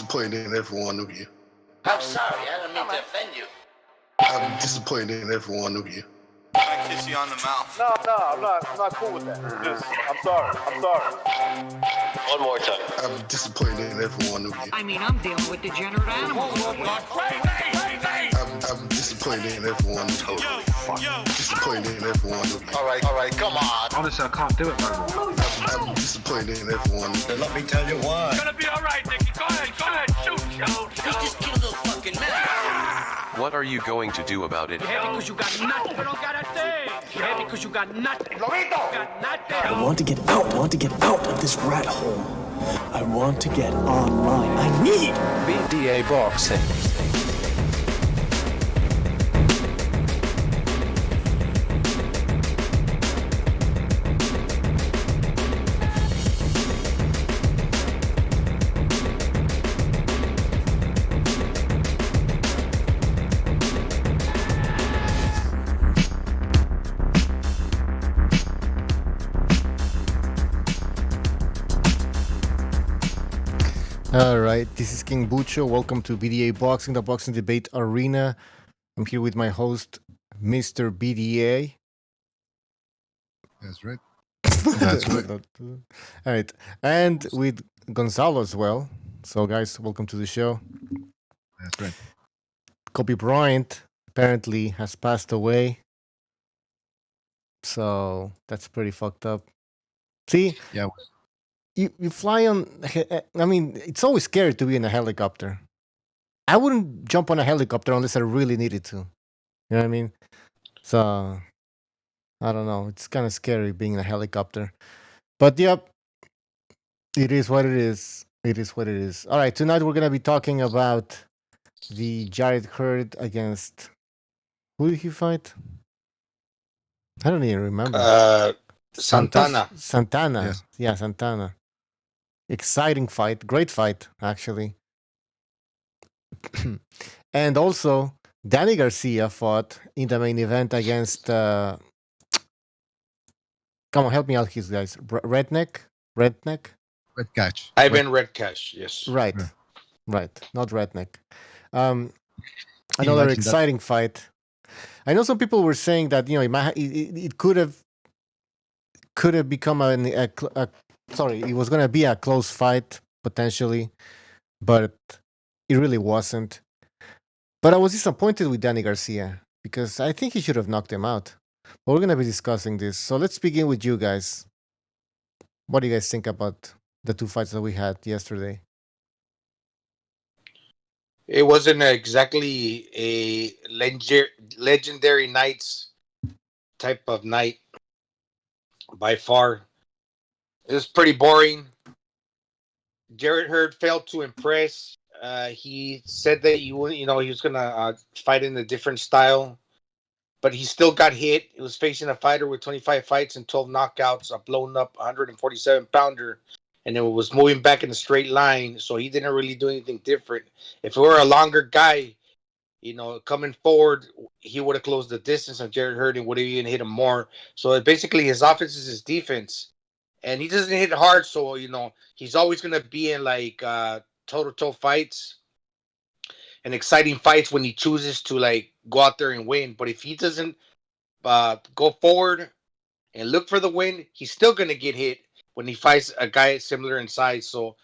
disappointed in every one of you. I'm sorry, I don't mean to offend you. I'm disappointed in every one of you. I kiss you on the mouth. No, I'm not cool with that. I'm sorry. One more time. I'm disappointed in every one of you. I mean, I'm dealing with degenerate animals. I'm disappointed in every one of you. Disappointed in every one of you. All right, come on. Honestly, I can't do it, man. I'm disappointed in every one of you. Let me tell you why. It's gonna be all right, Nicky. Go ahead, shoot. You just killed a fucking man. What are you going to do about it? Yeah, because you got nothing. You don't got a thing. Yeah, because you got nothing. You got nothing. I want to get out of this rat hole. I want to get online. I need BDA Boxing. All right, this is King Bucho. Welcome to BDA Boxing, the boxing debate arena. I'm here with my host, Mr. BDA. That's right. All right, and with Gonzalo as well. So, guys, welcome to the show. That's right. Kobe Bryant apparently has passed away. So, that's pretty fucked up. See? Yeah. You fly on, I mean, it's always scary to be in a helicopter. I wouldn't jump on a helicopter unless I really needed to. You know what I mean? So, I don't know. It's kind of scary being in a helicopter. But, yep, it is what it is. It is what it is. All right, tonight we're going to be talking about the Jarret Hurd against... Who did he fight? I don't even remember. Santana. Santana. Yes. Yeah, Santana. Exciting fight. Great fight, actually. And also, Danny Garcia fought in the main event against... come on, help me out here, guys. Redneck? Red catch. Ivan Redcash, yes. Right. Yeah. Right. Not Redneck. Can you Another imagine exciting fight. I know some people were saying that, you know, it could have become it was going to be a close fight, potentially, but it really wasn't. But I was disappointed with Danny Garcia, because I think he should have knocked him out. But we're going to be discussing this. So let's begin with you guys. What do you guys think about the two fights that we had yesterday? It wasn't exactly a legendary nights type of night by far. It was pretty boring. Jarret Hurd failed to impress. He said that he was gonna fight in a different style, but he still got hit. He was facing a fighter with 25 fights and 12 knockouts, a blown up 147-pounder, and it was moving back in a straight line. So he didn't really do anything different. If it were a longer guy, coming forward, he would have closed the distance on Jarret Hurd and would have even hit him more. So basically, his offense is his defense. And he doesn't hit hard, so, he's always going to be in, toe-to-toe fights and exciting fights when he chooses to, go out there and win. But if he doesn't go forward and look for the win, he's still going to get hit when he fights a guy similar in size. So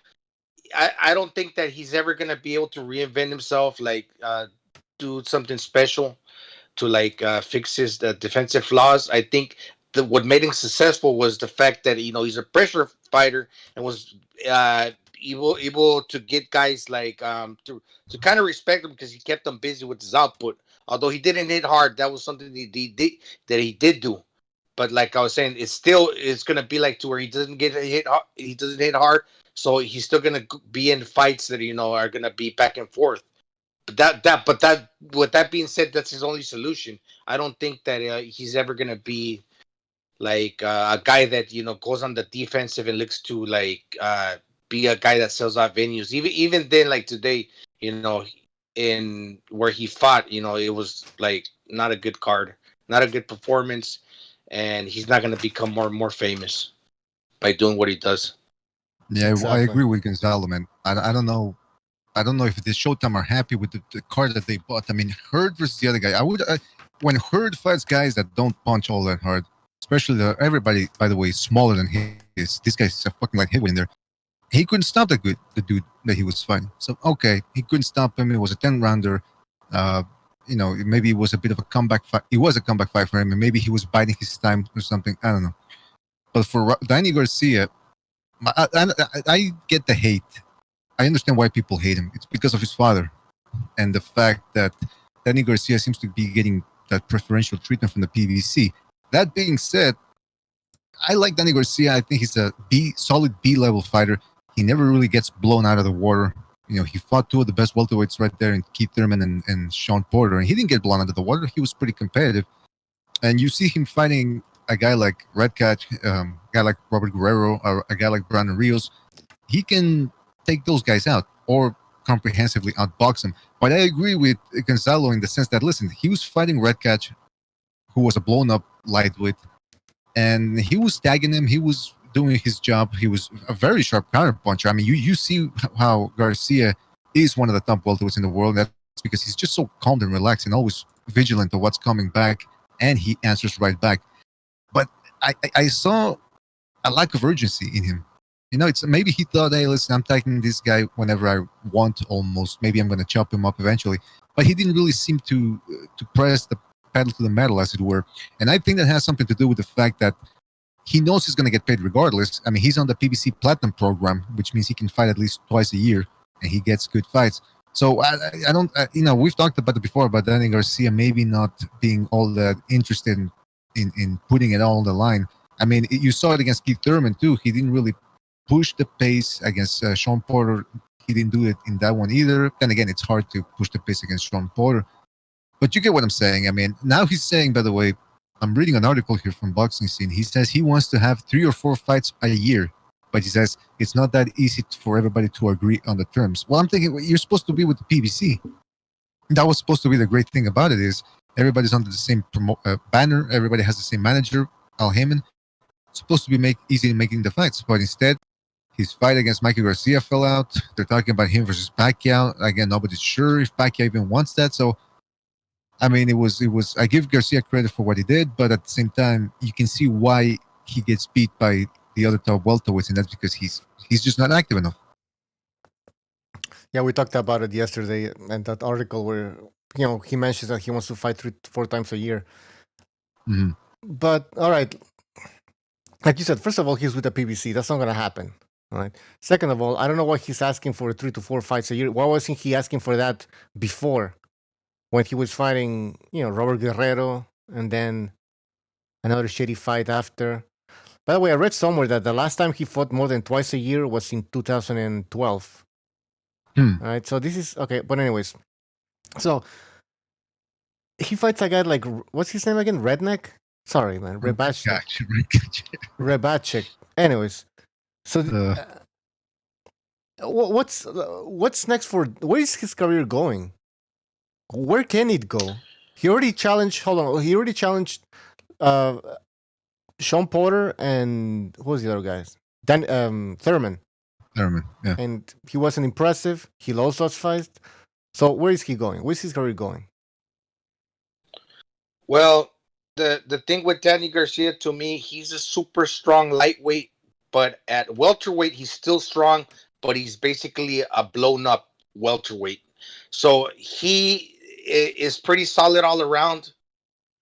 I don't think that he's ever going to be able to reinvent himself, do something special to, fix his defensive flaws. I think what made him successful was the fact that he's a pressure fighter and was able to get guys to kind of respect him because he kept them busy with his output. Although he didn't hit hard, that was something that he did do. But like I was saying, it's gonna be to where he doesn't get hit. He doesn't hit hard, so he's still gonna be in fights that are gonna be back and forth. But with that being said, that's his only solution. I don't think that he's ever gonna be a guy that goes on the defensive and looks to be a guy that sells out venues. Even then, today, in where he fought, it was not a good card, not a good performance, and he's not going to become more and more famous by doing what he does. Yeah, Exactly. I agree with Gonzalo, man. I don't know I don't know if the Showtime are happy with the card that they bought. I mean, Hurd versus the other guy. When Hurd fights guys that don't punch all that hard, especially everybody, by the way, is smaller than his. This guy's a fucking like heavyweight in there. He couldn't stop the dude that he was fighting. So okay, he couldn't stop him. It was a 10-rounder. Maybe it was a bit of a comeback fight. It was a comeback fight for him, and maybe he was biding his time or something. I don't know. But for Danny Garcia, I get the hate. I understand why people hate him. It's because of his father and the fact that Danny Garcia seems to be getting that preferential treatment from the PBC. That being said, I like Danny Garcia. I think he's a solid B-level fighter. He never really gets blown out of the water. He fought two of the best welterweights right there in Keith Thurman and Sean Porter, and he didn't get blown out of the water. He was pretty competitive. And you see him fighting a guy like Redcatch, a guy like Robert Guerrero, or a guy like Brandon Rios. He can take those guys out or comprehensively outbox them. But I agree with Gonzalo in the sense that, listen, he was fighting Redcatch, who was a blown-up lightweight, and he was tagging him. He was doing his job. He was a very sharp counterpuncher. I mean, you see how Garcia is one of the top welterweights in the world. That's because he's just so calm and relaxed and always vigilant of what's coming back, and he answers right back. But I saw a lack of urgency in him. It's maybe he thought, hey, listen, I'm taking this guy whenever I want almost. Maybe I'm going to chop him up eventually. But he didn't really seem to press the pedal to the metal, as it were. And I think that has something to do with the fact that he knows he's going to get paid regardless. I mean, he's on the PBC Platinum program, which means he can fight at least twice a year, and he gets good fights. So I don't, we've talked about it before about Danny Garcia maybe not being all that interested in putting it all on the line. I mean, you saw it against Keith Thurman too. He didn't really push the pace against Sean Porter. He didn't do it in that one either. Then again, it's hard to push the pace against Sean Porter. But you get what I'm saying. I mean, now he's saying, by the way, I'm reading an article here from Boxing Scene. He says he wants to have 3 or 4 fights a year. But he says it's not that easy for everybody to agree on the terms. Well, I'm thinking you're supposed to be with the PBC. That was supposed to be the great thing about it is everybody's under the same banner. Everybody has the same manager, Al Heyman. It's supposed to be easy in making the fights. But instead, his fight against Mikey Garcia fell out. They're talking about him versus Pacquiao. Again, nobody's sure if Pacquiao even wants that. So, I mean, it was. I give Garcia credit for what he did, but at the same time, you can see why he gets beat by the other top welterweights, and that's because he's just not active enough. Yeah, we talked about it yesterday, and that article where he mentions that he wants to fight 3-4 times a year. Mm-hmm. But all right, like you said, first of all, he's with the PBC. That's not going to happen. All right. Second of all, I don't know why he's asking for 3 to 4 fights a year. Why wasn't he asking for that before, when he was fighting, Robert Guerrero, and then another shitty fight after? By the way, I read somewhere that the last time he fought more than twice a year was in 2012. All right. So this is okay. But anyways, so he fights a guy like, what's his name again? Redneck? Sorry, man. Rebacek. Anyways. So, what's next for? Where is his career going? Where can it go? He already challenged. Hold on. He already challenged Sean Porter and who was the other guys? Thurman. Thurman, yeah. And he wasn't impressive. He lost those fights. So where is he going? Where's his career going? Well, the thing with Danny Garcia, to me, he's a super strong lightweight. But at welterweight, he's still strong, but he's basically a blown-up welterweight. So he is pretty solid all around,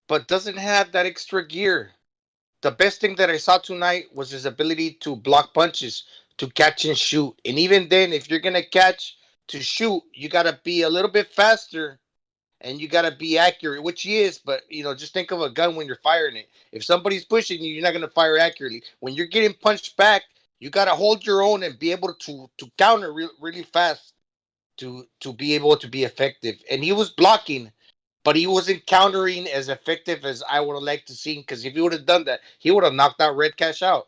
but doesn't have that extra gear. The best thing that I saw tonight was his ability to block punches, to catch and shoot. And even then, if you're going to catch to shoot, you got to be a little bit faster, and you got to be accurate, which he is. But, just think of a gun when you're firing it. If somebody's pushing you, you're not going to fire accurately. When you're getting punched back, you got to hold your own and be able to counter really fast to be able to be effective. And he was blocking, but he wasn't countering as effective as I would have liked to see. Because if he would have done that, he would have knocked out Redcatch out.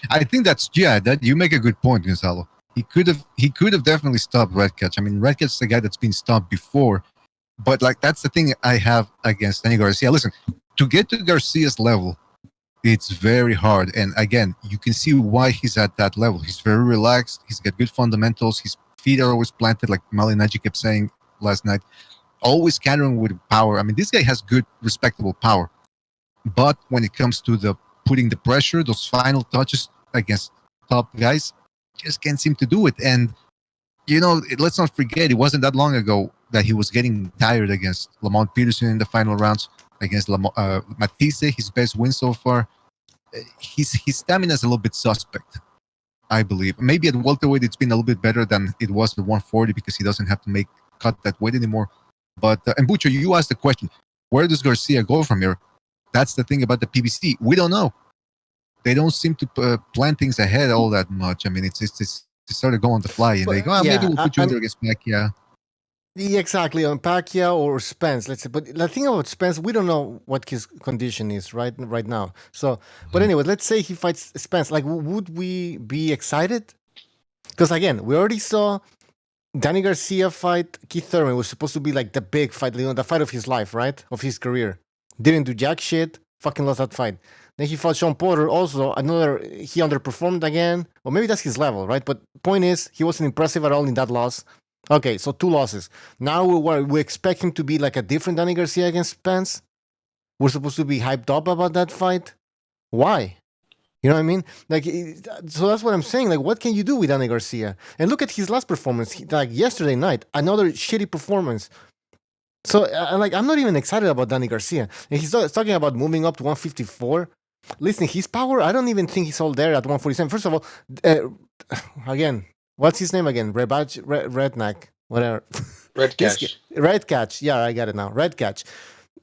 I think that you make a good point, Gonzalo. He could have definitely stopped Redcatch. I mean, Redcatch is the guy that's been stopped before, but that's the thing I have against Danny Garcia. Listen, to get to Garcia's level, it's very hard. And again, you can see why he's at that level. He's very relaxed. He's got good fundamentals. He's feet are always planted, like Malinaji kept saying last night. Always countering with power. I mean, this guy has good, respectable power. But when it comes to the putting the pressure, those final touches against top guys, just can't seem to do it. And let's not forget, it wasn't that long ago that he was getting tired against Lamont Peterson in the final rounds, against Matisse, his best win so far. His stamina is a little bit suspect, I believe. Maybe at welterweight it's been a little bit better than it was at 140 because he doesn't have to cut that weight anymore. But and Bucho, you asked the question, where does Garcia go from here? That's the thing about the PBC. We don't know. They don't seem to plan things ahead all that much. I mean, it's they sort of go on the fly and they go, maybe we'll put you in there against Pacquiao. Yeah, exactly, on Pacquiao or Spence, let's say. But the thing about Spence, we don't know what his condition is right now. So, but anyway, let's say he fights Spence. Like, would we be excited? Because again, we already saw Danny Garcia fight Keith Thurman. It was supposed to be like the big fight, the fight of his life, right? Of his career. Didn't do jack shit. Fucking lost that fight. Then he fought Sean Porter. Also, he underperformed again. Or maybe that's his level, right? But point is, he wasn't impressive at all in that loss. Okay, so 2 losses. Now we expect him to be like a different Danny Garcia against Spence. We're supposed to be hyped up about that fight. Why? You know what I mean? Like, so that's what I'm saying. Like, what can you do with Danny Garcia? And look at his last performance. Like yesterday night, another shitty performance. So, I'm not even excited about Danny Garcia. And he's talking about moving up to 154. Listen, his power, I don't even think he's all there at 147. First of all, again, what's his name again? Redneck, whatever. Red Catch. Red Catch. Yeah, I got it now. Red Catch.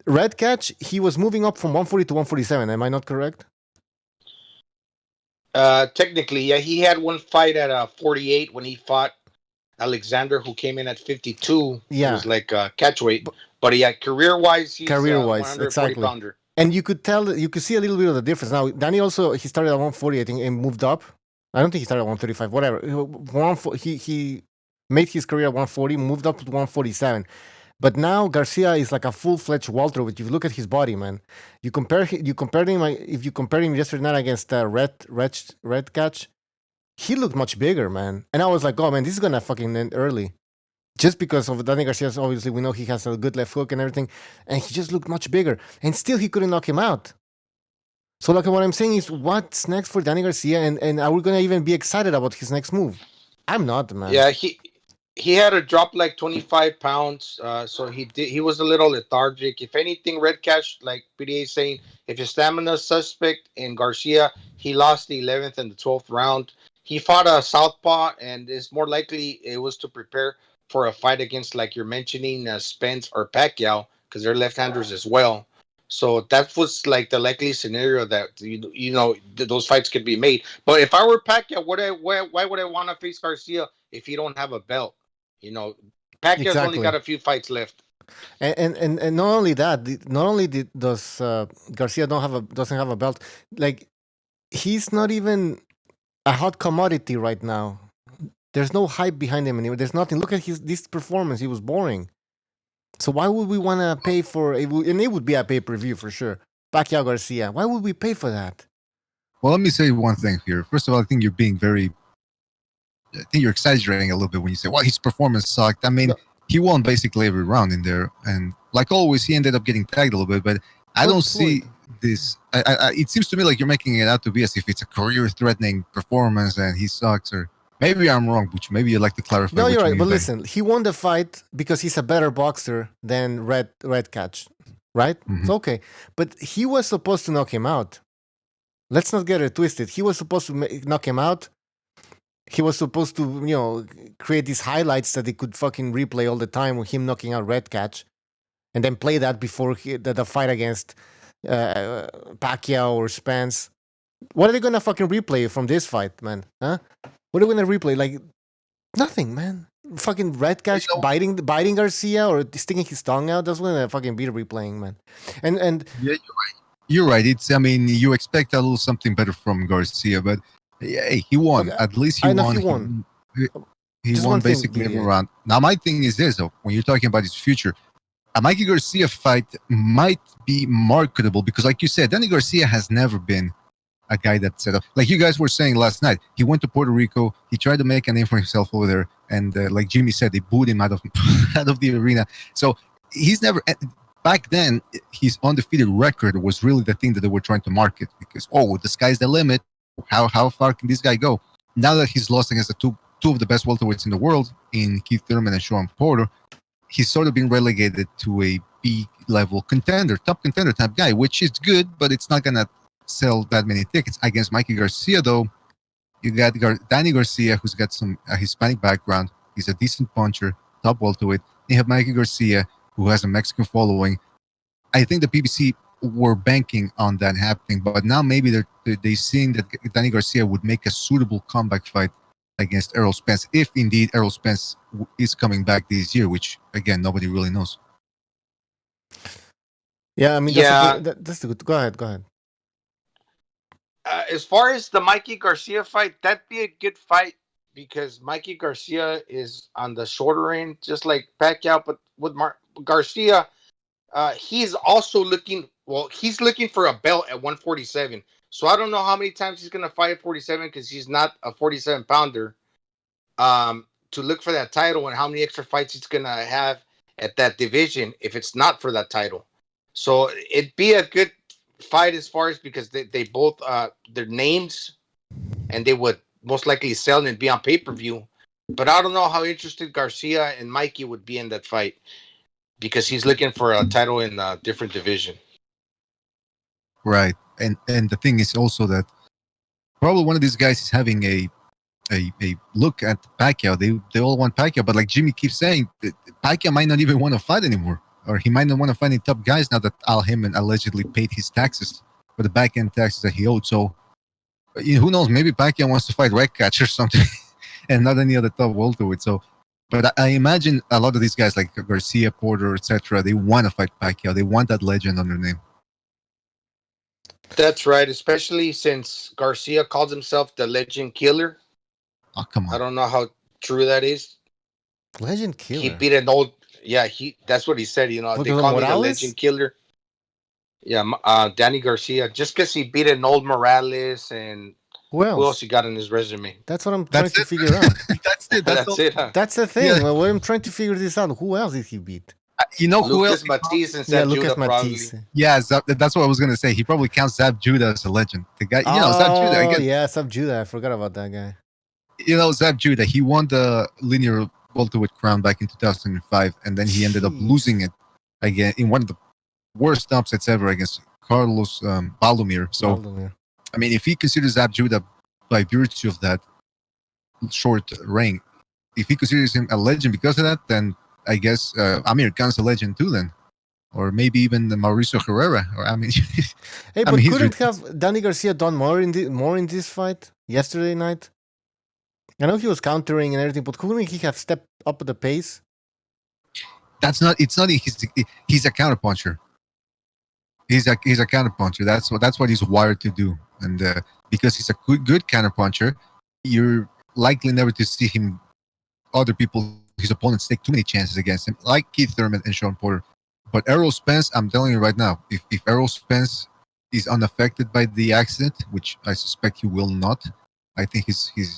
Red Catch, he was moving up from 140 to 147. Am I not correct? Technically, yeah. He had one fight at 48 when he fought Alexander, who came in at 52. Yeah. It was like catch weight. But yeah, career-wise, he's 140 exactly. pounder. And you could see a little bit of the difference. Now, Danny also, he started at 140, I think, and moved up. I don't think he started at 135, whatever. He made his career at 140, moved up to 147. But now Garcia is like a full-fledged welterweight. If you look at his body, man, if you compare him yesterday night against Red Catch, he looked much bigger, man. And I was like, oh man, this is gonna fucking end early. Just because of Danny Garcia, obviously we know he has a good left hook and everything, and he just looked much bigger. And still he couldn't knock him out. So like what I'm saying is, what's next for Danny Garcia, and are we gonna even be excited about his next move? I'm not, man. Yeah, he had to drop like 25 pounds, so he was a little lethargic. If anything, Red Catch, like BDA is saying, if your stamina is suspect in Garcia, he lost the 11th and the 12th round. He fought a southpaw, and it's more likely it was to prepare for a fight against, like you're mentioning, Spence or Pacquiao, because they're left-handers as well. So that was like the likely scenario that those fights could be made. But if I were Pacquiao, why would I want to face Garcia if he don't have a belt? Pacquiao's only got a few fights left. And not only that, does Garcia doesn't have a belt. Like, he's not even a hot commodity right now. There's no hype behind him anymore. There's nothing. Look at this performance. He was boring. So why would we want to pay for it? And it would be a pay-per-view for sure. Pacquiao Garcia. Why would we pay for that? Well, let me say one thing here. First of all, I think you're exaggerating a little bit when you say, well, his performance sucked. I mean, he won basically every round in there. And like always, he ended up getting tagged a little bit. But I don't see this. It seems to me like you're making it out to be as if it's a career-threatening performance and he sucks. Or maybe I'm wrong, Butch. Maybe you'd like to clarify. No, you're right. But listen, he won the fight because he's a better boxer than Red Catch, right? Mm-hmm. It's okay. But he was supposed to knock him out. Let's not get it twisted. He was supposed to knock him out. He was supposed to, create these highlights that they could fucking replay all the time with him knocking out Red Catch, and then play that before the fight against Pacquiao or Spence. What are they gonna fucking replay from this fight, man? Huh? What are we gonna replay? Like, nothing, man. Fucking Red Catch biting Garcia or sticking his tongue out. That's what they're fucking be replaying, man. And yeah, you're right. You expect a little something better from Garcia, but yeah, he won. Okay. At least he won. He won basically every round. Now, my thing is this, though. When you're talking about his future, a Mikey Garcia fight might be marketable because, like you said, Danny Garcia has never been a guy that set up, like you guys were saying last night. He went to Puerto Rico. He tried to make a name for himself over there, and like Jimmy said, they booed him out of out of the arena. So he's never. Back then, his undefeated record was really the thing that they were trying to market because the sky's the limit. How far can this guy go? Now that he's lost against the two of the best welterweights in the world in Keith Thurman and Sean Porter, he's sort of been relegated to a B-level contender, top contender type guy, which is good, but it's not gonna sell that many tickets. Against Mikey Garcia, though, you got Danny Garcia, who's got some Hispanic background. He's a decent puncher, top welterweight. You have Mikey Garcia, who has a Mexican following. I think the PBC were banking on that happening, but now maybe they're seeing that Danny Garcia would make a suitable comeback fight against Errol Spence, if indeed Errol Spence is coming back this year, which again nobody really knows. Yeah, I mean, that's good. Go ahead. As far as the Mikey Garcia fight, that'd be a good fight because Mikey Garcia is on the shorter end, just like Pacquiao. But with Garcia, he's also looking for a belt at 147. So I don't know how many times he's going to fight at 47 because he's not a 47-pounder to look for that title and how many extra fights he's going to have at that division if it's not for that title. So it'd be a good fight as far as because they both their names and they would most likely sell and be on pay-per-view. But I don't know how interested Garcia and Mikey would be in that fight because he's looking for a title in a different division. Right. And the thing is also that probably one of these guys is having a look at Pacquiao. They all want Pacquiao, but like Jimmy keeps saying, Pacquiao might not even want to fight anymore. Or he might not want to fight any top guys now that Al Heyman allegedly paid his taxes for the back end taxes that he owed. So, who knows? Maybe Pacquiao wants to fight Redcatch or something, and not any other top welterweight. So, but I imagine a lot of these guys like Garcia, Porter, etc., they want to fight Pacquiao. They want that legend on their name. That's right, especially since Garcia calls himself the Legend Killer. Oh, come on! I don't know how true that is. Legend Killer. He beat an old. Yeah, that's what he said. They call me the Legend Killer. Yeah, Danny Garcia, just because he beat an old Morales and who else he got in his resume? That's what I'm trying to figure out. That's it. That's it. Huh? That's the thing. Yeah. Well, I'm trying to figure this out. Who else did he beat? Who Lucas else? Matisse and Zab Judah, probably. Yeah, that's what I was gonna say. He probably counts Zab Judah as a legend. The guy, Zab Judah. Oh, yeah, Zab Judah. I forgot about that guy. Zab Judah. He won the linear welterweight crown back in 2005, and then he ended up losing it again in one of the worst upsets ever against Carlos Baldomir. So, I mean, if he considers Zab Judah by virtue of that short reign, if he considers him a legend because of that, then I guess Amir Khan's a legend too then. Or maybe even the Mauricio Herrera. Or hey, but couldn't have Danny Garcia done more in this fight yesterday night? I know he was countering and everything, but couldn't he have stepped up the pace? He's a counterpuncher. He's a counterpuncher. That's what he's wired to do. And because he's a good counterpuncher, you're likely never to see his opponents take too many chances against him, like Keith Thurman and Sean Porter. But Errol Spence, I'm telling you right now, if Errol Spence is unaffected by the accident, which I suspect he will not, I think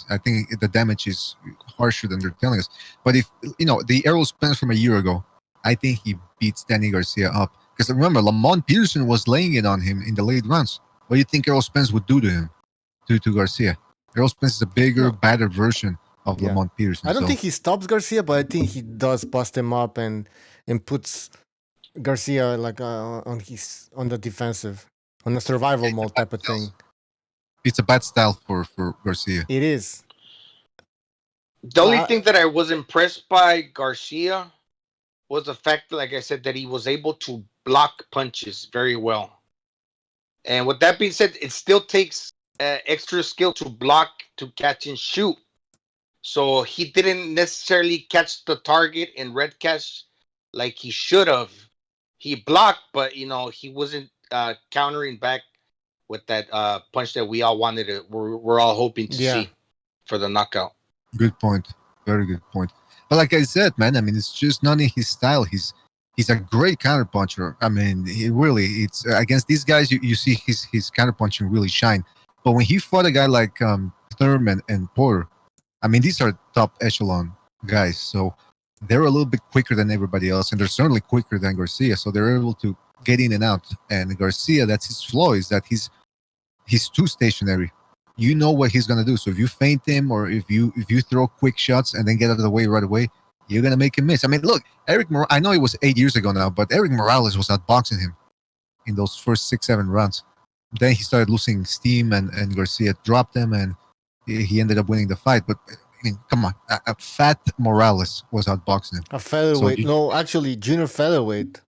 I think the damage is harsher than they're telling us. But if the Errol Spence from a year ago, I think he beats Danny Garcia up. Because remember, Lamont Peterson was laying it on him in the late rounds. What do you think Errol Spence would do to him, to Garcia? Errol Spence is a bigger, badder version of Lamont Peterson. I don't think he stops Garcia, but I think he does bust him up and puts Garcia like on the defensive, on the survival mode type of thing. It's a bad style for Garcia. It is. The only thing that I was impressed by Garcia was the fact, like I said, that he was able to block punches very well. And with that being said, it still takes extra skill to block, to catch and shoot. So he didn't necessarily catch the target in red catch like he should have. He blocked, but he wasn't countering back with that punch that we all wanted to. We're all hoping to see for the knockout. Good point. Very good point. But like I said, man, I mean, it's just not in his style. He's a great counterpuncher. I mean, it's against these guys. You see his counterpunching really shine. But when he fought a guy like Thurman and Porter, I mean, these are top echelon guys, so they're a little bit quicker than everybody else, and they're certainly quicker than Garcia. So they're able to get in and out. And Garcia, that's his flaw, is that he's too stationary. You know what he's gonna do. So if you feint him or if you throw quick shots and then get out of the way right away, you're gonna make him miss. I mean, look, I know it was 8 years ago now, but Eric Morales was outboxing him in those first 6-7 rounds. Then he started losing steam, and Garcia dropped him, and he ended up winning the fight. But I mean, come on, a fat Morales was outboxing him. A featherweight. So No, actually, junior featherweight.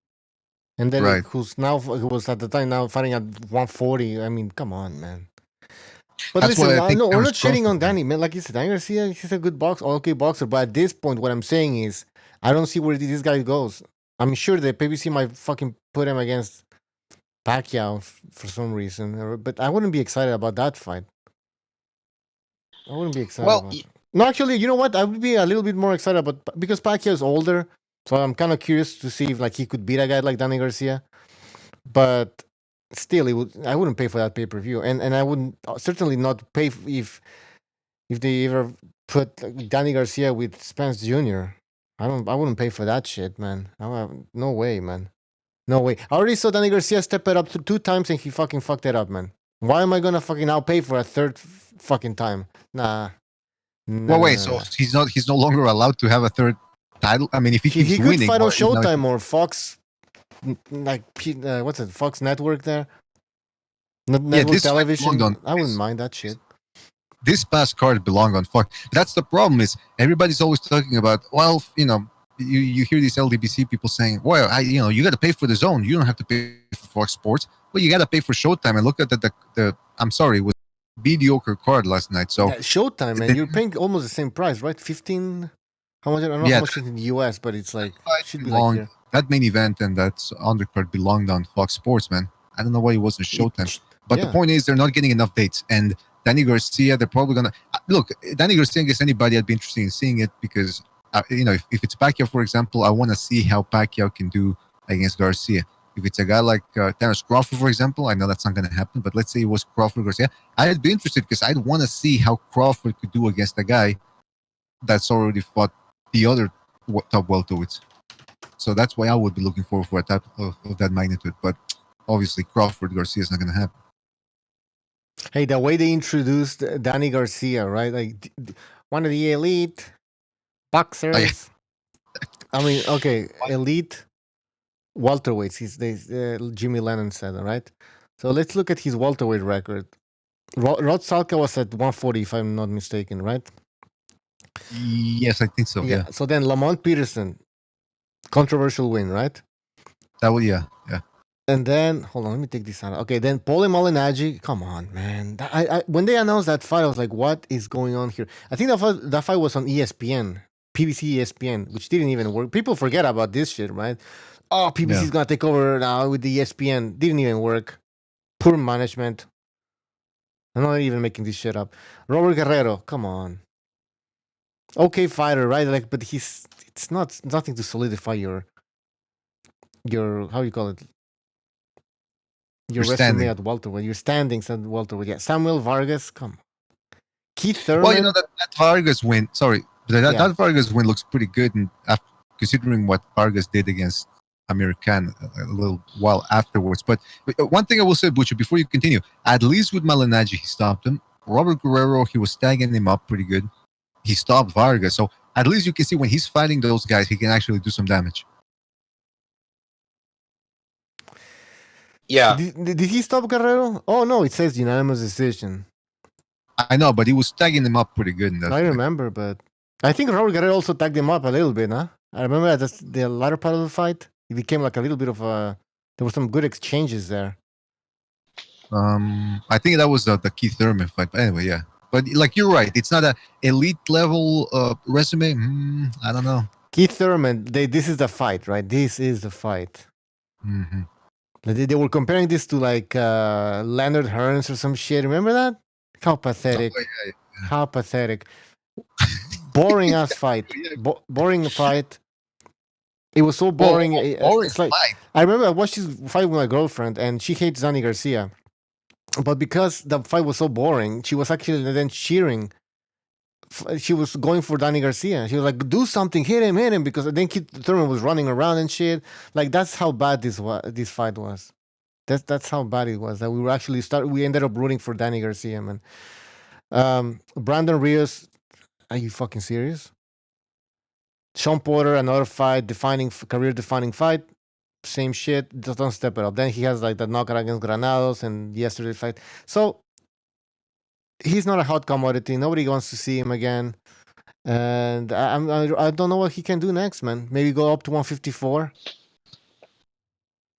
And then Right. who was at the time now fighting at 140. I mean, come on, man. But That's listen, why I think no, we're Terence not shitting on Crawford- Danny, man. Like you said, Danny Garcia, he's a good okay boxer. But at this point, what I'm saying is, I don't see where this guy goes. I'm sure the PBC might fucking put him against Pacquiao for some reason, but I wouldn't be excited about that fight. I wouldn't be excited Well, about it. No, actually, you know what? I would be a little bit more excited about because Pacquiao is older, so I'm kind of curious to see if like he could beat a guy like Danny Garcia. But still, I wouldn't pay for that pay per view, and I wouldn't certainly not pay if they ever put like, Danny Garcia with Spence Jr. I wouldn't pay for that shit, man. No way, man. No way. I already saw Danny Garcia step it up to 2 times and he fucking fucked it up, man. Why am I gonna fucking now pay for a third fucking time? Nah. Well, wait. So he's no longer allowed to have a third title. I mean, if he keeps he could winning, fight on he's not- Showtime or Fox, like what's it? Fox Network there. Network this fight television. belonged on- I wouldn't mind that shit. This past card belonged on Fox. That's the problem. Is everybody's always talking about? Well, you hear these LDBC people saying, "Well, you got to pay for the zone. You don't have to pay for Fox Sports. Well, you got to pay for Showtime." And look at the I'm sorry, it was mediocre card last night. So Yeah, Showtime, man. You're paying almost the same price, right? 15. How much? I don't know Yeah, how much it's in the US, but it's like fight should be belonged- like here. that main event and that undercard belonged on Fox Sports, man. I don't know why it wasn't Showtime. But the yeah. point is, they're not getting enough dates. And Danny Garcia, they're probably gonna look. Danny Garcia against anybody, I'd be interested in seeing it because if it's Pacquiao, for example, I want to see how Pacquiao can do against Garcia. If it's a guy like Terence Crawford, for example, I know that's not going to happen. But let's say it was Crawford Garcia, I'd be interested because I'd want to see how Crawford could do against a guy that's already fought the other top welterweights. So that's why I would be looking forward for a type of that magnitude. But obviously, Crawford Garcia is not going to happen. Hey, the way they introduced Danny Garcia, right? Like one of the elite boxers. I mean, okay, elite welterweights. Jimmy Lennon said, right? So let's look at his welterweight record. Rod Salka was at 140, if I'm not mistaken, right? Yes, I think so. Yeah. So then Lamont Peterson, controversial win, right? That would, yeah. And then, hold on, let me take this out. Okay, then Paulie Malignaggi. Come on, man. When they announced that fight, I was like, what is going on here? I think that fight was on ESPN, PBC ESPN, which didn't even work. People forget about this shit, right? Oh, PBC is going to take over now with the ESPN. Didn't even work. Poor management. I'm not even making this shit up. Robert Guerrero, come on. Okay fighter, right? Like, but it's nothing to solidify your how do you call it? Your resume standing. at welterweight, your standings at welterweight. Yeah, Samuel Vargas, come on. Keith Thurman. Well, that Vargas win. Sorry, that Vargas win looks pretty good, and considering what Vargas did against Amir Khan a little while afterwards. But one thing I will say, Butcher, before you continue, at least with Malignaggi, he stopped him. Robert Guerrero, he was tagging him up pretty good. He stopped Vargas, so at least you can see when he's fighting those guys, he can actually do some damage. Yeah. Did he stop Guerrero? Oh no, it says unanimous decision. I know, but he was tagging him up pretty good in that I fight. remember, but I think Robert Guerrero also tagged him up a little bit, huh? I remember at the latter part of the fight, it became like a little bit of a. There were some good exchanges there. I think that was the Keith Thurman fight. But anyway, yeah. But like you're right, it's not an elite level resume. I don't know. Keith Thurman, this is the fight, right? This is the fight. Mm-hmm. They were comparing this to like Leonard Hearns or some shit. Remember that? How pathetic. Oh, yeah. How pathetic. Boring ass fight. Boring fight. It was so boring. Boring It's like, fight. I remember I watched this fight with my girlfriend and she hates Danny Garcia. But because the fight was so boring, she was actually then cheering. She was going for Danny Garcia. She was like, "Do something, hit him!" Because then Keith Thurman was running around and shit. Like that's how bad this fight was. That's how bad it was. That we were actually we ended up rooting for Danny Garcia, man. Brandon Rios, are you fucking serious? Sean Porter, another fight, career defining fight. Same shit. Just don't step it up. Then he has like that knockout against Granados and yesterday's fight. So he's not a hot commodity. Nobody wants to see him again. And I don't know what he can do next, man. Maybe go up to 154.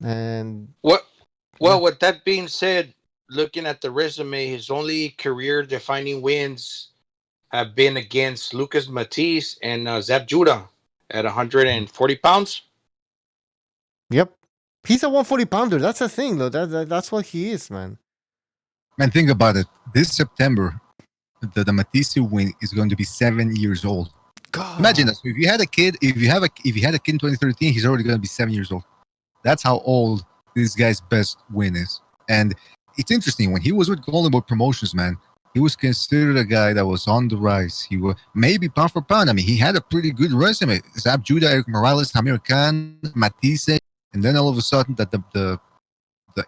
And Well, Yeah. with that being said, looking at the resume, his only career-defining wins have been against Lucas Matisse and Zab Judah at 140 pounds. Yep, he's a 140 pounder. That's the thing, though. That's what he is, man. Man, think about it. This September, the Matisse win is going to be 7 years old. God. Imagine that. So if you had a kid, if you had a kid in 2013, he's already going to be 7 years old. That's how old this guy's best win is. And it's interesting, when he was with Golden Boy Promotions, man, he was considered a guy that was on the rise. He was maybe pound for pound. I mean, he had a pretty good resume. Zab Judah, Eric Morales, Amir Khan, Matisse, and then all of a sudden that the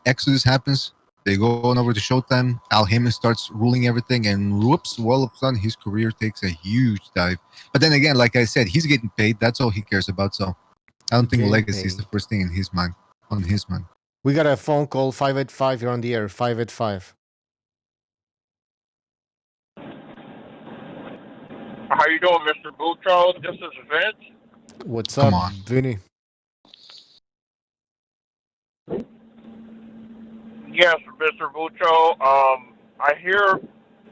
exodus happens. They go on over to Showtime. Al Heyman starts ruling everything, and whoops, all of a sudden his career takes a huge dive. But then again, like I said, he's getting paid. That's all he cares about. So I don't think Getting legacy is the paid. first thing in his mind. On his mind. We got a phone call 585. You're on the air. 585. How you doing, Mr. Bucho? This is Vince. What's Come up, on. Vinny? Yes, Mr. Bucho. I hear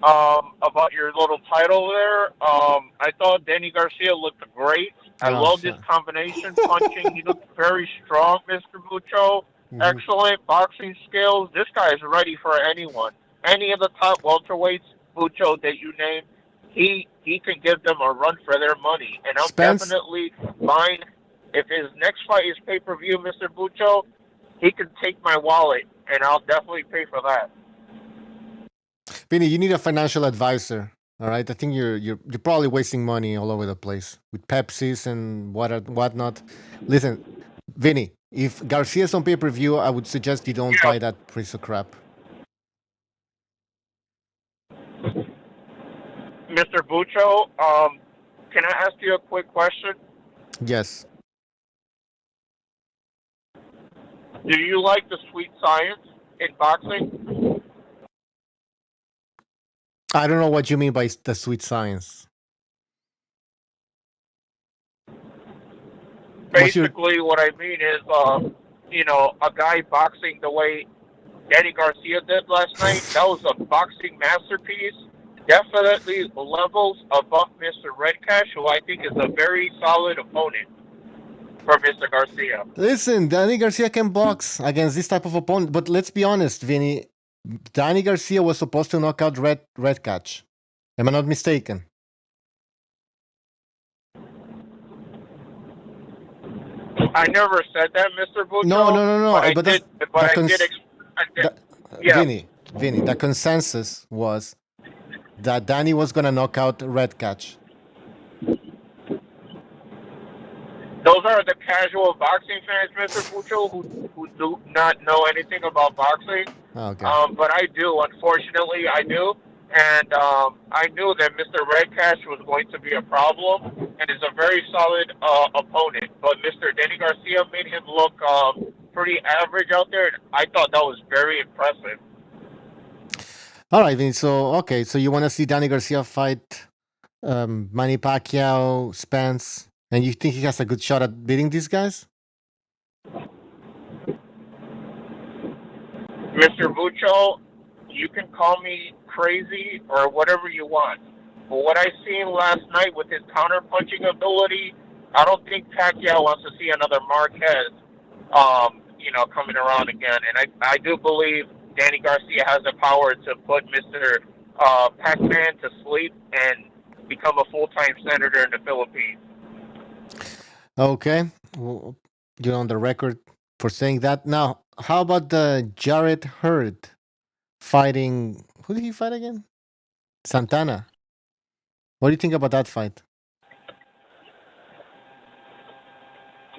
about your little title there. I thought Danny Garcia looked great. I Oh, love shit. this combination punching. He looked very strong, Mr. Bucho. Excellent boxing skills. This guy is ready for anyone. Any of the top welterweights, Bucho, that you name, he can give them a run for their money. And I'm Spence? definitely buying. If his next fight is pay-per-view, Mr. Bucho, he can take my wallet, and I'll definitely pay for that. Vinny, you need a financial advisor. All right, I think you're probably wasting money all over the place with Pepsis and whatnot. Listen, Vinny, if Garcia's on pay-per-view, I would suggest you don't buy that piece of crap. Mr. Bucho, can I ask you a quick question? Yes. Do you like the sweet science in boxing? I don't know what you mean by the sweet science. Basically, what I mean is, a guy boxing the way Danny Garcia did last night, that was a boxing masterpiece. Definitely levels above Mr. Redcash, who I think is a very solid opponent for Mr. Garcia. Listen, Danny Garcia can box against this type of opponent, but let's be honest, Vinny. Danny Garcia was supposed to knock out Redcatch. Am I not mistaken? I never said that, Mr. Bucho. No. Yeah. Vinny, the consensus was that Danny was gonna knock out Redcatch. Those are the casual boxing fans, Mr. Bucho, who do not know anything about boxing. Okay. But I do. Unfortunately, I do. And I knew that Mr. Redcash was going to be a problem and is a very solid opponent. But Mr. Danny Garcia made him look pretty average out there. And I thought that was very impressive. All right, Vinny. So you want to see Danny Garcia fight Manny Pacquiao, Spence, and you think he has a good shot at beating these guys? Mr. Bucho, you can call me crazy or whatever you want. But what I seen last night with his counter-punching ability, I don't think Pacquiao wants to see another Marquez, coming around again. And I do believe Danny Garcia has the power to put Mr. Pac-Man to sleep and become a full-time senator in the Philippines. Okay. Well, you're on the record for saying that. Now, how about the Jarret Hurd fighting. Who did he fight again? Santana. What do you think about that fight?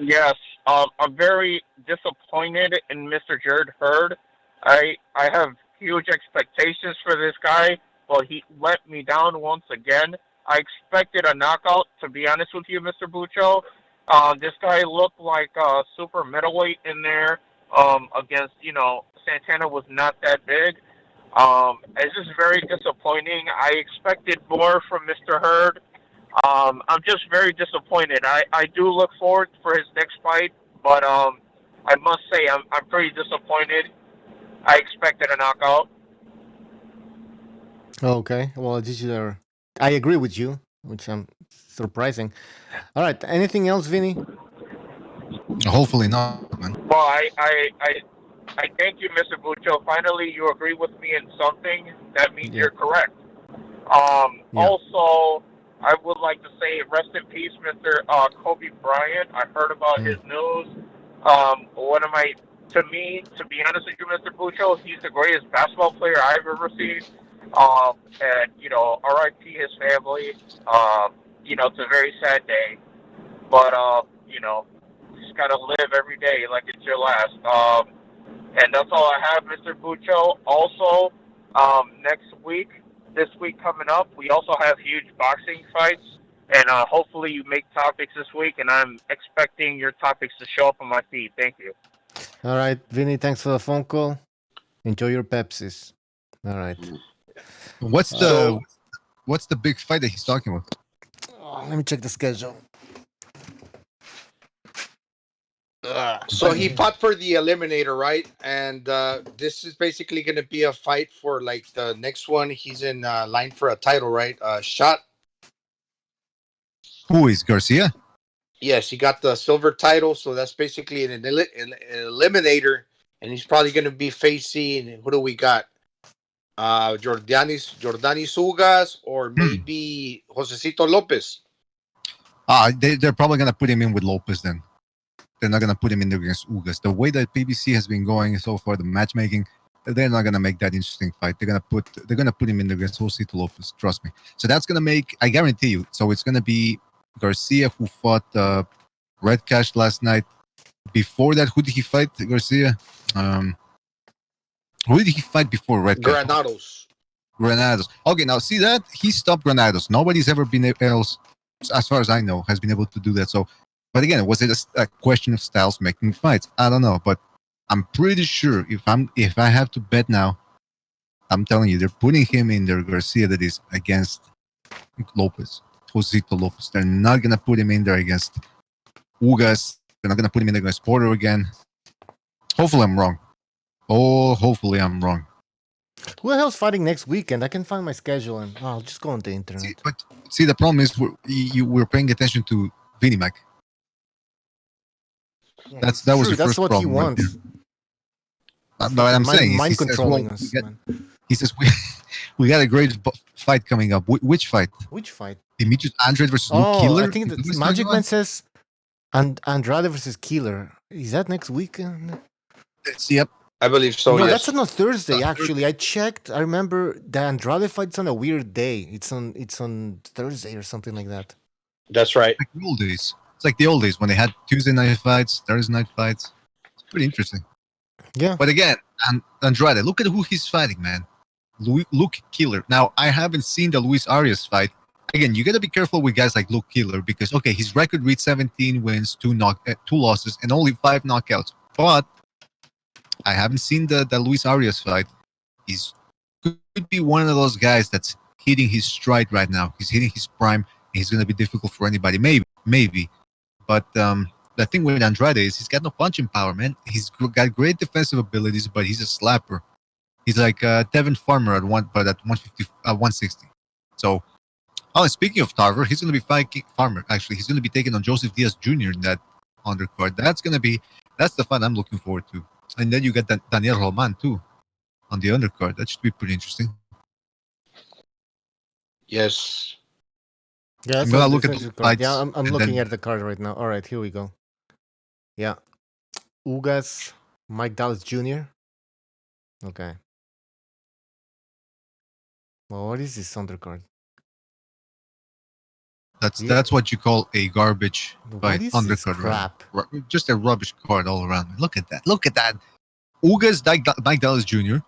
Yes, I'm very disappointed in Mr. Jarret Hurd. I have huge expectations for this guy, but he let me down once again. I expected a knockout, to be honest with you, Mr. Bucho. This guy looked like super middleweight in there. Against Santana was not that big. It's just very disappointing. I expected more from Mr. Hurd. I'm just very disappointed. I do look forward for his next fight, but I must say I'm pretty disappointed. I expected a knockout. Okay. Well, I agree with you, which I'm surprising. All right. Anything else, Vinny? Hopefully not, man. Well, I thank you, Mr. Bucho. Finally, you agree with me in something. That means Yeah. you're correct. Yeah. Also, I would like to say rest in peace, Mr. Kobe Bryant. I heard about his news. To me, to be honest with you, Mr. Bucho, he's the greatest basketball player I've ever seen. And R.I.P. his family. It's a very sad day, but you just gotta live every day like it's your last. And that's all I have, Mr. Bucho. Also, this week coming up, we also have huge boxing fights, and hopefully you make topics this week, and I'm expecting your topics to show up on my feed. Thank you. All right, Vinny. Thanks for the phone call. Enjoy your Pepsis. All right. What's the big fight that he's talking about? Let me check the schedule. So he fought for the eliminator, right? And this is basically going to be a fight for like the next one. He's in line for a title, right? Shot. Who is Garcia? Yes, he got the silver title, so that's basically an eliminator, and he's probably going to be facing. Who do we got? Jordani Sugas or maybe Josecito Lopez. They're probably gonna put him in with Lopez then. They're not gonna put him in there against Ugas. The way that PBC has been going so far, the matchmaking, they're not gonna make that interesting fight. They're gonna put him in there against Josecito Lopez. Trust me. So that's gonna make, I guarantee you. So it's gonna be Garcia who fought Red Cash last night. Before that, who did he fight? Garcia. Who did he fight before Red Cash? Granados. Okay, now see that? He stopped Granados. Nobody's ever been else, as far as I know, has been able to do that. So, but again, was it a question of styles making fights? I don't know, but I'm pretty sure if I have to bet now, I'm telling you, they're putting him in there, Garcia, that is against Lopez, Josecito Lopez. They're not gonna put him in there against Ugas. They're not gonna put him in there against Porter again. Hopefully, I'm wrong. Oh, hopefully, I'm wrong. Who the hell's fighting next weekend? I can find my schedule and I'll just go on the internet. See, the problem is we're paying attention to Vinny Mac. That was your That's first what problem. he wants. But I'm saying mind he says, controlling well, us. He says we got a great fight coming up. Which fight? Which fight? Demetrius Andrade versus Luke Keeler. I think the Magic Man says Andrade versus Keeler. Is that next week? Yep. I believe so. No, yes. that's on a Thursday. Actually, I checked. I remember the Andrade fight's on a weird day. It's on Thursday or something like that. That's right. Like the old days. It's like the old days when they had Tuesday night fights, Thursday night fights. It's pretty interesting. Yeah. But again, Andrade, look at who he's fighting, man. Luke Keeler. Now, I haven't seen the Luis Arias fight. Again, you got to be careful with guys like Luke Keeler because, okay, his record reads 17 wins, 2 losses, and only 5 knockouts. But I haven't seen the Luis Arias fight. He's could be one of those guys that's hitting his stride right now. He's hitting his prime. He's going to be difficult for anybody. Maybe. But the thing with Andrade is he's got no punching power, man. He's got great defensive abilities, but he's a slapper. He's like Tevin Farmer at 160. So, speaking of Tarver, he's going to be fighting Farmer. Actually, he's going to be taking on Joseph Diaz Jr. in that undercard. That's the fight I'm looking forward to. And then you got Daniel Roman too on the undercard. That should be pretty interesting. Yes. Yeah, I'm gonna look at the fights. Yeah, I'm looking at the card right now. All right, here we go. Yeah, Ugas, Mike Dallas Jr. Okay. Well, what is this undercard? That's Yeah. that's what you call a garbage What fight, is this undercard, right? crap? Just a rubbish card all around. Look at that. Look at that. Ugas Mike Dallas Jr.,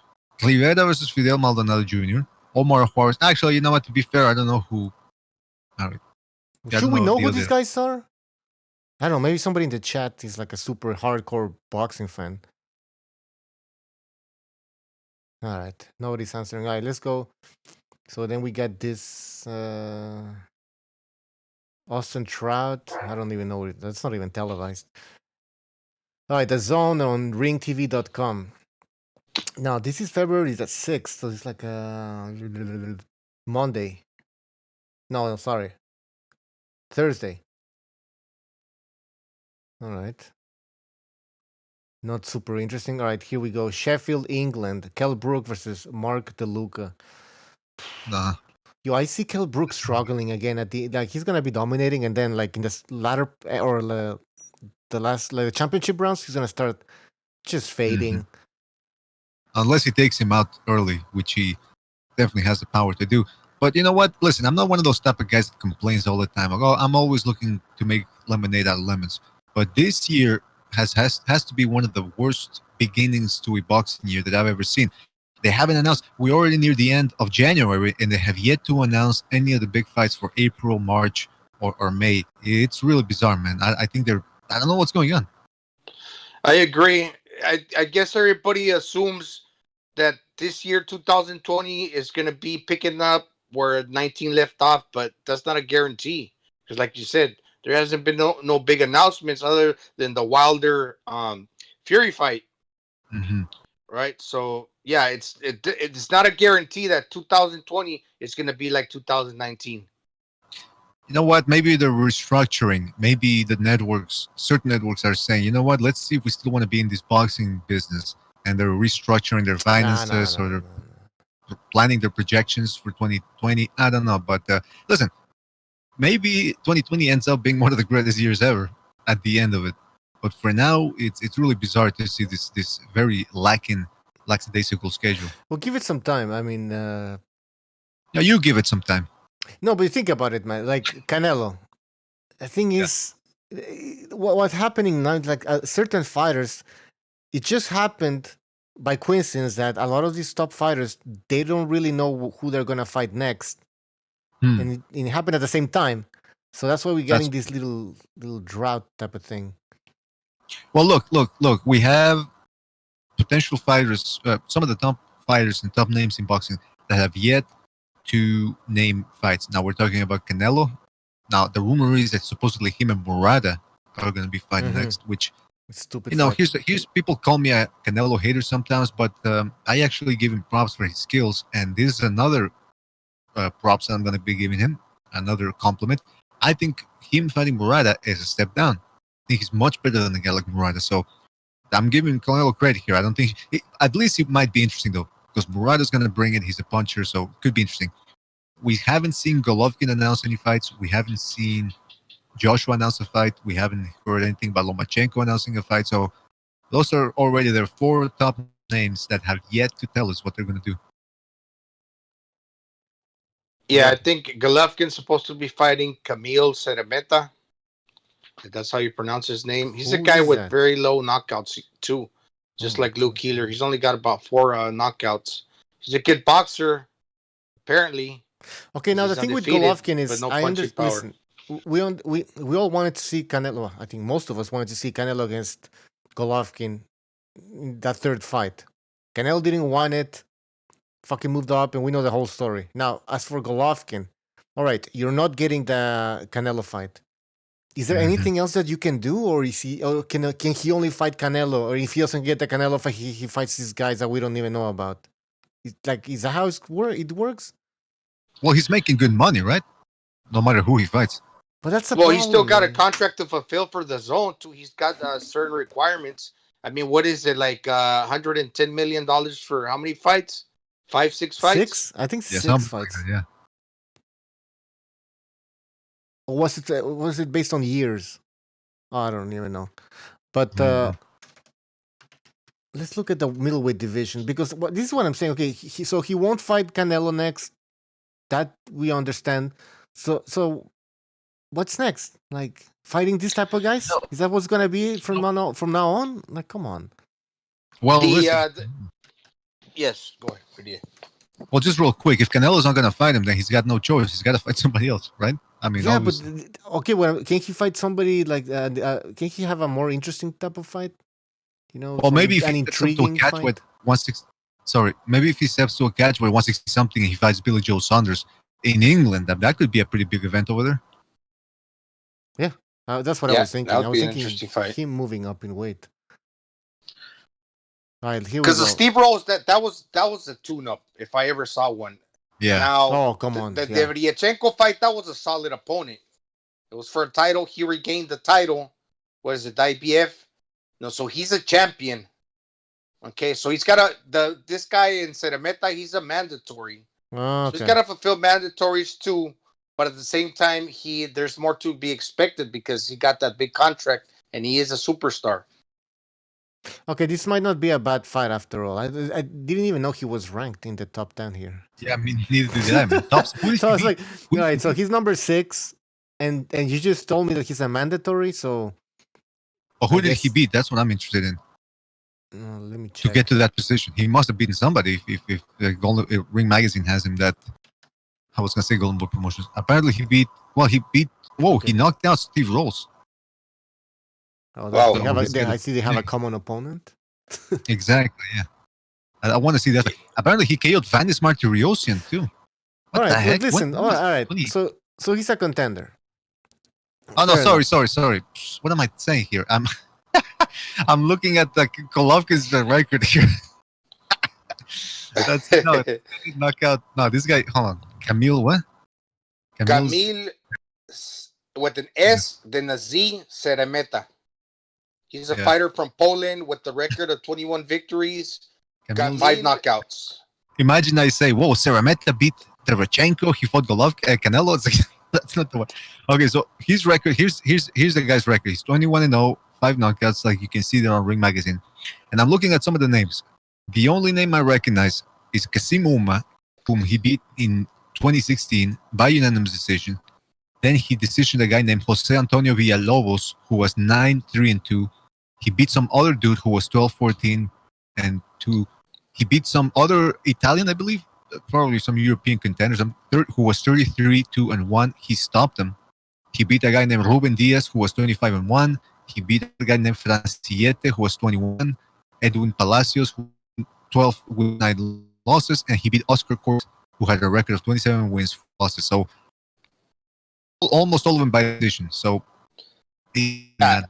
Rivera versus Fidel Maldonado Jr., Omar Juarez. Actually, you know what? To be fair, I don't know who. All right. Yeah, I Should don't we know the who other- these guys are? I don't know. Maybe somebody in the chat is like a super hardcore boxing fan. All right. Nobody's answering. All right, let's go. So then we got this Austin Trout. I don't even know. That's not even televised. All right, the zone on ringtv.com. Now, this is February the 6th. So it's like Monday. No, sorry. Thursday. All right. Not super interesting. All right, here we go. Sheffield, England. Kell Brook versus Mark DeLuca. Nah. Yo, I see Kell Brook struggling again at the he's gonna be dominating, and then like in this latter or the last like the championship rounds, he's gonna start just fading. Unless he takes him out early, which he definitely has the power to do. But you know what? Listen, I'm not one of those type of guys that complains all the time. Like, oh, I'm always looking to make lemonade out of lemons. But this year has to be one of the worst beginnings to a boxing year that I've ever seen. They haven't announced. We're already near the end of January, and they have yet to announce any of the big fights for April, March, or May. It's really bizarre, man. I think I don't know what's going on. I agree. I guess everybody assumes that this year, 2020, is going to be picking up where 19 left off, but that's not a guarantee. Because, like you said, there hasn't been no big announcements other than the Wilder Fury fight, right? So, yeah, it's not a guarantee that 2020 is going to be like 2019. You know what? Maybe they're restructuring. Maybe certain networks are saying, you know what? Let's see if we still want to be in this boxing business. And they're restructuring their finances or they're planning their projections for 2020. I don't know. But listen, maybe 2020 ends up being one of the greatest years ever at the end of it. But for now, it's really bizarre to see this very lackadaisical schedule. Well, give it some time. I mean, Yeah, you give it some time. no, but think about it, man. Like Canelo, the thing is, what's happening now? Like certain fighters, it just happened by coincidence that a lot of these top fighters they don't really know who they're gonna fight next, and it happened at the same time. So that's why we're getting this little drought type of thing. Well, look. We have potential fighters, some of the top fighters and top names in boxing that have yet to name fights. Now we're talking about Canelo. Now the rumor is that supposedly him and Murata are going to be fighting next, which it's stupid. You know, here's people call me a Canelo hater sometimes, but I actually give him props for his skills, and this is another props I'm going to be giving him, another compliment. I think him fighting Murata is a step down. I think he's much better than a guy like Murata, so I'm giving Canelo credit here. I don't think at least it might be interesting though, because Murata's going to bring it. He's a puncher, so it could be interesting. We haven't seen Golovkin announce any fights. We haven't seen Joshua announce a fight. We haven't heard anything about Lomachenko announcing a fight. So those are already their 4 top names that have yet to tell us what they're going to do. Yeah, I think Golovkin's supposed to be fighting Camille Seremeta. That's how you pronounce his name. He's a guy with very low knockouts too, just like Luke Keeler. He's only got about 4 knockouts. He's a good boxer, apparently. Okay, now the thing with Golovkin is, I understand. We all wanted to see Canelo. I think most of us wanted to see Canelo against Golovkin in that third fight. Canelo didn't want it. Fucking moved up, and we know the whole story. Now, as for Golovkin, all right, you're not getting the Canelo fight. Is there anything else that you can do, or is he? Or can he only fight Canelo? Or if he doesn't get the Canelo fight, he fights these guys that we don't even know about. Is that how it works? Well, he's making good money, right? No matter who he fights. But that's a problem, he's still got a contract to fulfill for the zone too. He's got certain requirements. I mean, what is it like? $110 million for how many fights? 5, 6 fights? 6? I think 6 fights. Like that, yeah. Or was it based on years? Oh, I don't even know. But let's look at the middleweight division, because this is what I'm saying. Okay, so he won't fight Canelo next. that we understand. So what's next? Like fighting this type of guys? Is that what's gonna be from now on? Like, come on. Well, The, listen. yes, go ahead. BDA. Well, just real quick, if Canelo's not gonna fight him, then he's got no choice. He's got to fight somebody else, right? I mean, Yeah, but obviously. okay. Well, can he fight somebody like? Can he have a more interesting type of fight? You know, Well, maybe if an he steps up to a intriguing catch fight. weight 160. Sorry, maybe if he steps to a catch weight 160 something and he fights Billy Joe Saunders in England, that could be a pretty big event over there. Yeah, that's what I was thinking. That I would was be an thinking interesting fight. him moving up in weight. All right, here we Because go. the Steve Rolls, that was a tune-up if I ever saw one. Yeah. Now, Oh, come on. the Yeah. Devyachenko fight, that was a solid opponent. It was for a title. He regained the title. What is it, the IBF? No, so he's a champion. Okay, so he's got this guy in Ceremeta, he's a mandatory. So he's Okay. got to fulfill mandatories too, but at the same time, there's more to be expected because he got that big contract and he is a superstar. Okay, this might not be a bad fight after all. I didn't even know he was ranked in the top 10 here. Yeah, I mean, neither did I. Man. So I was like, all right, so he's number 6, and you just told me that he's a mandatory, so... But who did he beat? That's what I'm interested in. Let me check. To get to that position, he must have beaten somebody. If Ring Magazine has him that, I was gonna say Golden Boy Promotions. Apparently, he beat. Whoa! He knocked out Steve Rolls. Oh, Wow. I see they have a common opponent. Exactly. Yeah. I want to see that. Apparently, he KO'd Vanis Martiriosian too. What All right, the heck? listen. What All right. funny? So he's a contender. Oh no! Fair Sorry. What am I saying here? I'm looking at the Golovkin's record here. That's no knockout. No, this guy. Hold on, Camille. What? Camille with an S, then a Z, Ceremeta. He's a fighter from Poland with the record of 21 victories. Got 5 knockouts. Imagine I say, "Whoa, Ceremeta beat Derevchenko. He fought Golovkin, Canelo." It's like, that's not the one. Okay, so his record. Here's the guy's record. He's 21-0, 5 knockouts. Like you can see there on Ring Magazine. And I'm looking at some of the names. The only name I recognize is Kasim Uma, whom he beat in 2016 by unanimous decision. Then he decisioned a guy named Jose Antonio Villalobos, who was 9-3-2. He beat some other dude who was 12-14-2. He beat some other Italian, I believe, probably some European contenders, who was 33-2-1. He stopped him. He beat a guy named Ruben Diaz, who was 25-1. He beat a guy named Franciete, who was 21. Edwin Palacios, who 12 with 9 losses, and he beat Oscar Cortez, who had a record of 27 wins, 4 losses. So almost all of them by decision. So and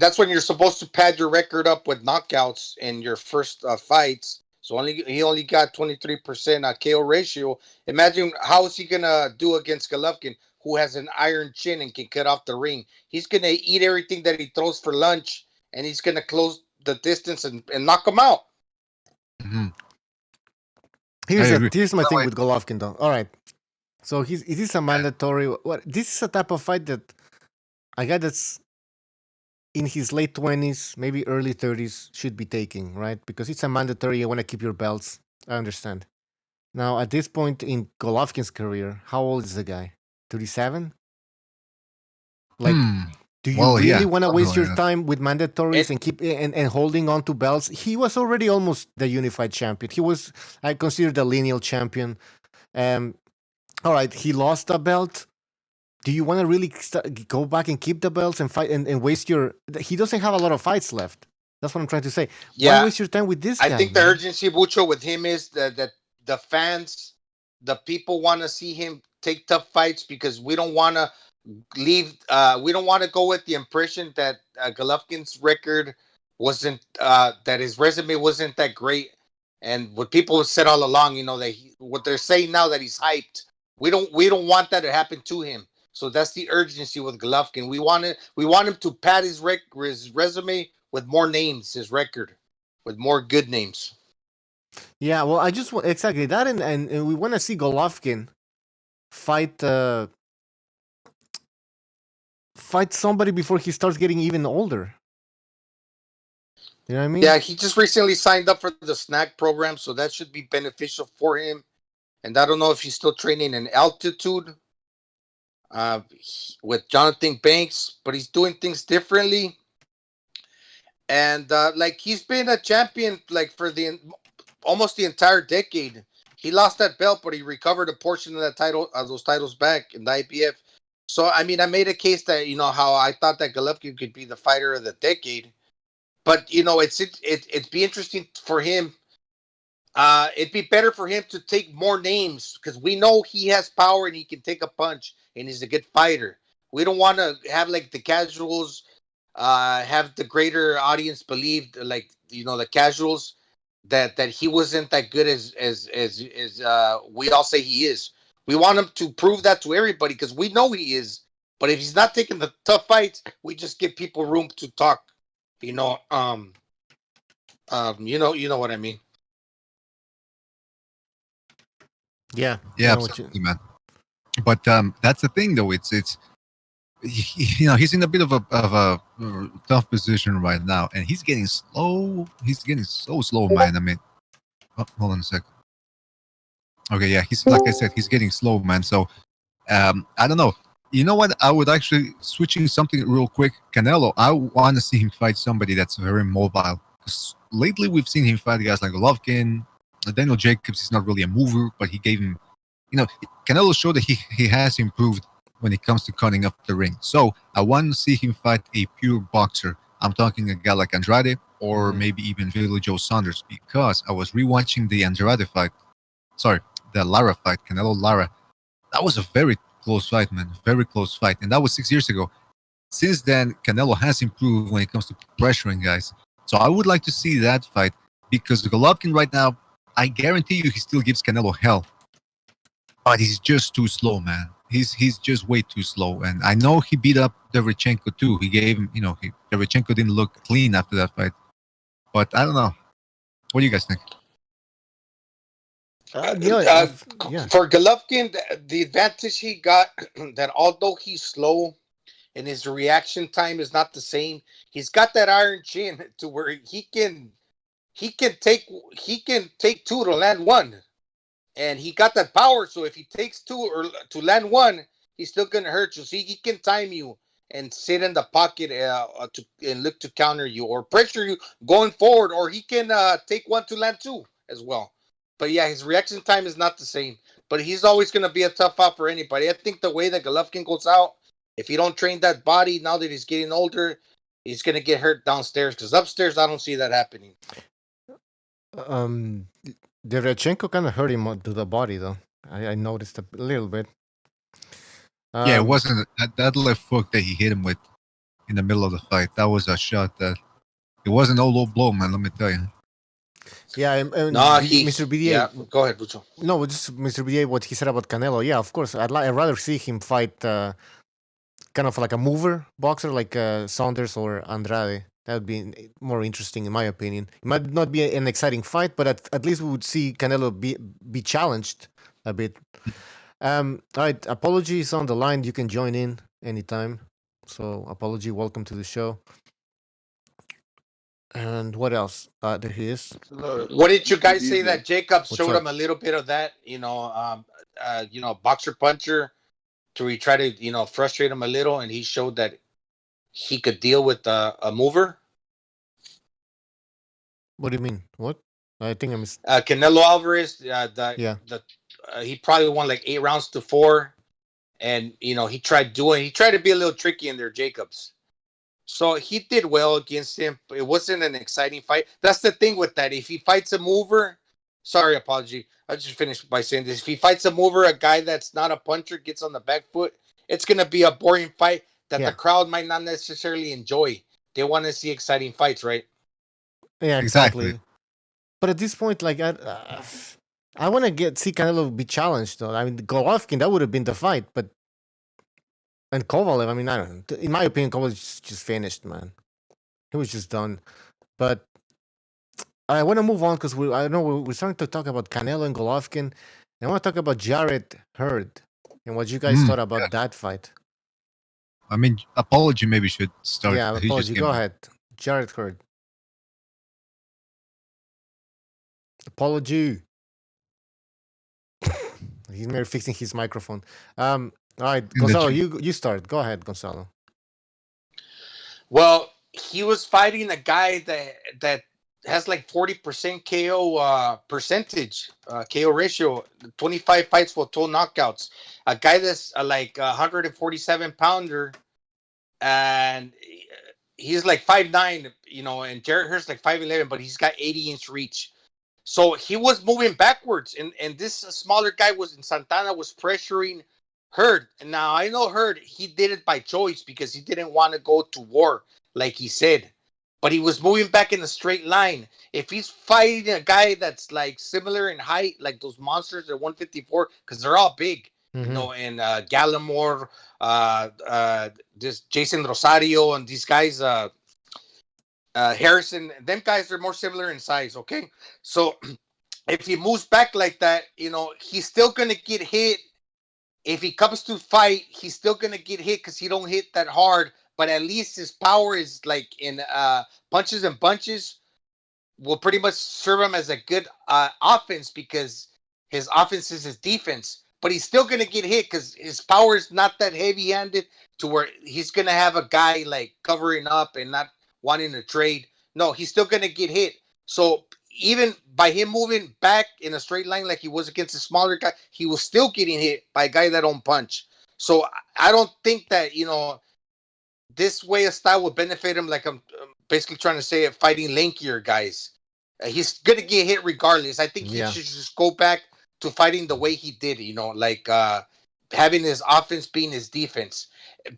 that's when you're supposed to pad your record up with knockouts in your first fights. So he only got 23% KO ratio. Imagine how is he gonna do against Golovkin, who has an iron chin and can cut off the ring. He's gonna eat everything that he throws for lunch, and he's gonna close the distance and knock him out. Mm-hmm. Here's my thing with Golovkin, though. All right, so is this a mandatory? What this is a type of fight that a guy that's in his late 20s, maybe early 30s, should be taking, right? Because it's a mandatory. You want to keep your belts. I understand. Now, at this point in Golovkin's career, how old is the guy? 37? Like, do you really want to waste your time with mandatories and keep and holding on to belts? He was already almost the unified champion. He was, I consider, the lineal champion. All right, he lost a belt. Do you want to really go back and keep the belts and fight and waste your... He doesn't have a lot of fights left. That's what I'm trying to say. Yeah. Why waste your time with this guy? I think the urgency, Bucho, with him is that the fans, the people want to see him take tough fights because we don't want to leave... we don't want to go with the impression that Golovkin's record wasn't... that his resume wasn't that great. And what people have said all along, that what they're saying now that he's hyped, we don't want that to happen to him. So that's the urgency with Golovkin. We want him to pad his resume with more names, his record, with more good names. Yeah, well, I just want exactly that, and we want to see Golovkin fight somebody before he starts getting even older. You know what I mean? Yeah, he just recently signed up for the snack program, so that should be beneficial for him. and I don't know if he's still training in altitude with Jonathan Banks, but he's doing things differently. And like he's been a champion like for the almost the entire decade. He lost that belt, but he recovered a portion of that title, of those titles back in the IPF. So I mean, I made a case that how I thought that Golovkin could be the fighter of the decade, but it'd be interesting for him. It'd be better for him to take more names because we know he has power and he can take a punch and he's a good fighter. We don't want to have like the casuals have the greater audience believe the casuals that he wasn't that good as we all say he is. We want him to prove that to everybody because we know he is. But if he's not taking the tough fights, we just give people room to talk. You know what I mean. Yeah. Yeah, absolutely, man. But that's the thing, though. It's he's in a bit of a tough position right now, and he's getting slow. He's getting so slow, man. I mean, hold on a sec. Okay, yeah, he's like I said, he's getting slow, man. So I don't know. You know what? I would actually switching something real quick. Canelo, I want to see him fight somebody that's very mobile. Because lately we've seen him fight guys like Golovkin. Daniel Jacobs is not really a mover, but he gave him, Canelo showed that he has improved when it comes to cutting up the ring. So I want to see him fight a pure boxer. I'm talking a guy like Andrade or maybe even Billy Joe Saunders, because I was rewatching the Andrade fight. Sorry, the Lara fight, Canelo Lara. That was a very close fight, man. Very close fight. And that was 6 years ago. Since then, Canelo has improved when it comes to pressuring guys. So I would like to see that fight because Golovkin right now, I guarantee you he still gives Canelo hell. But he's just too slow, man. He's just way too slow. And I know he beat up Derevchenko too. He gave him, Derevchenko didn't look clean after that fight. But I don't know. What do you guys think? For Golovkin, the advantage he got that although he's slow and his reaction time is not the same, he's got that iron chin to where he can take two to land one, and he got that power. So if he takes two or to land one, he's still gonna hurt you. See, he can time you and sit in the pocket and look to counter you or pressure you going forward, or he can take one to land two as well. But yeah, his reaction time is not the same. But he's always going to be a tough out for anybody. I think the way that Golovkin goes out, if you don't train that body now that he's getting older, he's going to get hurt downstairs. Because upstairs, I don't see that happening. Derevchenko kind of hurt him to the body, though. I noticed a little bit. Yeah, it wasn't that left hook that he hit him with in the middle of the fight. That was a shot that it wasn't no low blow, man. Let me tell you. Yeah, Mr. BDA. Yeah, go ahead, Bucho. No, just Mr. BDA, what he said about Canelo. Yeah, of course. I'd rather see him fight kind of like a mover boxer like Saunders or Andrade. That would be more interesting, in my opinion. It might not be an exciting fight, but at least we would see Canelo be challenged a bit. All right, Apology is on the line. You can join in anytime. So, Apology, welcome to the show. And what else? There he is. What did you guys say that Jacobs showed him a little bit of that? Boxer puncher, to he try to frustrate him a little, and he showed that he could deal with a mover. What do you mean? What? I think I missed. Canelo Alvarez. He probably won like 8 rounds to 4, and he tried to be a little tricky in there, Jacobs. So he did well against him. It wasn't an exciting fight. That's the thing with that. If he fights a mover, sorry, Apology. I just finished by saying this. If he fights a mover, a guy that's not a puncher, gets on the back foot, it's going to be a boring fight that the crowd might not necessarily enjoy. They want to see exciting fights, right? Yeah, exactly. But at this point, like, I want to see Canelo be challenged, though. I mean, Golovkin, that would have been the fight, but and Kovalev, I mean, I don't know. In my opinion, Kovalev just finished, man. He was just done. But I want to move on because I know we're starting to talk about Canelo and Golovkin. I want to talk about Jarret Hurd and what you guys thought about that fight. I mean, Apology maybe should start. Yeah, Apology. Go ahead. Jarret Hurd. Apology. He's maybe fixing his microphone. All right, Gonzalo, you start. Go ahead, Gonzalo. Well, he was fighting a guy that has like 40% KO percentage, KO ratio, 25 fights for 12 knockouts. A guy that's like 147 pounder, and he's like 5'9", and Jarret Hurd's like 5'11", but he's got 80-inch reach. So he was moving backwards, and this smaller guy was in Santana was pressuring Hurd. And now I know Hurd, he did it by choice because he didn't want to go to war, like he said. But he was moving back in a straight line. If he's fighting a guy that's like similar in height, like those monsters at 154, because they're all big, and Gallimore, this Jason Rosario, and these guys, Harrison, them guys are more similar in size, okay? So if he moves back like that, he's still going to get hit. If he comes to fight, he's still going to get hit because he don't hit that hard, but at least his power is like in punches and bunches will pretty much serve him as a good offense because his offense is his defense. But he's still going to get hit because his power is not that heavy-handed to where he's going to have a guy like covering up and not wanting to trade. No, he's still going to get hit. So even by him moving back in a straight line like he was against a smaller guy, he was still getting hit by a guy that don't punch. So I don't think that, this way of style would benefit him. Like I'm basically trying to say it, fighting lankier guys. He's going to get hit regardless. I think he should just go back to fighting the way he did, like having his offense being his defense.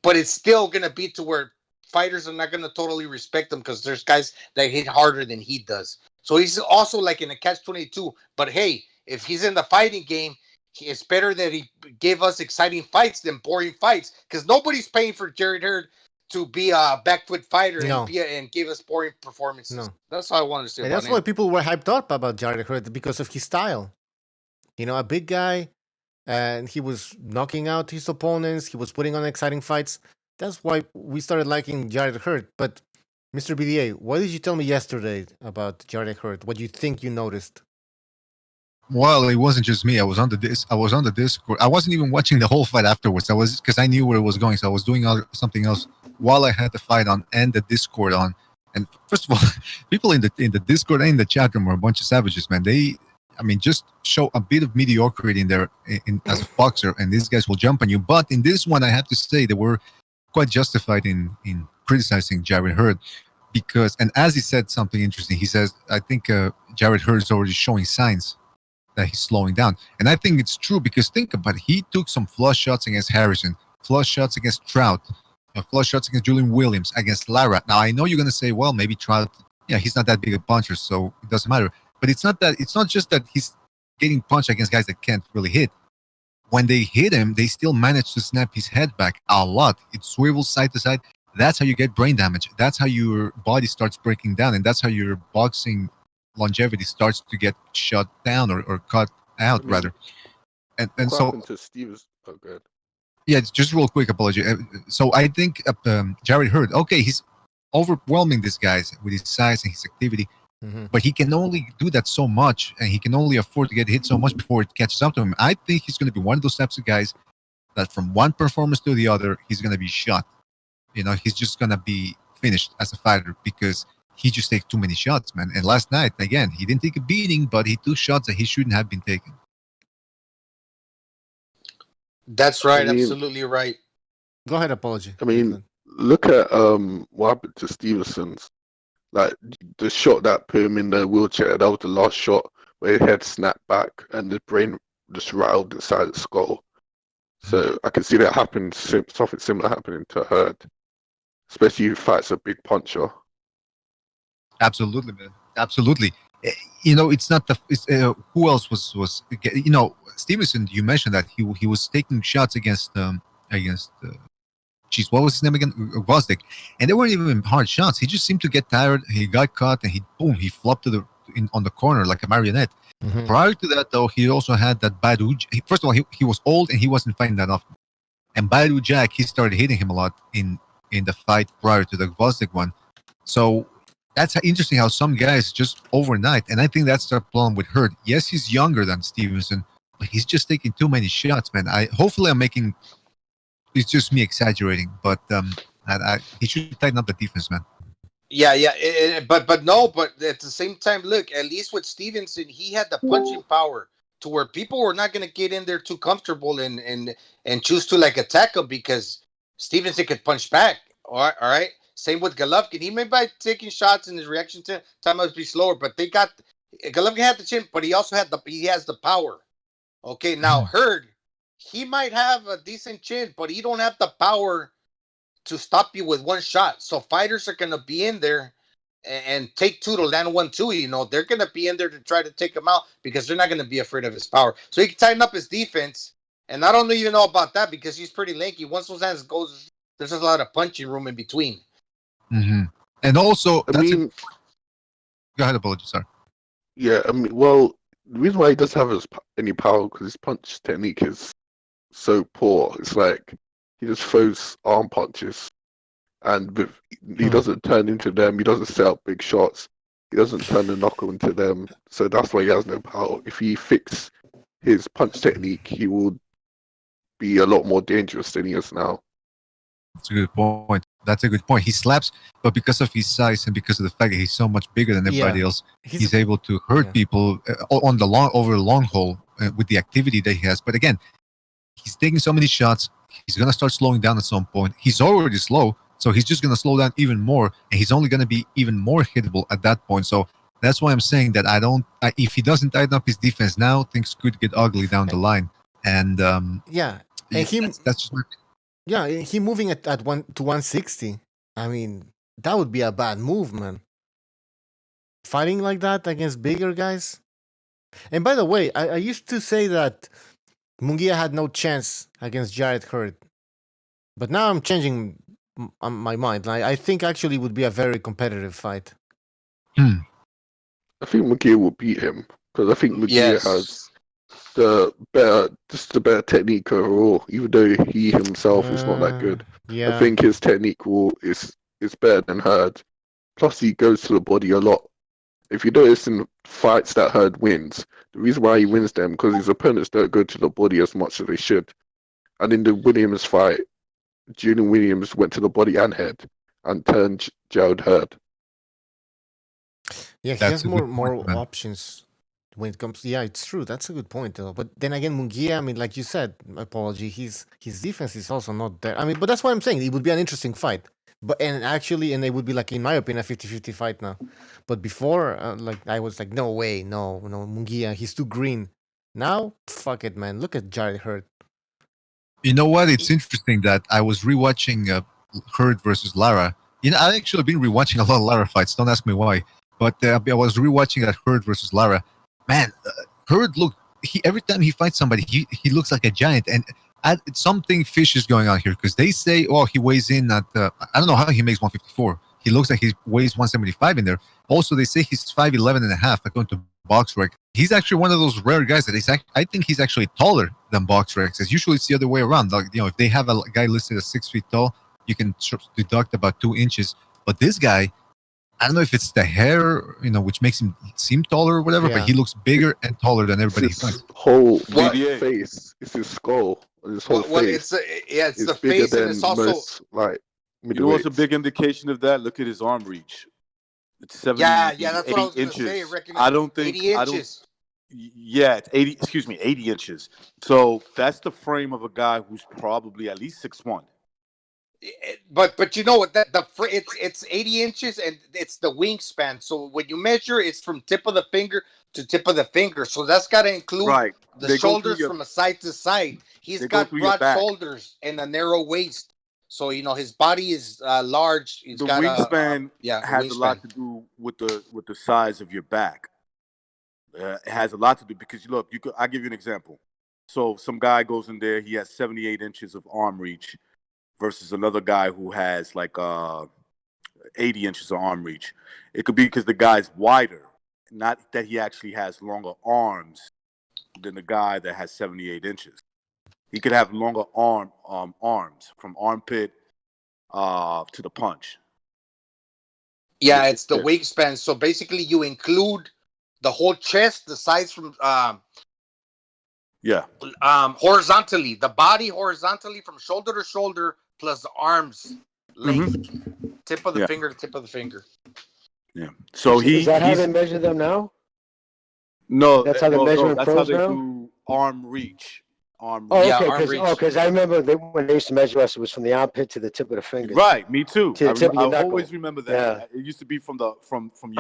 But it's still going to be to where fighters are not going to totally respect him because there's guys that hit harder than he does. So he's also like in a catch-22. But hey, if he's in the fighting game, it's better that he gave us exciting fights than boring fights because nobody's paying for Jarret Hurd to be a backfoot fighter and give us boring performances. No. That's all I wanted to say. And that's why people were hyped up about Jarret Hurd because of his style. A big guy, and he was knocking out his opponents. He was putting on exciting fights. That's why we started liking Jarret Hurd. But Mr. BDA, what did you tell me yesterday about Jarret Hurd? What do you think you noticed? Well, it wasn't just me. I was on the Discord. I wasn't even watching the whole fight afterwards. Because I knew where it was going, so I was doing something else while I had the fight on and the Discord on. And first of all, people in the Discord and in the chat room are a bunch of savages, man. Just show a bit of mediocrity in there as a boxer, and these guys will jump on you. But in this one, I have to say they were quite justified in criticizing Jarret Hurd because, and as he said something interesting, he says, I think Jarret Hurd is already showing signs that he's slowing down. And I think it's true because think about it. He took some flush shots against Harrison, flush shots against Trout, flush shots against Julian Williams, against Lara. Now, I know you're going to say, well, maybe Trout, he's not that big a puncher, so it doesn't matter. But it's not just that he's getting punched against guys that can't really hit. When they hit him, they still manage to snap his head back a lot. It swivels side to side. That's how you get brain damage. That's how your body starts breaking down, and that's how your boxing longevity starts to get shut down or cut out, rather. And so to Steve's good. Yeah, it's just real quick apology. So I think Jarret Hurd, okay, he's overwhelming these guys with his size and his activity, but he can only do that so much, and he can only afford to get hit so much before it catches up to him. I think he's going to be one of those types of guys that from one performance to the other, he's going to be shot. He's just going to be finished as a fighter because he just takes too many shots, man. And last night, again, he didn't take a beating, but he took shots that he shouldn't have been taking. That's right. Absolutely right. Go ahead, apology. Look at what happened to Stevenson's. Like the shot that put him in the wheelchair, that was the last shot where his head snapped back and the brain just rattled inside the skull. So I can see that happen, something similar happening to Hurd, especially if he fights a big puncher. Absolutely, man. Absolutely. It's not who else was Stevenson. You mentioned that he was taking shots against what was his name again? Gvozdyk, and they weren't even hard shots. He just seemed to get tired. He got caught, and he flopped on the corner like a marionette. Prior to that, though, he also had that Badu. First of all, he was old and he wasn't fighting that often. And Badu Jack, he started hitting him a lot in the fight prior to the Gvozdyk one. So that's interesting how some guys just overnight, and I think that's the problem with Hurd. Yes, he's younger than Stevenson, He's just taking too many shots, man. Hopefully I'm making. It's just me exaggerating, but he should tighten up the defense, man. Yeah. But no. But at the same time, look. At least with Stevenson, he had the punching power to where people were not going to get in there too comfortable and choose to like attack him because Stevenson could punch back. All right. Same with Golovkin. He may by taking shots and his reaction time must be slower, but Golovkin had the chin, but he has the power. Okay, now Hurd, he might have a decent chin, but he don't have the power to stop you with one shot. So fighters are gonna be in there and take two to land 1-2. They're gonna be in there to try to take him out because they're not gonna be afraid of his power. So he can tighten up his defense. And I don't even know about that because he's pretty lanky. Once those hands goes, there's a lot of punching room in between. Mm-hmm. And also, go ahead, apologies, sir. Yeah, well, the reason why he doesn't have any power because his punch technique is so poor. It's like he just throws arm punches, and he doesn't turn into them. He doesn't set up big shots. He doesn't turn the knuckle into them. So that's why he has no power. If he fixed his punch technique, he would be a lot more dangerous than he is now. That's a good point. He slaps, but because of his size and because of the fact that he's so much bigger than everybody else, he's able to hurt people over the long haul with the activity that he has. But again, he's taking so many shots. He's gonna start slowing down at some point. He's already slow, so he's just gonna slow down even more, and he's only gonna be even more hittable at that point. So that's why I'm saying that if he doesn't tighten up his defense now, things could get ugly down the line. And and that's just yeah, he moving at 160. I mean, that would be a bad move, man. Fighting like that against bigger guys. And by the way, I used to say that Munguia had no chance against Jarret Hurd, but now I'm changing my mind. I think actually it would be a very competitive fight. I think Munguia will beat him because I think Munguia has the better technique overall, even though he himself is not that good. Yeah. I think his technique is better than Hurd. Plus, he goes to the body a lot. If you notice in fights that Hurd wins, the reason why he wins them because his opponents don't go to the body as much as they should. And in the Williams fight, Julian Williams went to the body and head and turned Jarret Hurd. Yeah, he has more options. When it comes, it's true. That's a good point, though. But then again, Munguia, I mean, like you said, apology, his defense is also not there. I mean, but that's why I'm saying it would be an interesting fight. And it would be like, in my opinion, a 50-50 fight now. But before, I was like, no way, no, Munguia, he's too green. Now, fuck it, man. Look at Jarret Hurd. You know what? It's interesting that I was rewatching Hurd versus Lara. I've actually been rewatching a lot of Lara fights. Don't ask me why. But I was rewatching that Hurd versus Lara. Man, Hurd every time he fights somebody, he looks like a giant, and something fishy is going on here because they say, he weighs in at I don't know how he makes 154. He looks like he weighs 175 in there. Also, they say he's 5'11 and a half according to BoxRec. He's actually one of those rare guys that I think he's actually taller than BoxRec. It's usually it's the other way around. Like, if they have a guy listed as 6 feet tall, you can deduct about 2 inches. But this guy, I don't know if it's the hair, which makes him seem taller or whatever, but he looks bigger and taller than everybody. His whole face, it's his skull, his whole face. It's the bigger face, than and it's also most, You know what's a big indication of that? Look at his arm reach. It's 70, that's what I was going inches. to say. Reckon I don't think 80 inches. It's 80 inches. So that's the frame of a guy who's probably at least 6'1". But you know what? It's 80 inches and it's the wingspan. So when you measure, it's from tip of the finger to tip of the finger. So that's got to include the shoulders from a side to side. He's got broad shoulders and a narrow waist. So his body is large. The wingspan has a lot to do with the size of your back. It has a lot to do because look, I'll give you an example. So some guy goes in there, he has 78 inches of arm reach. Versus another guy who has 80 inches of arm reach. It could be because the guy's wider, not that he actually has longer arms than the guy that has 78 inches. He could have longer arms from armpit to the punch. Yeah, it's the wingspan. So basically, you include the whole chest, the size from Yeah. Horizontally, the body horizontally from shoulder to shoulder, plus the arms length, tip of the finger to tip of the finger. Yeah. So is that how they measure them now? No, that's how they're measuring that's how pros they now? do arm reach. Oh, okay. Because I remember when they used to measure us, it was from the armpit to the tip of the finger. Right, me too. To the tip of your I knuckle. always remember that. Yeah. It used to be from your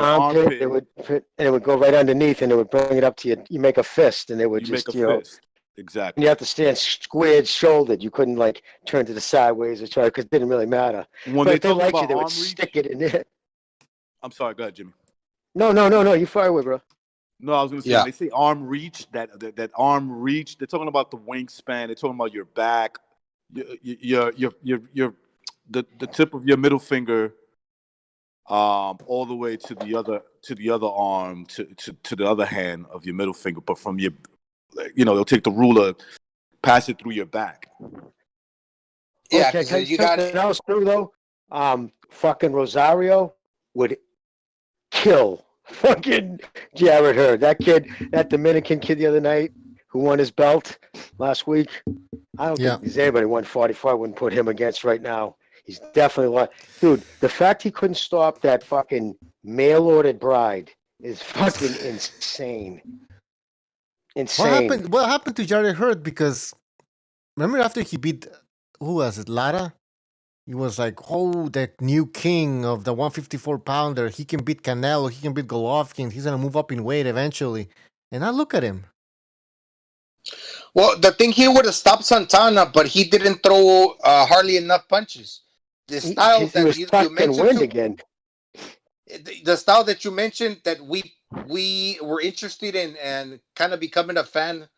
armpit. armpit. It would go right underneath, and it would bring it up to you. You make a fist, and it would Make a fist. Exactly. And you have to stand squared shouldered. You couldn't like turn to the sideways or try because it didn't really matter. When but they if they talk liked about you, they would arm reach, stick it in there. I'm sorry. Go ahead, Jimmy. No. You fire away, bro. No, I was going to say when they say arm reach, that arm reach. They're talking about the wingspan. They're talking about your back, the tip of your middle finger, all the way to the other arm, to the other hand of your middle finger. But from your, they'll take the ruler, pass it through your back. Yeah, okay, you got it. That was true though. Fucking Rosario would kill fucking Jarret Hurd. That kid, that Dominican kid the other night who won his belt last week. I don't think there's anybody 145 wouldn't put him against right now. He's definitely dude. The fact he couldn't stop that fucking mail-ordered bride is fucking insane. Insane. What happened to Jarret Hurd? Because remember after he beat who was it, Lara? He was like, oh, that new king of the 154-pounder. He can beat Canelo. He can beat Golovkin. He's going to move up in weight eventually. And now look at him. Well, the thing, he would have stopped Santana, but he didn't throw hardly enough punches. The style that you mentioned again. The style that you mentioned that we were interested in and kind of becoming a fan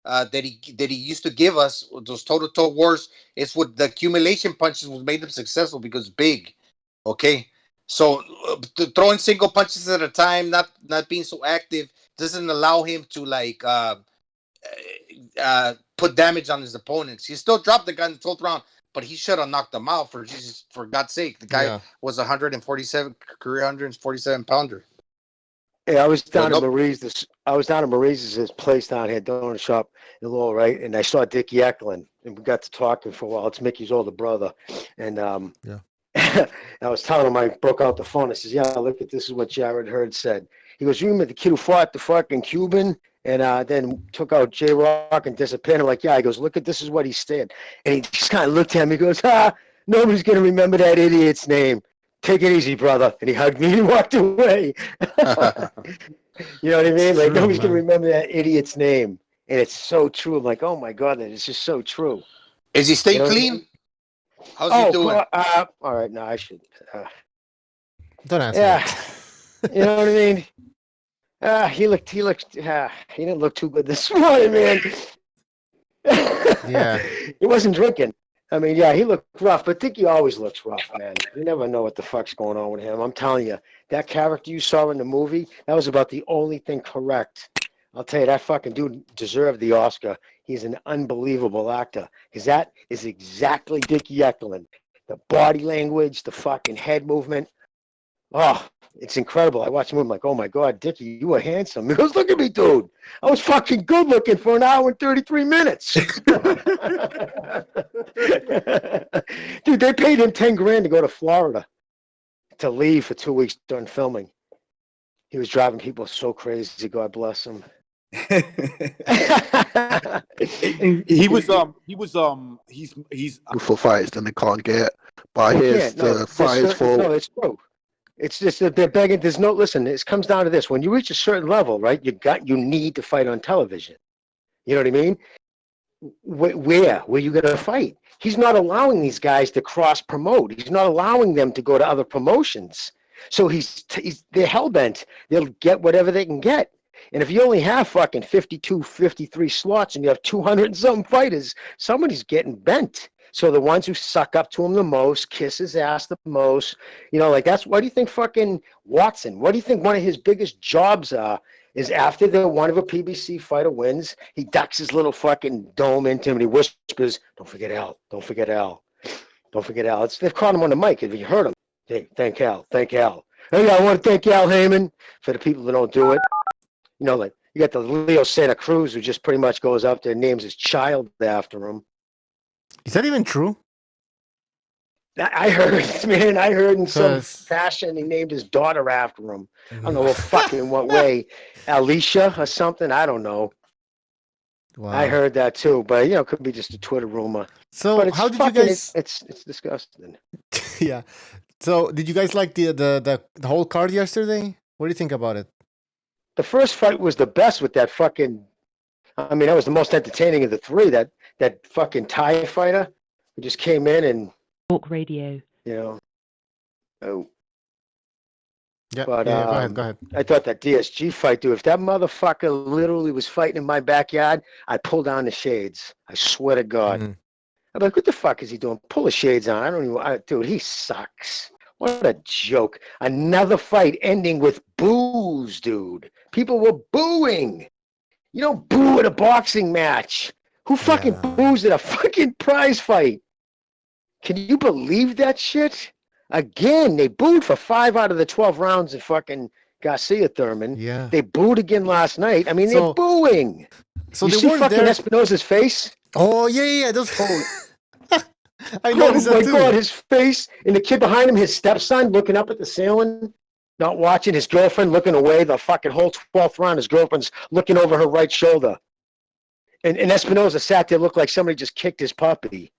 that he used to give us, those toe-to-toe wars, it's what the accumulation punches was made him successful because big. Okay, so throwing single punches at a time, not being so active, doesn't allow him to like put damage on his opponents. He still dropped the guy in the 12th round, but he should have knocked him out for God's sake. The guy was 147 career 147 pounder. Yeah, I was down at Marie's place down here, donut shop in Lowell, right? And I saw Dickie Eklund, and we got to talking for a while. It's Mickey's older brother, and I was telling him, I broke out the phone. I says, "Yeah, look, this is what Jarret Hurd said." He goes, "You remember the kid who fought the fucking Cuban and then took out J-Rock and disappeared?" I'm like, "Yeah." He goes, "Look, this is what he said," and he just kind of looked at me. He goes, "Nobody's gonna remember that idiot's name. Take it easy, brother." And he hugged me and walked away. You know what I mean? Like, nobody's going to remember that idiot's name. And it's so true. I'm like, oh my God, that is just so true. Is he staying clean? How's he doing? All right, no, I should. Don't answer. Yeah. You know what I mean? He didn't look too good this morning, man. Yeah. He wasn't drinking. I mean, yeah, he looked rough, but Dickie always looks rough, man. You never know what the fuck's going on with him. I'm telling you, that character you saw in the movie, that was about the only thing correct. I'll tell you, that fucking dude deserved the Oscar. He's an unbelievable actor. Because that is exactly Dickie Eklund. The body language, the fucking head movement. Oh, it's incredible. I watched the movie, I'm like, oh my God, Dickie, you were handsome. He goes, look at me, dude. I was fucking good looking for an hour and 33 minutes. Dude, they paid him $10,000 to go to Florida to leave for 2 weeks during filming. He was driving people so crazy. God bless him. He's for fights and they can't get. But here's the fights for. No, it's true. It's just that they're begging. There's no, listen, it comes down to this. When you reach a certain level, right, you need to fight on television. You know what I mean? Where you going to fight? He's not allowing these guys to cross promote. He's not allowing them to go to other promotions. So they're hell-bent. They'll get whatever they can get. And if you only have fucking 52, 53 slots and you have 200 and something fighters, somebody's getting bent. So the ones who suck up to him the most, kiss his ass the most, like that's, what do you think fucking Watson, what do you think one of his biggest jobs is after the one of a PBC fighter wins, he ducks his little fucking dome into him and he whispers, don't forget Al, don't forget Al, don't forget Al. They've caught him on the mic. If you heard him, hey, thank Al, thank Al. Hey, I want to thank Al Heyman for the people that don't do it. Like You got the Leo Santa Cruz, who just pretty much goes up there and names his child after him. Is that even true? I heard, man, I heard in some 'Cause- fashion he named his daughter after him. I don't know what way. Alicia or something. I don't know. Wow. I heard that too, but it could be just a Twitter rumor. So But it's how did you fucking, guys? It's disgusting. Yeah. So did you guys like the whole card yesterday? What do you think about it? The first fight was the best with that fucking. I mean, that was the most entertaining of the three. That fucking Thai fighter who just came in and. Talk radio. Oh. Yeah. But Go ahead. I thought that DSG fight, dude. If that motherfucker literally was fighting in my backyard, I'd pull down the shades. I swear to God. Mhm. I'm like, what the fuck is he doing? Pull the shades on. I don't even. Dude, he sucks. What a joke. Another fight ending with boos, dude. People were booing. You don't boo at a boxing match. Who fucking boos at a fucking prize fight? Can you believe that shit? Again, they booed for 5 out of the 12 rounds in fucking Garcia Thurman. Yeah. They booed again last night. I mean, So- they're booing. So you they see weren't fucking there. Espinosa's face? Oh yeah. Those. Holy- I Oh noticed my that too. God, his face, and the kid behind him, his stepson, looking up at the ceiling, not watching, his girlfriend looking away the fucking whole 12th round. His girlfriend's looking over her right shoulder. And Espinosa sat there, looked like somebody just kicked his puppy.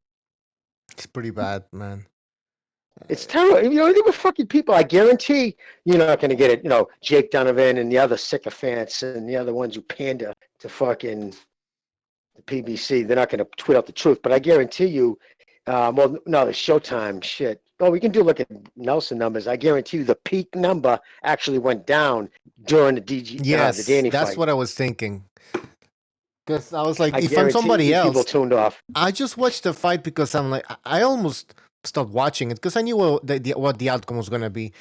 It's pretty bad, man. It's terrible. They were fucking people. I guarantee you're not going to get it. Jake Donovan and the other sycophants and the other ones who pander to fucking the PBC. They're not going to tweet out the truth. But I guarantee you, the Showtime shit. Oh, we can look at Nelson numbers. I guarantee you the peak number actually went down during the Yes, the Danny that's fight. what I was thinking. Because I was like, I if I'm guarantee somebody you people else, tuned off. I just watched the fight because I'm like, I almost stopped watching it because I knew what the outcome was gonna be.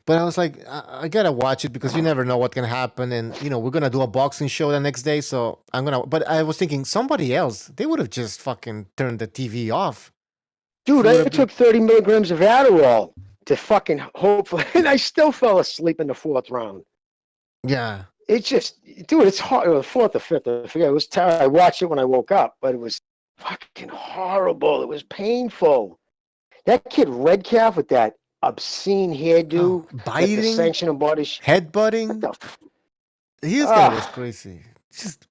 But I was like, I gotta watch it because you never know what can happen, and we're gonna do a boxing show the next day, so I'm gonna. But I was thinking somebody else, they would have just fucking turned the TV off. Dude, So I would it be- took 30 milligrams of Adderall to fucking hopefully, and I still fell asleep in the 4th round. Yeah. It's just, dude, it's hard. It was 4th or 5th. I forget. It was terrible. I watched it when I woke up, but it was fucking horrible. It was painful. That kid Redcalf with that obscene hairdo, with the biting, sanctioned body, headbutting. what the His guy was crazy. Just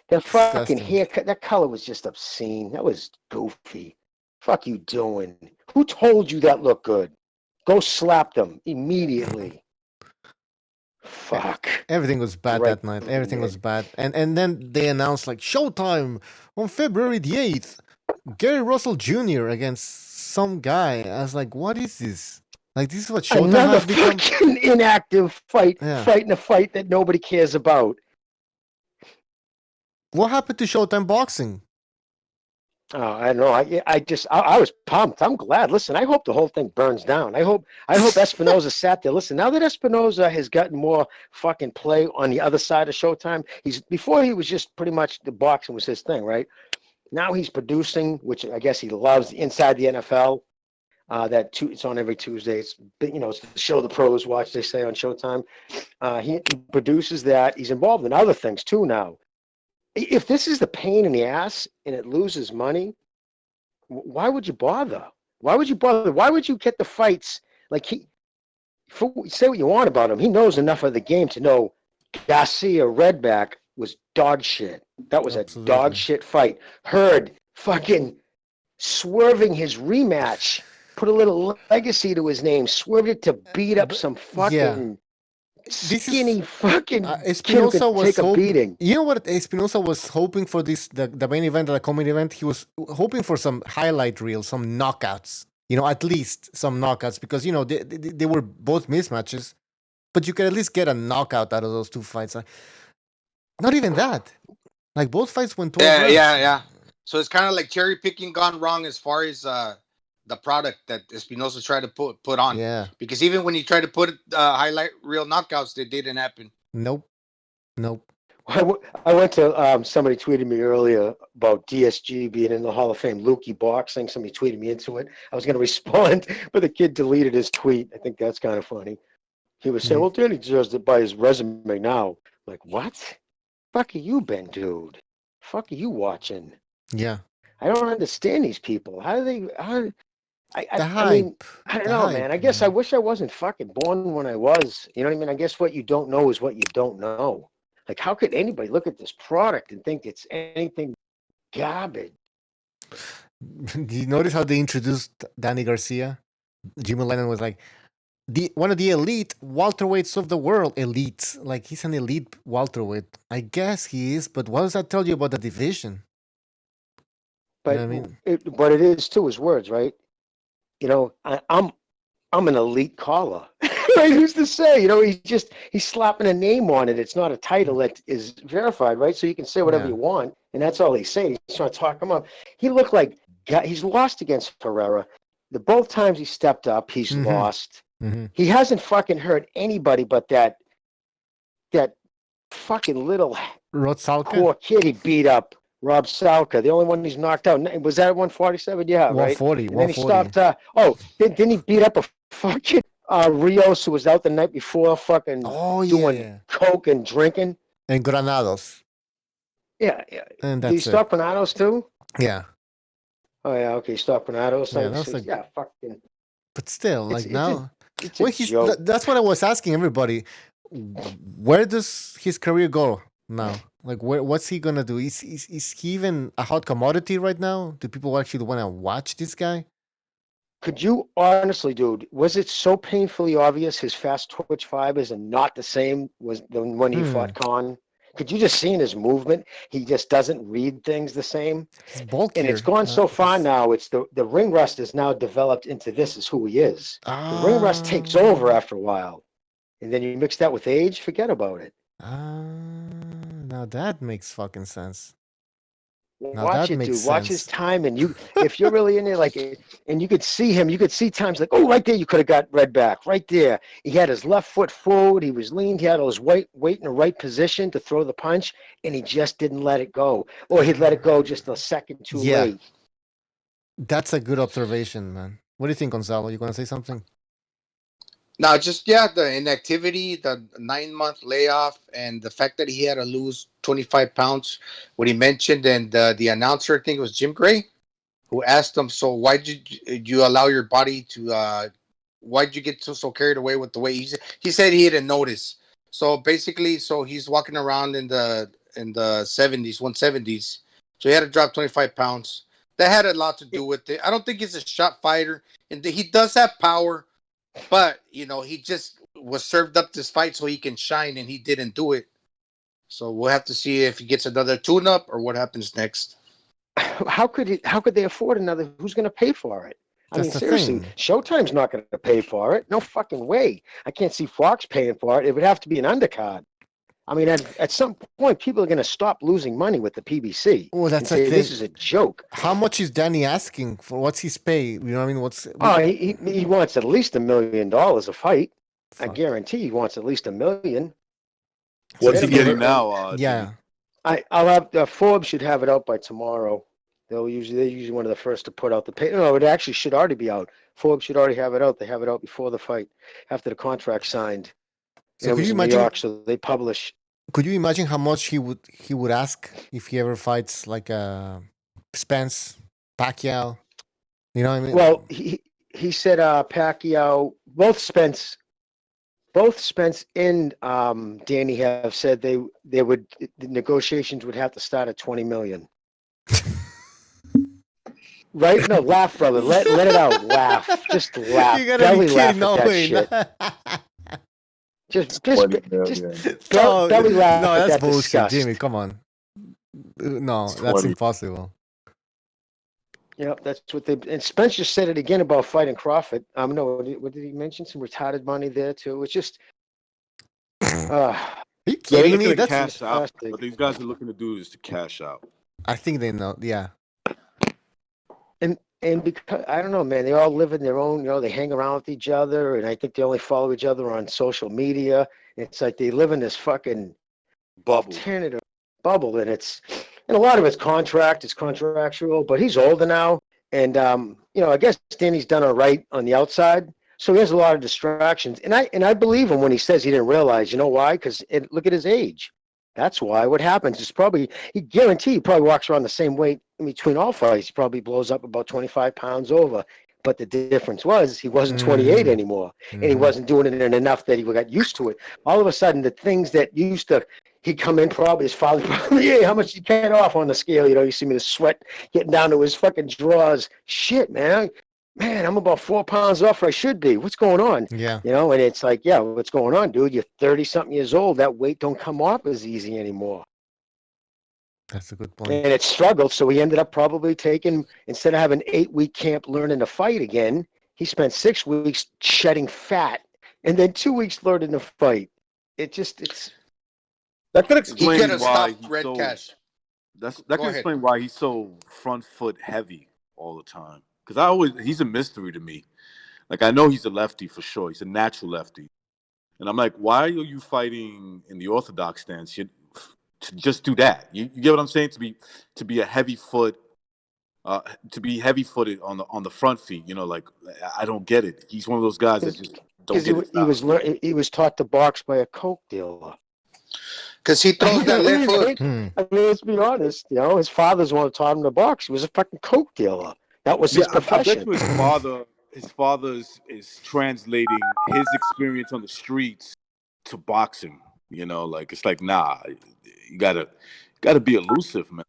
that fucking disgusting. haircut, that color was just obscene. That was goofy. Fuck you doing? Who told you that looked good? Go slap them immediately. Fuck. Everything was bad Right. that night. Everything was bad. And then they announced like Showtime on February the 8th. Gary Russell Jr. against some guy. I was like, what is this? Like, this is what Showtime Another has become. fucking inactive fight, Yeah. fighting a fight that nobody cares about. What happened to Showtime boxing? Oh, I don't know. I was pumped. I'm glad. Listen, I hope the whole thing burns down. I hope Espinosa sat there. Listen, now that Espinosa has gotten more fucking play on the other side of Showtime, before he was just pretty much the boxing was his thing, right? Now he's producing, which I guess he loves, inside the NFL. It's on every Tuesday. It's it's the show the pros watch, they say on Showtime. He produces that. He's involved in other things too now. If this is the pain in the ass and it loses money, why would you bother? Why would you bother? Why would you get the fights? Like say what you want about him. He knows enough of the game to know Garcia Redback was dog shit. That was Absolutely. a dog shit fight. Hurd fucking swerving his rematch, put a little legacy to his name, swerved it to beat up some fucking skinny fucking kid who Espinosa could was take a beating. You know what Espinosa was hoping for the main event, the comedy event? He was hoping for some highlight reels, some knockouts. At least some knockouts because they were both mismatches, but you could at least get a knockout out of those two fights. Not even that. Like both fights went 12 rounds. Yeah. So it's kind of like cherry picking gone wrong as far as the product that Espinosa tried to put on. Yeah. Because even when he tried to put highlight reel knockouts, they didn't happen. Nope. I went to somebody tweeted me earlier about DSG being in the Hall of Fame. Lukey Boxing. Somebody tweeted me into it. I was going to respond, but the kid deleted his tweet. I think that's kind of funny. He was saying, "Well, Danny deserves it by his resume now." Like what? fuck have you been, dude? Fuck are you watching? Yeah. I don't understand these people. How do they? How? The I mean, hype. I don't The know, man. hype, I guess I man. wish I wasn't fucking born when I was. You know what I mean? I guess what you don't know is what you don't know. Like, how could anybody look at this product and think it's anything garbage? Do you notice how they introduced Danny Garcia? Jimmy Lennon was like one of the elite welterweights of the world. Elite, like he's an elite welterweight. I guess he is, but what does that tell you about the division? But You know what I mean? what it is too is words, right? You know, I'm an elite caller. Right? Who's to say? You know, he's slapping a name on it. It's not a title that is verified, right? So you can say whatever Yeah. you want, and that's all he's saying. He's trying to talk him up. He looked like he's lost against Ferreira. Both times he stepped up, he's lost. Mm-hmm. He hasn't fucking hurt anybody but that fucking little Rod Salka? poor kid he beat up. Rob Salka, the only one he's knocked out. Was that at 147? Yeah, right. 140. And then he 140. stopped. Didn't he beat up a fucking Rios who was out the night before, fucking doing coke and drinking? And Granados. Yeah. And Did he that's it. stop Granados too? Yeah. Oh yeah, okay, stop Granados. Yeah, that's like- yeah, fucking. But still, like It's now, it's a when he's joke. that's what I was asking everybody. Where does his career go now? Like, what's he gonna do? Is he even a hot commodity right now? Do people actually want to watch this guy? Could you honestly, dude? Was it so painfully obvious his fast twitch fibers are not the same than when he fought Khan? Could you just see in his movement, he just doesn't read things the same? He's bulkier. And it's gone so far now. It's the ring rust is now developed into this is who he is. The ring rust takes over after a while, and then you mix that with age. Forget about it. Now that makes fucking sense. Now Watch that it, makes dude. Watch his sense. time, and if you're really in there, like, and you could see him, you could see times like, oh, right there, you could have got red back, right there. He had his left foot forward, he was leaned, he had his weight in the right position to throw the punch, and he just didn't let it go, or he'd let it go just a second too late. That's a good observation, man. What do you think, Gonzalo? You gonna say something? No, just the inactivity, the 9-month layoff, and the fact that he had to lose 25 pounds. What he mentioned, and the announcer, I think it was Jim Gray, who asked him, "So why did you allow your body to? Why did you get so carried away with the weight?" He said he didn't notice. So basically, he's walking around in the 70s, 170s. So he had to drop 25 pounds. That had a lot to do with it. I don't think he's a shot fighter, and he does have power. But, he just was served up this fight so he can shine, and he didn't do it. So we'll have to see if he gets another tune-up or what happens next. How could they afford another? Who's going to pay for it? I mean, That's the seriously, thing. Showtime's not going to pay for it. No fucking way. I can't see Fox paying for it. It would have to be an undercard. I mean, at some point, people are going to stop losing money with the PBC. Well, that's and the say, thing. this is a joke. How much is Danny asking for? What's his pay? You know what I mean? Oh, he wants at least $1 million a fight. I guarantee he wants at least $1 million. What's he getting now? Yeah. I'll have Forbes should have it out by tomorrow. They're usually one of the first to put out the pay. No, it actually should already be out. Forbes should already have it out. They have it out before the fight, after the contract signed. So it could was you in New imagine? York, so they publish. Could you imagine how much he would ask if he ever fights like Spence, Pacquiao? You know what I mean? Well, he said Pacquiao, both Spence and Danny have said the negotiations would have to start at $20 million. Right? No, laugh, brother. Let it out. Laugh. Just laugh. You gotta Belly be laugh kidding! No at that way! shit. Just No, belly laugh. no, at that's that bullshit, disgust. Jimmy. Come on. No, that's impossible. Yep, that's what they. And Spence just said it again about fighting Crawford. No, what did he mention? Some retarded money there too. It's just. Are you They're kidding looking me? to That's cash out. disgusting. What these guys are looking to do is to cash out. I think they know. Yeah. And because I don't know, man, they all live in their own. They hang around with each other, and I think they only follow each other on social media. It's like they live in this fucking alternative bubble, and a lot of it's contractual. But he's older now, and I guess Danny's done all right on the outside, so he has a lot of distractions. And I believe him when he says he didn't realize. You know why? Because look at his age. That's why. What happens is probably, he guarantee he probably walks around the same weight in between all fights. He probably blows up about 25 pounds over. But the difference was he wasn't 28 anymore. And he wasn't doing it in enough that he got used to it. All of a sudden, the things that used to, he'd come in probably, his father probably, hey, how much you cut off on the scale? You know, you see me the sweat getting down to his fucking drawers. Shit, man. Man, I'm about 4 pounds off where I should be. What's going on? Yeah. You know, and it's like, yeah, what's going on, dude? You're 30-something years old. That weight don't come off as easy anymore. That's a good point. And it struggled, so he ended up probably taking, instead of having 8-week camp learning to fight again, he spent 6 weeks shedding fat and then 2 weeks learning to fight. It's that could He explain could have why stopped he's Red so. Cash. That Go could ahead. explain why he's so front foot heavy all the time. Because he's a mystery to me. Like, I know he's a lefty for sure. He's a natural lefty. And I'm like, why are you fighting in the orthodox stance? To just do that. You get what I'm saying? To be a heavy foot, to be heavy footed on the front feet. You know, like, I don't get it. He's one of those guys that just don't get it. He was taught to box by a coke dealer. Because he throws that left hook. I mean, let's be honest. You know, his father's the one who taught him to box. He was a fucking coke dealer. That was his profession. I bet you his father is translating his experience on the streets to boxing. You know, like, it's like, nah, you gotta be elusive, man.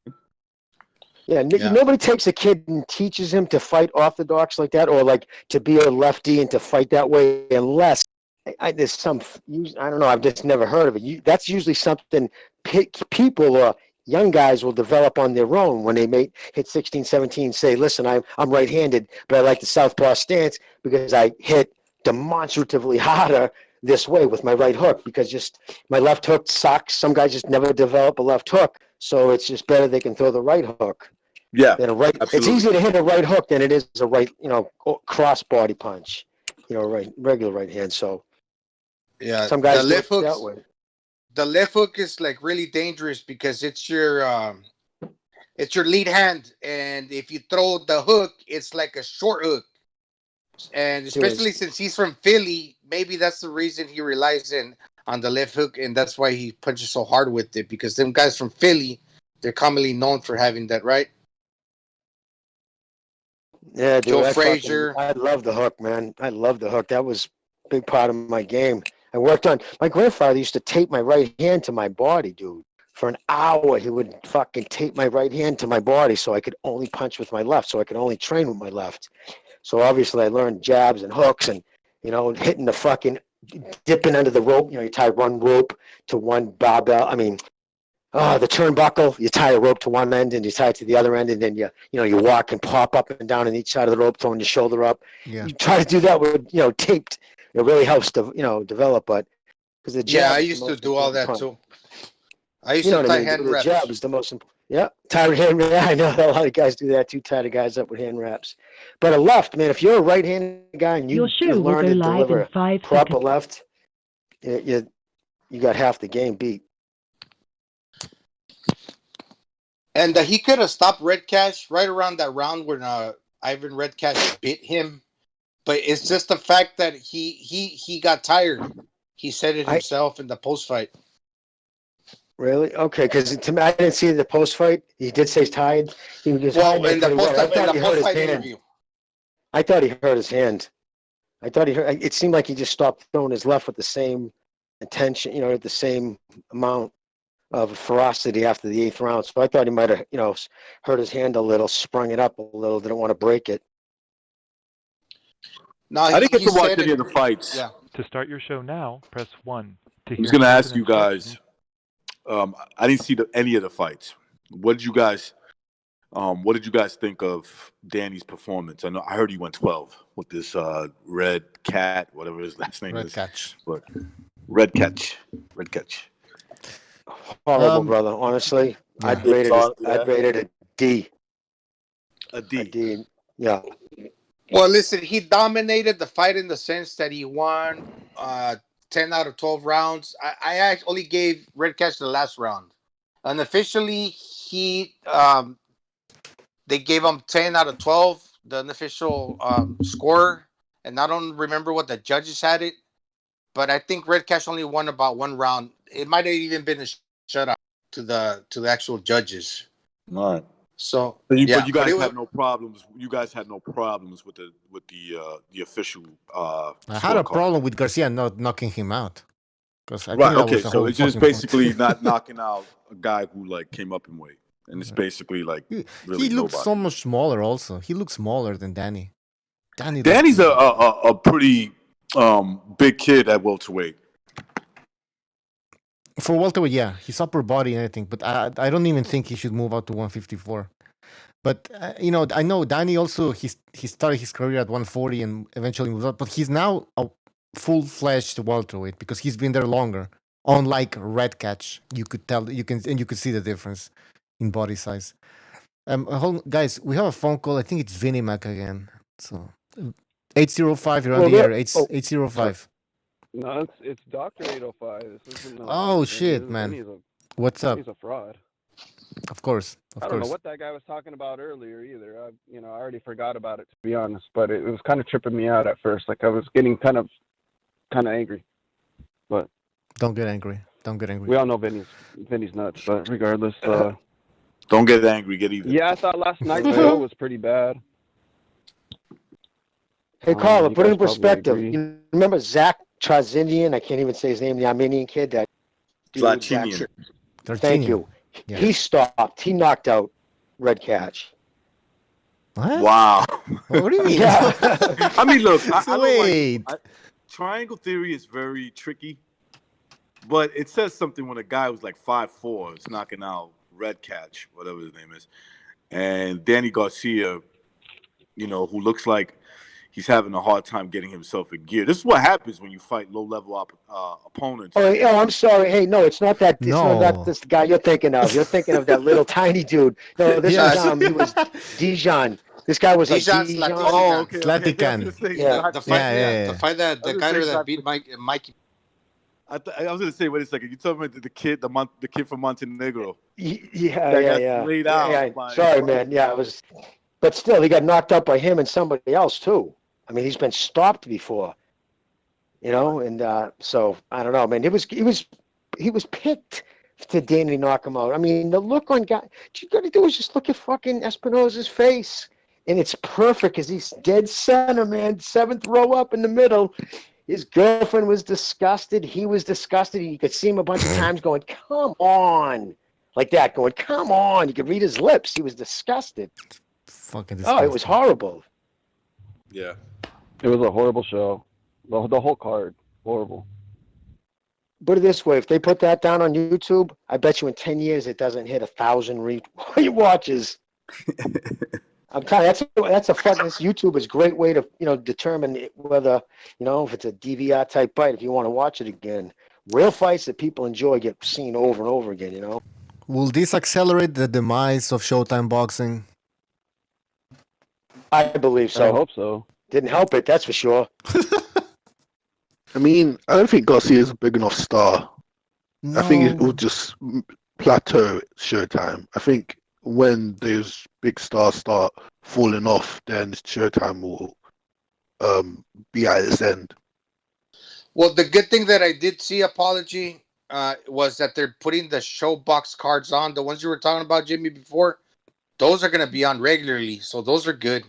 Yeah, nobody takes a kid and teaches him to fight orthodox like that, or like to be a lefty and to fight that way, unless there's some, I don't know, I've just never heard of it. That's usually something people or young guys will develop on their own when they hit 16, 17, say, listen, I'm right-handed, but I like the southpaw stance because I hit demonstratively harder this way with my right hook, because just my left hook sucks. Some guys just never develop a left hook, so it's just better they can throw the right hook. Yeah, absolutely. It's easier to hit a right hook than it is a right, cross body punch, regular right hand. So yeah, some guys the left do it hooks, that way. The left hook is like really dangerous because it's your lead hand, and if you throw the hook, it's like a short hook. And especially since he's from Philly, maybe that's the reason he relies on the left hook, and that's why he punches so hard with it, because them guys from Philly, they're commonly known for having that, right? Yeah, dude, Joe Frazier. I love the hook, man. I love the hook. That was a big part of my game. I worked on, my grandfather used to tape my right hand to my body, dude. For an hour, he would fucking tape my right hand to my body so I could only punch with my left, so I could only train with my left. So obviously I learned jabs and hooks and, hitting the fucking, dipping under the rope. You tie one rope to one barbell. I mean, the turnbuckle, you tie a rope to one end and you tie it to the other end, and then you walk and pop up and down on each side of the rope, throwing your shoulder up. Yeah. You try to do that with, taped. It really helps to, develop, but because the jab. Yeah, I used to do all that too. I used to tie hand the wraps. jab is the most important. Yeah, tie hand wraps. I know a lot of guys do that too. Tie the guys up with hand wraps. But a left, man. If you're a right-handed guy and you learn to deliver proper left, you got half the game beat. And he could have stopped Red Cash right around that round when Ivan Red Cash bit him, but it's just the fact that he got tired. He said it himself in the post fight. Really? Okay, because to me, I didn't see the post fight. He did say he's tired. He was in the post fight interview. I thought he hurt his hand. It seemed like he just stopped throwing his left with the same intention, the same amount of ferocity after the 8th round. So I thought he might have, hurt his hand a little, sprung it up a little, didn't want to break it. No, I didn't get to watch any of the fights. Yeah. To start your show now, press 1. I was going to ask you guys. I didn't see any of the fights. What did you guys think of Danny's performance? I heard he went 12 with this Red Cat, whatever his last name is. But Red Catch. Horrible, brother. Honestly, yeah. I'd rate it a D. A D. A D. Yeah. Well, listen, he dominated the fight in the sense that he won 10 out of 12 rounds. I actually gave Red Cash the last round. Unofficially, they gave him 10 out of 12, the unofficial score. And I don't remember what the judges had it. But I think Red Cash only won about one round. It might have even been a shutout. to the actual judges. All right. So But you but guys it was, have no problems. You guys had no problems with the official I had a scorecard. problem with Garcia not knocking him out. Because I Right. think that Okay. was the So whole it's just fucking point. basically not knocking out a guy who like came up in weight, and it's basically like really He looks nobody. so much smaller also. He looks smaller than Danny. Danny's a pretty big kid at welterweight. For welterweight, yeah, his upper body and everything, but I don't even think he should move out to 154. But I know Danny also he started his career at 140 and eventually moved up, but he's now a full-fledged welterweight because he's been there longer. Unlike Red Catch, you could see the difference in body size. Guys, we have a phone call. I think it's Vinny Mac again. So 805, you're on the air. 805. No, it's Dr. 805. This isn't. Oh shit, man! What's up? He's a fraud. Of course. I don't know what that guy was talking about earlier either. I already forgot about it, to be honest. But it was kind of tripping me out at first. Like I was getting kind of angry. But don't get angry. We all know Vinny's nuts. But regardless, don't get angry. Get even. Yeah, I thought last night's show was pretty bad. Hey, Carla, put it in perspective. You remember Zach Chazindian? I can't even say his name. The Armenian kid. That Latchinian. Thank you. Yeah. He stopped. He knocked out Red Catch. What? Wow. What do you mean? Yeah. I mean, look. I Wait. don't like, triangle theory is very tricky, but it says something when a guy who's like 5'4" is knocking out Red Catch, whatever his name is, and Danny Garcia, who looks like he's having a hard time getting himself in gear. This is what happens when you fight low-level opponents. Oh, I'm sorry. Hey, no, it's not that. It's not this guy you're thinking of. You're thinking of that little tiny dude. No, this was he was Dijon. This guy was like Dijon. Oh, okay. Slatican. The fight that the guy that beat Mikey. I was gonna say, wait a second. You told me the kid from Montenegro. Yeah. Laid out. Yeah. Sorry, man. Yeah, it was. But still, he got knocked out by him and somebody else too. I mean, he's been stopped before, and so I don't know, man. He was picked to Danny knock him out. I mean, the look on guy. What you got to do is just look at fucking Espinosa's face, and it's perfect because he's dead center, man. 7th row up in the middle. His girlfriend was disgusted. He was disgusted. You could see him a bunch of times going, "Come on," like that, going, "Come on." You could read his lips. He was disgusted. Fucking disgusting. Oh, it was horrible. Yeah. It was a horrible show. The whole card, horrible. Put it this way: if they put that down on YouTube, I bet you in 10 years it doesn't hit 1,000 watches. I'm telling you, that's a fucking. YouTube is a great way to determine whether if it's a DVR type fight. If you want to watch it again, real fights that people enjoy get seen over and over again. Will this accelerate the demise of Showtime boxing? I believe so. I hope so. Didn't help it, that's for sure. I mean, I don't think Garcia is a big enough star. No. I think it will just plateau Showtime. I think when those big stars start falling off, then Showtime will be at its end. Well, the good thing that I did see, Apology, was that they're putting the show box cards on. The ones you were talking about, Jimmy, before. Those are going to be on regularly, so those are good.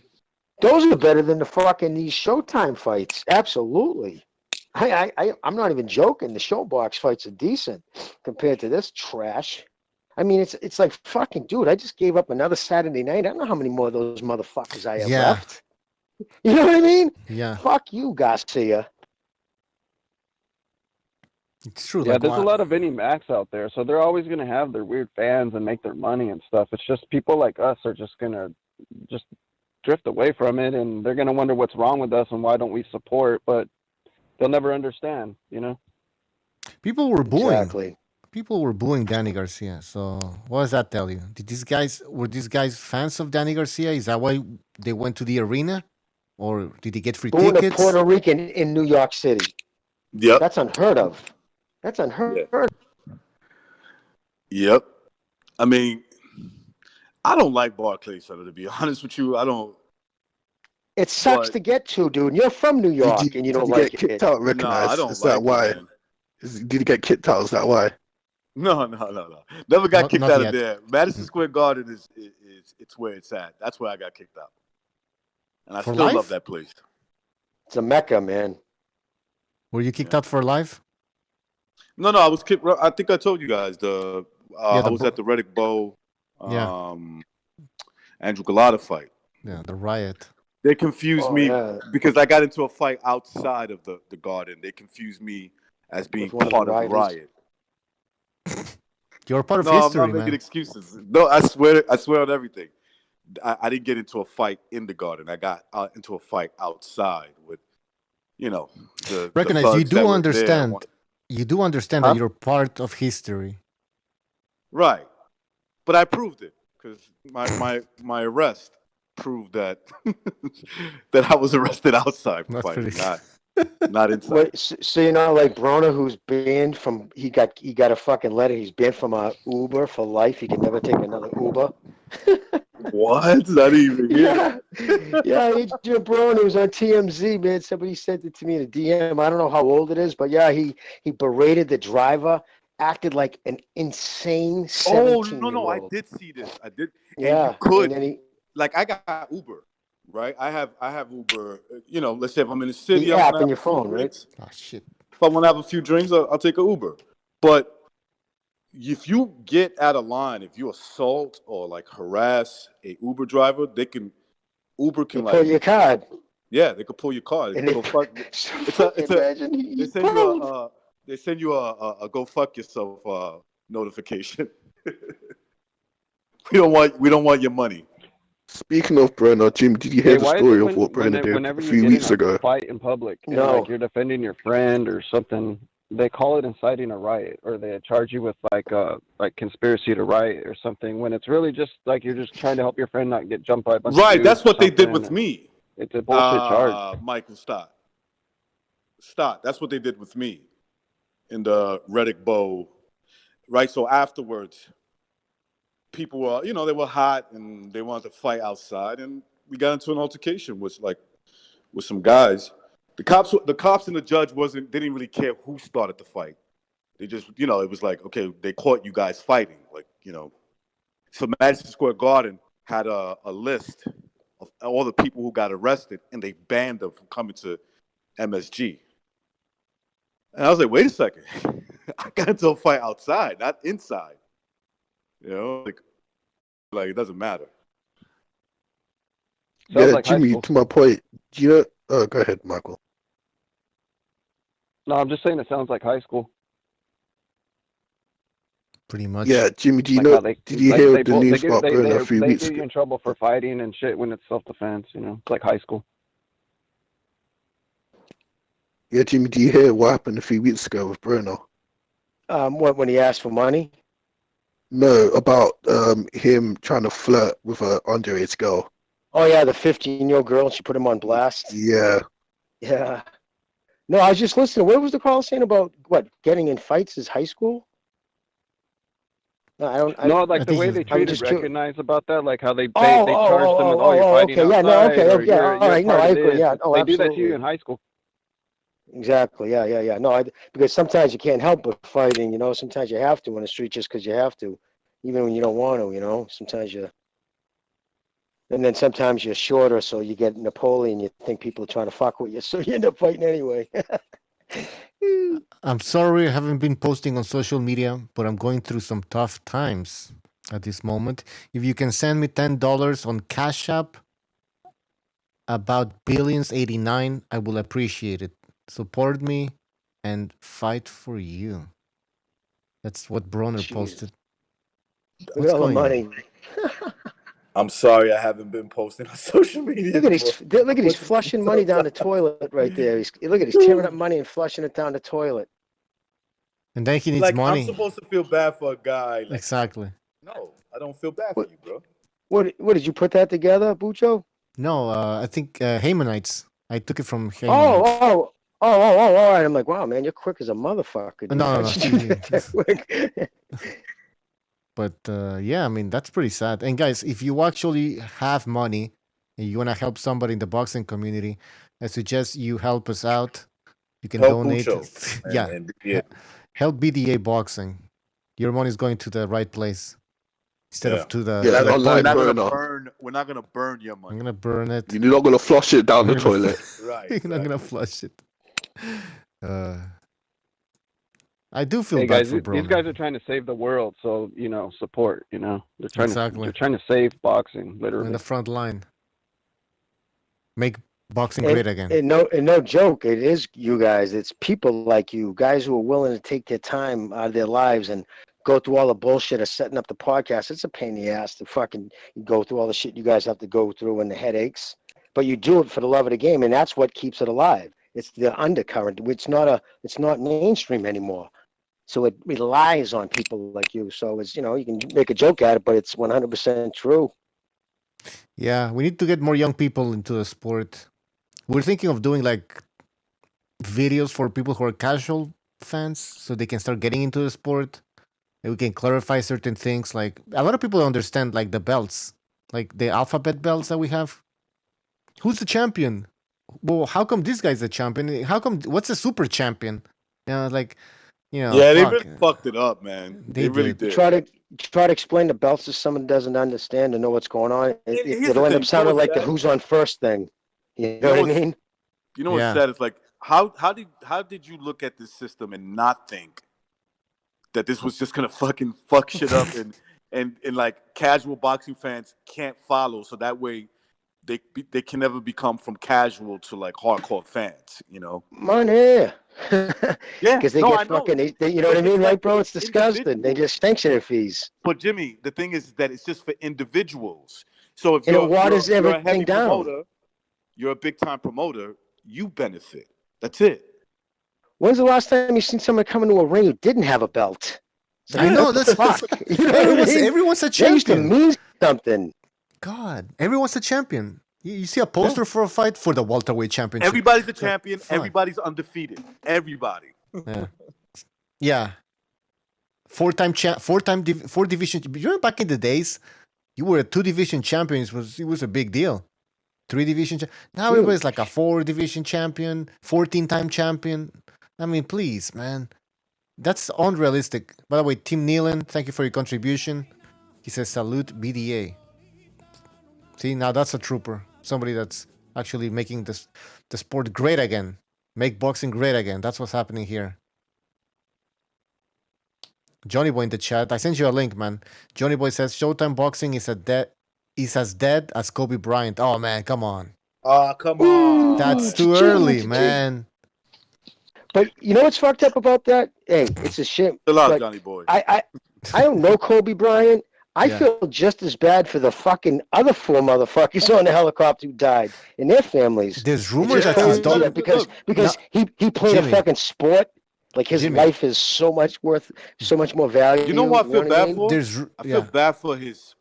Those are better than these Showtime fights. Absolutely. I'm not even joking. The Showbox fights are decent compared to this trash. I mean, it's like fucking, dude, I just gave up another Saturday night. I don't know how many more of those motherfuckers I have left. You know what I mean? Yeah. Fuck you, Garcia. It's true. Yeah, there's a lot of Vinnie Macs out there, so they're always going to have their weird fans and make their money and stuff. It's just people like us are just going to just drift away from it, and they're going to wonder what's wrong with us and why don't we support, but they'll never understand, People were booing. Exactly. People were booing Danny Garcia. So what does that tell you? Were these guys fans of Danny Garcia? Is that why they went to the arena? Or did he get free Booing tickets? a Puerto Rican in New York City. Yep. That's unheard of. That's unheard of. Yep. I mean, I don't like Barclays Center, to be honest with you. I don't. It sucks to get to, dude. You're from New York and you don't like Did he get kicked out? Recognized? No, I don't Is like that why? it, man. Did he get kicked out? Is that why? No. Never got kicked Not out yet. of there. Madison Square Garden is it's where it's at. That's where I got kicked out, and I For still love life? that place. It's a mecca, man. Were you kicked out for life? No, I was kicked. I think I told you guys I was at the Reddick Bow, Yeah. Andrew Galata fight. Yeah, the riot. They confused Oh, me yeah. because I got into a fight outside of the garden. They confused me as being With one of part the of the riders. riot. You're part of No, history, I'm not making man. excuses. No, I swear on everything. I didn't get into a fight in the garden. I got into a fight outside with, the Recognize thugs you that do were understand. there. You do understand that you're part of history. Right, but I proved it because my arrest proved that that I was arrested outside for That's fighting, pretty. not inside. Wait, so you know, like Broner, who's banned from, he got a fucking letter. He's banned from Uber for life. He can never take another Uber. What? Not even here. Yeah, Adrian Broner was on TMZ, man. Somebody sent it to me in a DM. I don't know how old it is, but yeah, he berated the driver, acted like an insane 17-year-old. No, I did see this. I did. Yeah, and you could, and then he like, I got Uber, right? I have Uber. Let's say if I'm in the city, the I want app to in have your a few phone, right? drinks. Oh shit. If I want to have a few drinks, I'll take an Uber. But if you get out of line, if you assault or like harass a Uber driver, Uber can Pull your card. Yeah, they could pull your card. And Go fuck. imagine They send you a go fuck yourself notification. We don't want your money. Speaking of Brenner, Jim, did you hear the why is story it of what Brenner did whenever a you're few getting weeks a ago? fight in public and No. like you're defending your friend or something, they call it inciting a riot, or they charge you with like conspiracy to riot or something, when it's really just like you're just trying to help your friend not get jumped by a bunch of Right, dudes that's or what they did something, with and me. It's a bullshit charge. Michael, stop. That's what they did with me in the Reddick Bow. Right, so afterwards, people were, they were hot and they wanted to fight outside, and we got into an altercation with some guys. The cops and the judge didn't really care who started the fight. They just, it was like, okay, they caught you guys fighting, So Madison Square Garden had a list of all the people who got arrested, and they banned them from coming to MSG. And I was like, wait a second, I got into a fight outside, not inside. Like it doesn't matter. Sounds Yeah, like high Jimmy, school. to my point, do you know? Go ahead, Michael. No, I'm just saying it sounds like high school. Pretty much. Yeah, Jimmy, do you Like know? how they, Did you like hear they, the both, they news get about they, Brenner a few they weeks get you ago? in trouble for fighting and shit when it's self-defense. It's like high school. Yeah, Jimmy, do you hear what happened a few weeks ago with Brenner? What, when he asked for money? No, about him trying to flirt with an underage girl. Oh yeah, the 15-year-old girl. She put him on blast. Yeah. Yeah. No, I was just listening. What was the call saying about what getting in fights is high school? No, I don't. No, like I the think way he's- they I'm treated just curious. recognize about that, like how they charge them with, oh, you're fighting okay, yeah, no, outside, okay, or yeah, you're all right, no, part I of agree, this. yeah, oh, They do that to absolutely. you in high school. Exactly, yeah. No, because sometimes you can't help but fighting. Sometimes you have to in the street just because you have to, even when you don't want to. Sometimes you. And then sometimes you're shorter, so you get Napoleon. You think people are trying to fuck with you, so you end up fighting anyway. I'm sorry I haven't been posting on social media, but I'm going through some tough times at this moment. If you can send me $10 on Cash App, about Billions89, I will appreciate it. Support me and fight for you. That's what Bronner Jeez. posted. Look What's at all the going on? money. I'm sorry, I haven't been posting on social media. Look at he's flushing money down the toilet right there. He's tearing up money and flushing it down the toilet. And then he needs Like, money. I'm supposed to feel bad for a guy. Like, Exactly. no, I don't feel bad for you, bro. What did you put that together, Bucho? No, I think Haymanites. I took it from Haymanites. Oh, all right. I'm like, wow, man, you're quick as a motherfucker. Dude. No. How'd you do that quick? But yeah, I mean, that's pretty sad. And guys, if you actually have money and you want to help somebody in the boxing community, I suggest you help us out. You can Help donate. Bucho Yeah. and BDA. Help BDA Boxing. your money's going to the right place instead of to the, Yeah, to the online toilet. We're not gonna burn your money. I'm gonna burn it. You're not gonna flush it down the toilet. Right. You're not gonna flush it. I do feel Hey bad guys, for Bro. these guys are trying to save the world, so support. They're trying to save boxing, literally. In the front line, make boxing And, great again. and no joke, it is you guys. It's people like you, guys who are willing to take their time out of their lives and go through all the bullshit of setting up the podcast. It's a pain in the ass to fucking go through all the shit you guys have to go through and the headaches. But you do it for the love of the game, and that's what keeps it alive. It's the undercurrent. It's not mainstream anymore. So it relies on people like you. So it's, you can make a joke at it, but it's 100% true. Yeah, we need to get more young people into the sport. We're thinking of doing like videos for people who are casual fans so they can start getting into the sport. And we can clarify certain things. Like a lot of people don't understand like the belts, like the alphabet belts that we have. Who's the champion? Well, how come this guy's the champion? How come what's a super champion? Yeah, they really fucked it up, man. They really did. Try to explain the belts to someone that doesn't understand and know what's going on. It'll end up sounding like the who's on first thing. You know what I mean? You know what's sad? It's like how did you look at this system and not think that this was just gonna fucking fuck shit up and like casual boxing fans can't follow, so that way they can never become from casual to like hardcore fans, Money. Yeah, because they get fucking. They, you know what I mean, right, bro? It's disgusting. They get sanction fees. But Jimmy, the thing is that it's just for individuals. So if and you're, it waters you're a everything heavy down. promoter, you're a big time promoter, you benefit. That's it. When's the last time you seen someone come into a ring who didn't have a belt? I know that's fuck. You know everyone's a champion. Used to champion. mean something. God, everyone's a champion. You see a poster for a fight for the welterweight championship. Everybody's a champion. Everybody's undefeated. Everybody. Yeah. Four division. You remember back in the days, you were a 2-division champion. It was a big deal. 3-division. Now everybody's like a 4-division champion, 14-time champion. I mean, please, man. That's unrealistic. By the way, Tim Nealon, thank you for your contribution. He says, salute BDA. See, now that's a trooper. Somebody that's actually making the sport great again. Make boxing great again. That's what's happening here. Johnny Boy in the chat. I sent you a link, man. Johnny Boy says, Showtime boxing is as dead as Kobe Bryant. Oh, man, come on. Oh, come on. That's too early, man. But you know what's fucked up about that? Hey, it's a shame. Chill out, Johnny Boy. I don't know Kobe Bryant. I feel just as bad for the fucking other 4 motherfuckers on the helicopter who died and their families. There's rumors that his daughter because he played a fucking sport. Like his life is so much more valuable. You know what I feel bad for? I feel bad for his.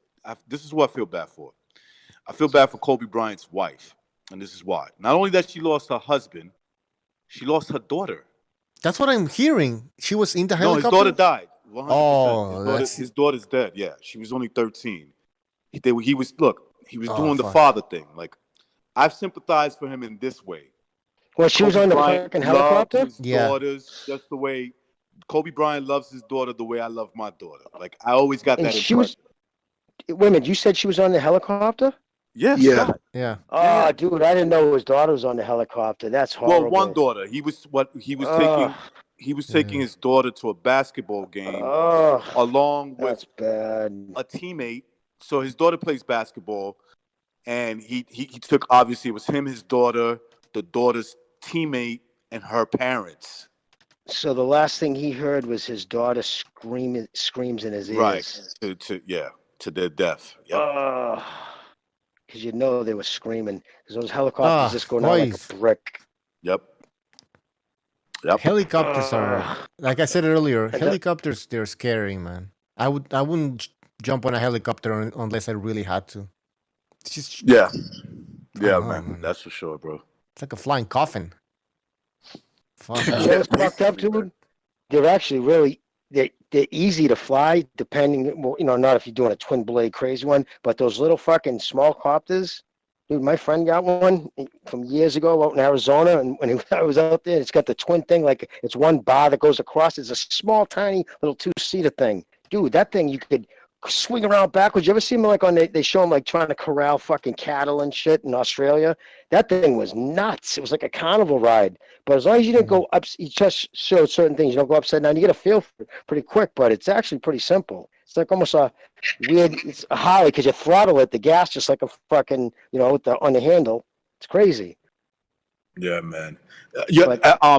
This is what I feel bad for. I feel bad for Kobe Bryant's wife, and this is why. Not only that she lost her husband, she lost her daughter. That's what I'm hearing. She was in the helicopter. No, his daughter died. 100%. Oh, his daughter's dead. Yeah, she was only 13. He was doing the fuck. father thing. Like, I've sympathized for him in this way. Well, she was on the fucking helicopter. His daughters, just the way Kobe Bryant loves his daughter, the way I love my daughter. Like, I always got that impression. Wait a minute, you said she was on the helicopter? Yes. Yeah. Oh, dude, I didn't know his daughter was on the helicopter. That's horrible. Well, one daughter. He was taking his daughter to a basketball game along with a teammate. So his daughter plays basketball, and he took, obviously it was him, his daughter, the daughter's teammate, and her parents. So the last thing he heard was his daughter screams in his ears. Right. To their death. Yep. Because you know they were screaming. Because those helicopters just go down like a brick. Yep. Helicopters are, like I said earlier, helicopters, they're scary, man. I wouldn't jump on a helicopter unless I really had to. It's just, man. That's for sure, bro. It's like a flying coffin. Fuck. You know what's fucked up, dude? They're actually really, they're easy to fly, depending, not if you're doing a twin blade crazy one, but those little fucking small copters, Dude, my friend got one from years ago out in Arizona, and when I was out there, it's got the twin thing, like it's one bar that goes across. It's a small, tiny little two-seater thing. Dude, that thing you could swing around backwards. You ever see them like they show them like trying to corral fucking cattle and shit in Australia? That thing was nuts. It was like a carnival ride. But as long as you didn't go up, you just show certain things. You don't go upside down. You get a feel for it pretty quick, but it's actually pretty simple. It's like almost a weird, it's a Harley because you throttle it, the gas just like a fucking, with on the handle. It's crazy. Yeah, man.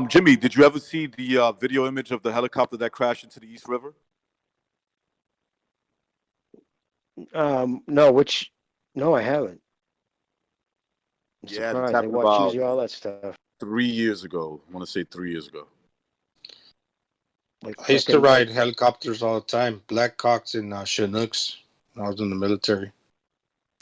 Jimmy, did you ever see the video image of the helicopter that crashed into the East River? No, no, I haven't. I'm Yeah, surprised. it's I happened watch about usually all that stuff. 3 years ago. I want to say 3 years ago. Like I used to ride helicopters all the time. Blackhawks and Chinooks when I was in the military.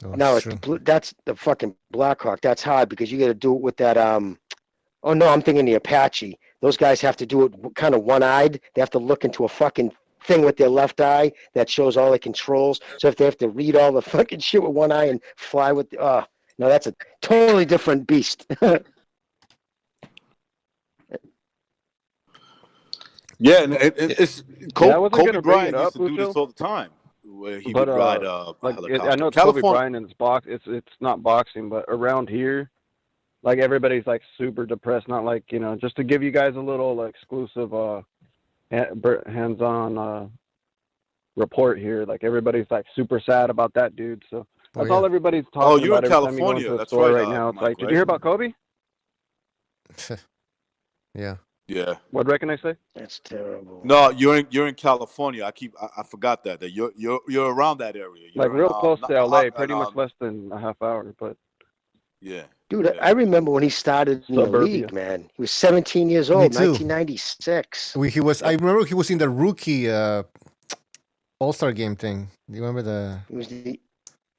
No, that's the fucking Blackhawk. That's hard because you got to do it with that. Oh no, I'm thinking the Apache. Those guys have to do it kind of one-eyed. They have to look into a fucking thing with their left eye that shows all the controls. So if they have to read all the fucking shit with one eye and fly with, no, that's a totally different beast. Yeah, and it's Kobe Bryant used to do Ucho, this all the time, where he but, would ride a helicopter. I know it's Kobe Bryant and it's not boxing, but around here, like everybody's like super depressed. Not like just to give you guys a little exclusive hands-on report here. Like everybody's like super sad about that dude. So that's all everybody's talking you're about in every time you go California. into a That's store right, now. It's Mike, like, did you hear about Kobe? Yeah. Yeah. What reckon I say? That's terrible. No, you're in California. I forgot that you're around that area. You're Like real close to LA, pretty in, much less than a half hour, but yeah. Dude, I remember when he started in the league, man. He was 17 years old, 1996. I remember he was in the rookie All-Star game thing. Do you remember the? He was the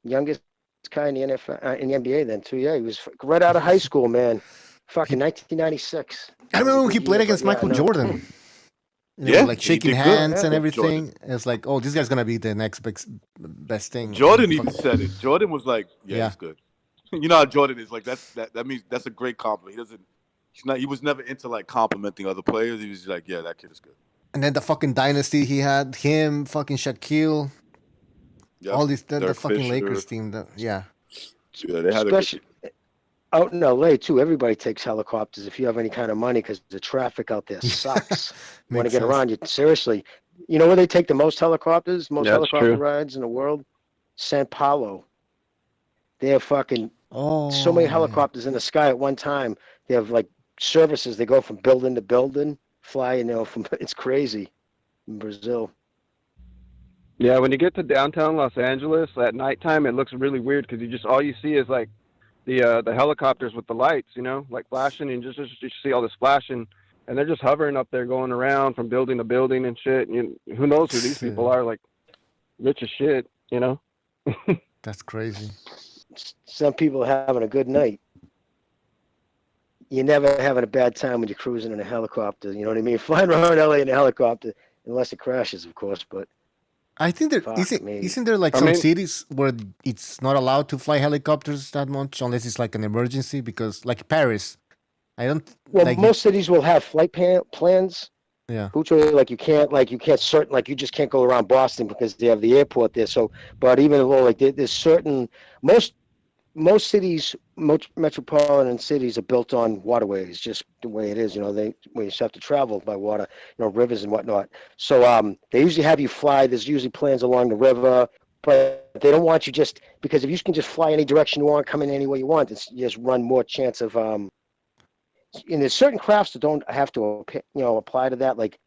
youngest guy in the NFL, in the NBA then too. Yeah, he was right out of high school, man. Fucking 1996. I remember when he played against Michael Jordan. They were like shaking hands and everything. Jordan. It's like, oh, this guy's gonna be the next best thing. Jordan even said it. Jordan was like, "Yeah, he's good." You know how Jordan is. Like that means that's a great compliment. He was never into like complimenting other players. He was like, "Yeah, that kid is good." And then the fucking dynasty he had, him, fucking Shaquille, all these the fucking Fisher. Lakers team. Yeah, they had especially out in LA too. Everybody takes helicopters if you have any kind of money because the traffic out there sucks. You want to get around, you seriously. You know where they take the most helicopters? Most helicopter rides in the world? San Paulo. They have fucking so many helicopters in the sky at one time. They have like services. They go from building to building, fly. It's crazy in Brazil. yeah, when you get to downtown Los Angeles at nighttime, it looks really weird because all you see is like the helicopters with the lights, like flashing, and just you see all this flashing, and they're just hovering up there, going around from building to building and shit. And who knows who these people are? Like rich as shit, That's crazy. Some people are having a good night. You're never having a bad time when you're cruising in a helicopter. You know what I mean? Flying around LA in a helicopter, unless it crashes, of course. But I think there isn't there like some cities where it's not allowed to fly helicopters that much unless it's like an emergency, because like Paris, I don't. Well, most cities will have flight plans. Yeah. Like you just can't go around Boston because they have the airport there. So, but even though like there's certain most cities, most metropolitan cities are built on waterways, just the way it is. We just have to travel by water, rivers and whatnot. So they usually have you fly. There's usually plans along the river, but they don't want you just because if you can just fly any direction you want, come in any way you want, you just run more chance of. And there's certain crafts that don't have to, apply to that, like,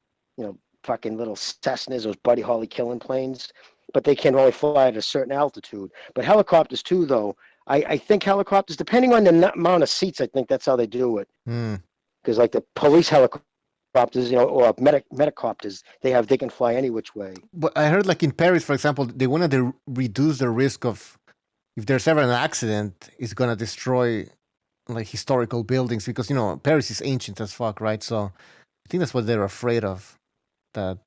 fucking little Cessnas, those Buddy Holly killing planes, but they can only fly at a certain altitude. But helicopters too, though. I think helicopters, depending on the amount of seats, I think that's how they do it. Because like the police helicopters, or medicopters, they can fly any which way. But I heard like in Paris, for example, they wanted to reduce the risk of if there's ever an accident, it's gonna destroy like historical buildings because Paris is ancient as fuck, right? So I think that's what they're afraid of, that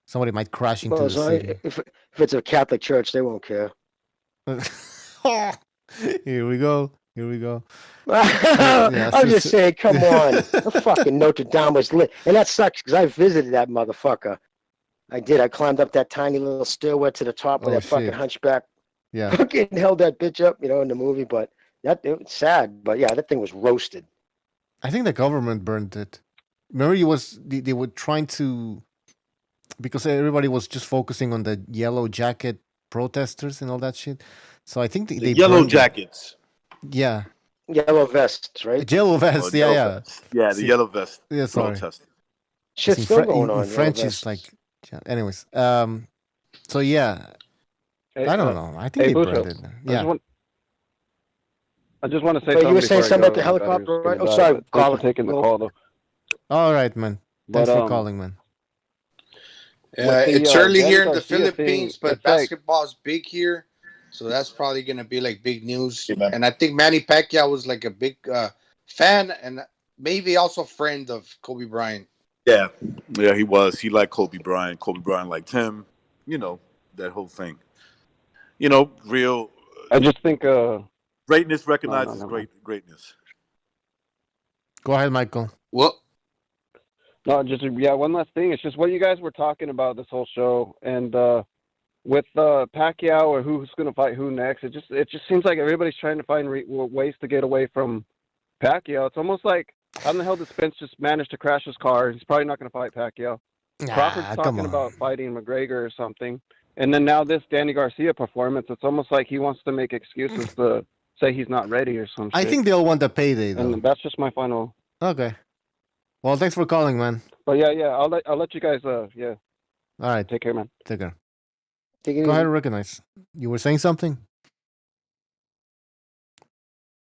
somebody might crash into the city. If it's a Catholic church, they won't care. Here we go. I'm just saying, come on. The fucking Notre Dame was lit. And that sucks because I visited that motherfucker. I did. I climbed up that tiny little stairway to the top with Oh, that fucking shit. hunchback. Yeah. Fucking held that bitch up, in the movie. But it was sad. But yeah, that thing was roasted. I think the government burned it. Remember, they were trying to, because everybody was just focusing on the yellow jacket protesters and all that shit. So I think they Yellow burned it. Jackets. Yeah. Yellow vests, right? Yellow vest, Oh, yellow vest. Yeah, the yellow vest. Yeah, sorry. Protest. Shit's still going on. In French, it's like, anyways. So yeah, Hey, I don't know. I think they Bucho, burned it. Yeah. I just want to say But something. you were saying before I something about go. the helicopter, Battery's right? gonna Oh, die, sorry, but thanks caller. for taking the Go. call, though. All right, man. Thanks But, for calling, man. It's early Danny here in the Garcia Philippines, thing, but it's like, basketball's big here, so that's probably gonna be like big news. Yeah, man. And I think Manny Pacquiao was like a big fan and maybe also friend of Kobe Bryant. Yeah, he was. He liked Kobe Bryant. Kobe Bryant liked him. That whole thing. Real I just think, greatness recognizes no. greatness. Go ahead, Michael. Well, No, just one last thing. It's just what you guys were talking about this whole show, and with Pacquiao or who's going to fight who next. It just seems like everybody's trying to find ways to get away from Pacquiao. It's almost like how in the hell did Spence just manage to crash his car? He's probably not going to fight Pacquiao. Crawford's talking about fighting McGregor or something, and then now this Danny Garcia performance. It's almost like he wants to make excuses to say he's not ready or something. I think they'll want the payday, though. And that's just my final. Okay. Well, thanks for calling, man. But yeah, I'll let you guys. All right. Take care, man. Take care. Take it Go ahead easy. and recognize. You were saying something?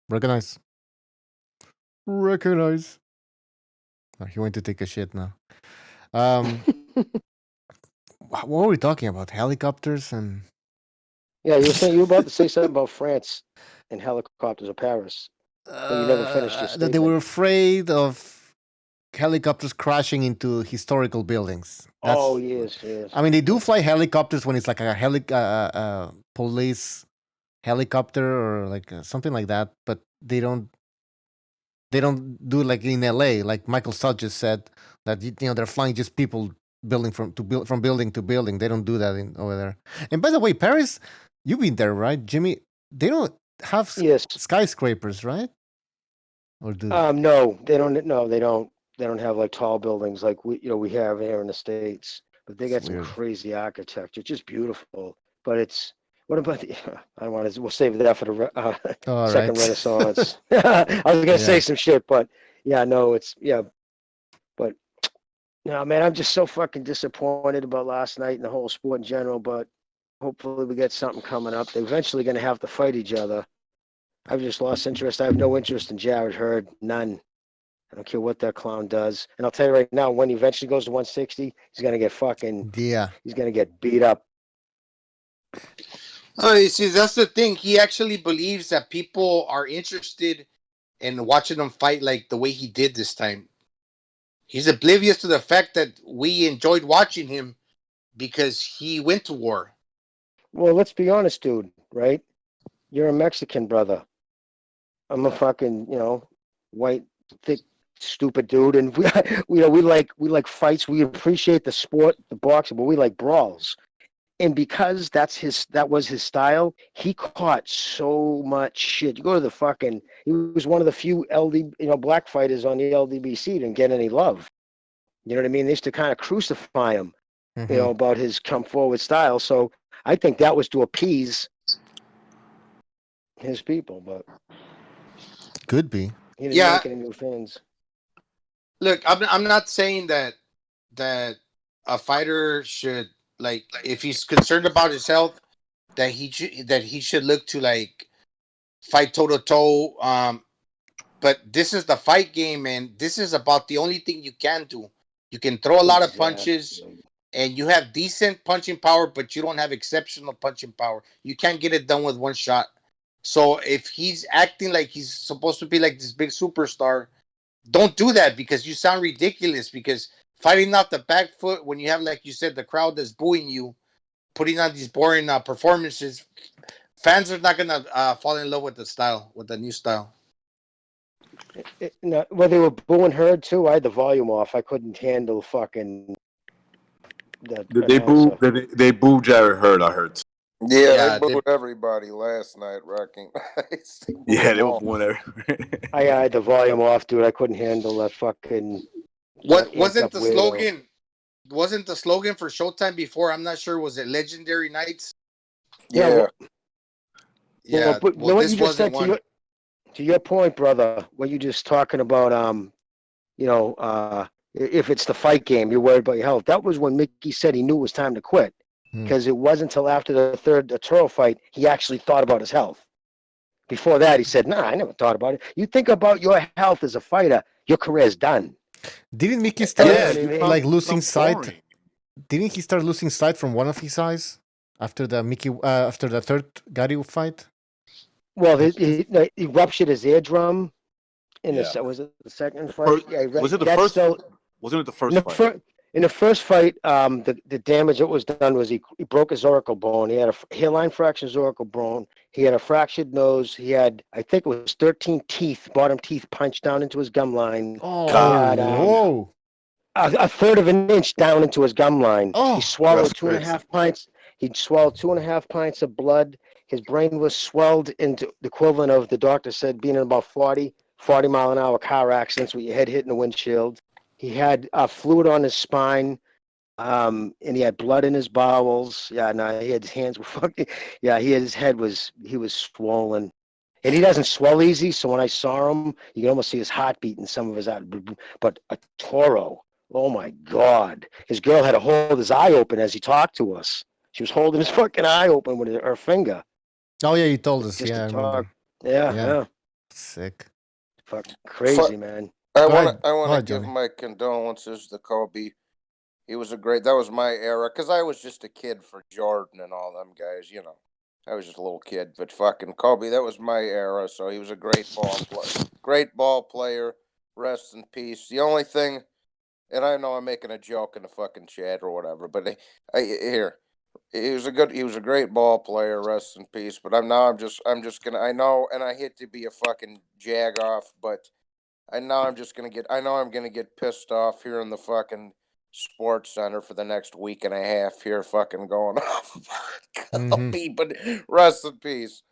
Recognize. Oh, he went to take a shit now. What were we talking about? Helicopters and... Yeah, you were about to say something about France and helicopters or Paris. But you never finished your that statement. they were afraid of helicopters crashing into historical buildings. Yes. I mean, they do fly helicopters when it's like a police helicopter or like something like that, but they don't do like in LA, like Michael Stott just said, that they're flying just people from building to building. They don't do that over there. And by the way, Paris, you've been there, right, Jimmy? They don't have skyscrapers, right? Or do they? No, they don't. No, they don't. They don't have like tall buildings like we have here in the States. But they got some crazy architecture, just beautiful. But it's what about the? I don't want to. We'll save that for the second Renaissance. I was gonna say some shit, but But no, man, I'm just so fucking disappointed about last night and the whole sport in general. But hopefully we get something coming up. They're eventually gonna have to fight each other. I've just lost interest. I have no interest in Jarret Hurd. None. I don't care what that clown does. And I'll tell you right now, when he eventually goes to 160, he's going to get he's going to get beat up. Oh, you see, that's the thing. He actually believes that people are interested in watching him fight like the way he did this time. He's oblivious to the fact that we enjoyed watching him because he went to war. Well, let's be honest, dude, right? You're a Mexican brother. I'm a fucking, white, thick, stupid dude, and we like fights. We appreciate the sport, the boxing, but we like brawls. And because that was his style, he caught so much shit. You go to he was one of the few black fighters on the LDBC didn't get any love. You know what I mean? They used to kind of crucify him, about his come forward style. So I think that was to appease his people, but could be. He didn't make any new fans. Look, I'm not saying that a fighter should, like, if he's concerned about his health, that he should look to like fight toe to toe. But this is the fight game, and this is about the only thing you can do. You can throw a lot of punches, and you have decent punching power, but you don't have exceptional punching power. You can't get it done with one shot. So if he's acting like he's supposed to be like this big superstar, don't do that, because you sound ridiculous. Because fighting off the back foot when you have, like you said, the crowd that's booing you, putting on these boring performances, fans are not gonna fall in love with the style, with the new style. Well, they were booing Hurd too. I had the volume off. I couldn't handle fucking the They announcer. they booed Jarret Hurd. I heard. Yeah, they booed everybody last night, wrecking. Yeah, they were booing I had the volume off, dude. I couldn't handle that fucking. What amped up wasn't the weirdo. slogan? Wasn't the slogan for Showtime before? I'm not sure. Was it Legendary Nights? Yeah. Yeah. But Well, what this you just wasn't said one. to your point, brother. What you just talking about, if it's the fight game, you're worried about your health. That was when Mickey said he knew it was time to quit, because it wasn't until after the third Toro fight he actually thought about his health. Before that, he said, "Nah, I never thought about it." You think about your health as a fighter, your career is done. Didn't Mickey start like losing sight? Didn't he start losing sight from one of his eyes after the after the third Gary fight? Well, he ruptured his eardrum. Was it the second fight? Was it the first? Wasn't it the first fight? In the first fight, the damage that was done was he broke his auricle bone. He had a hairline fracture, his auricle bone. He had a fractured nose. He had, I think it was 13 teeth, bottom teeth punched down into his gum line. Oh, he had, whoa! A third of an inch down into his gum line. Oh, he swallowed that's 2.5 pints. He swallowed 2.5 pints of blood. His brain was swelled into the equivalent of, the doctor said, being in about 40 mile an hour car accidents with your head hitting the windshield. He had fluid on his spine, and he had blood in his bowels. Yeah, no, he had his hands were fucking. Yeah, his head was swollen, and he doesn't swell easy. So when I saw him, you can almost see his heartbeat in some of his eyes. But a Toro, oh my God! His girl had to hold his eye open as he talked to us. She was holding his fucking eye open with her finger. Oh yeah, you told us. Just Yeah, I to remember. talk. Yeah. Sick. Fucking crazy, man. I Go ahead. want to give Johnny. my condolences to Kobe. He was that was my era, because I was just a kid for Jordan and all them guys, you know. I was just a little kid, but fucking Kobe, that was my era, so he was a great ball player. Rest in peace. The only thing, and I know I'm making a joke in the fucking chat or whatever, but he was a great ball player. Rest in peace. But I'm just gonna, I know, and I hate to be a fucking jag off, but I'm gonna get pissed off here in the fucking Sports Center for the next week and a half here, fucking going off. But rest in peace.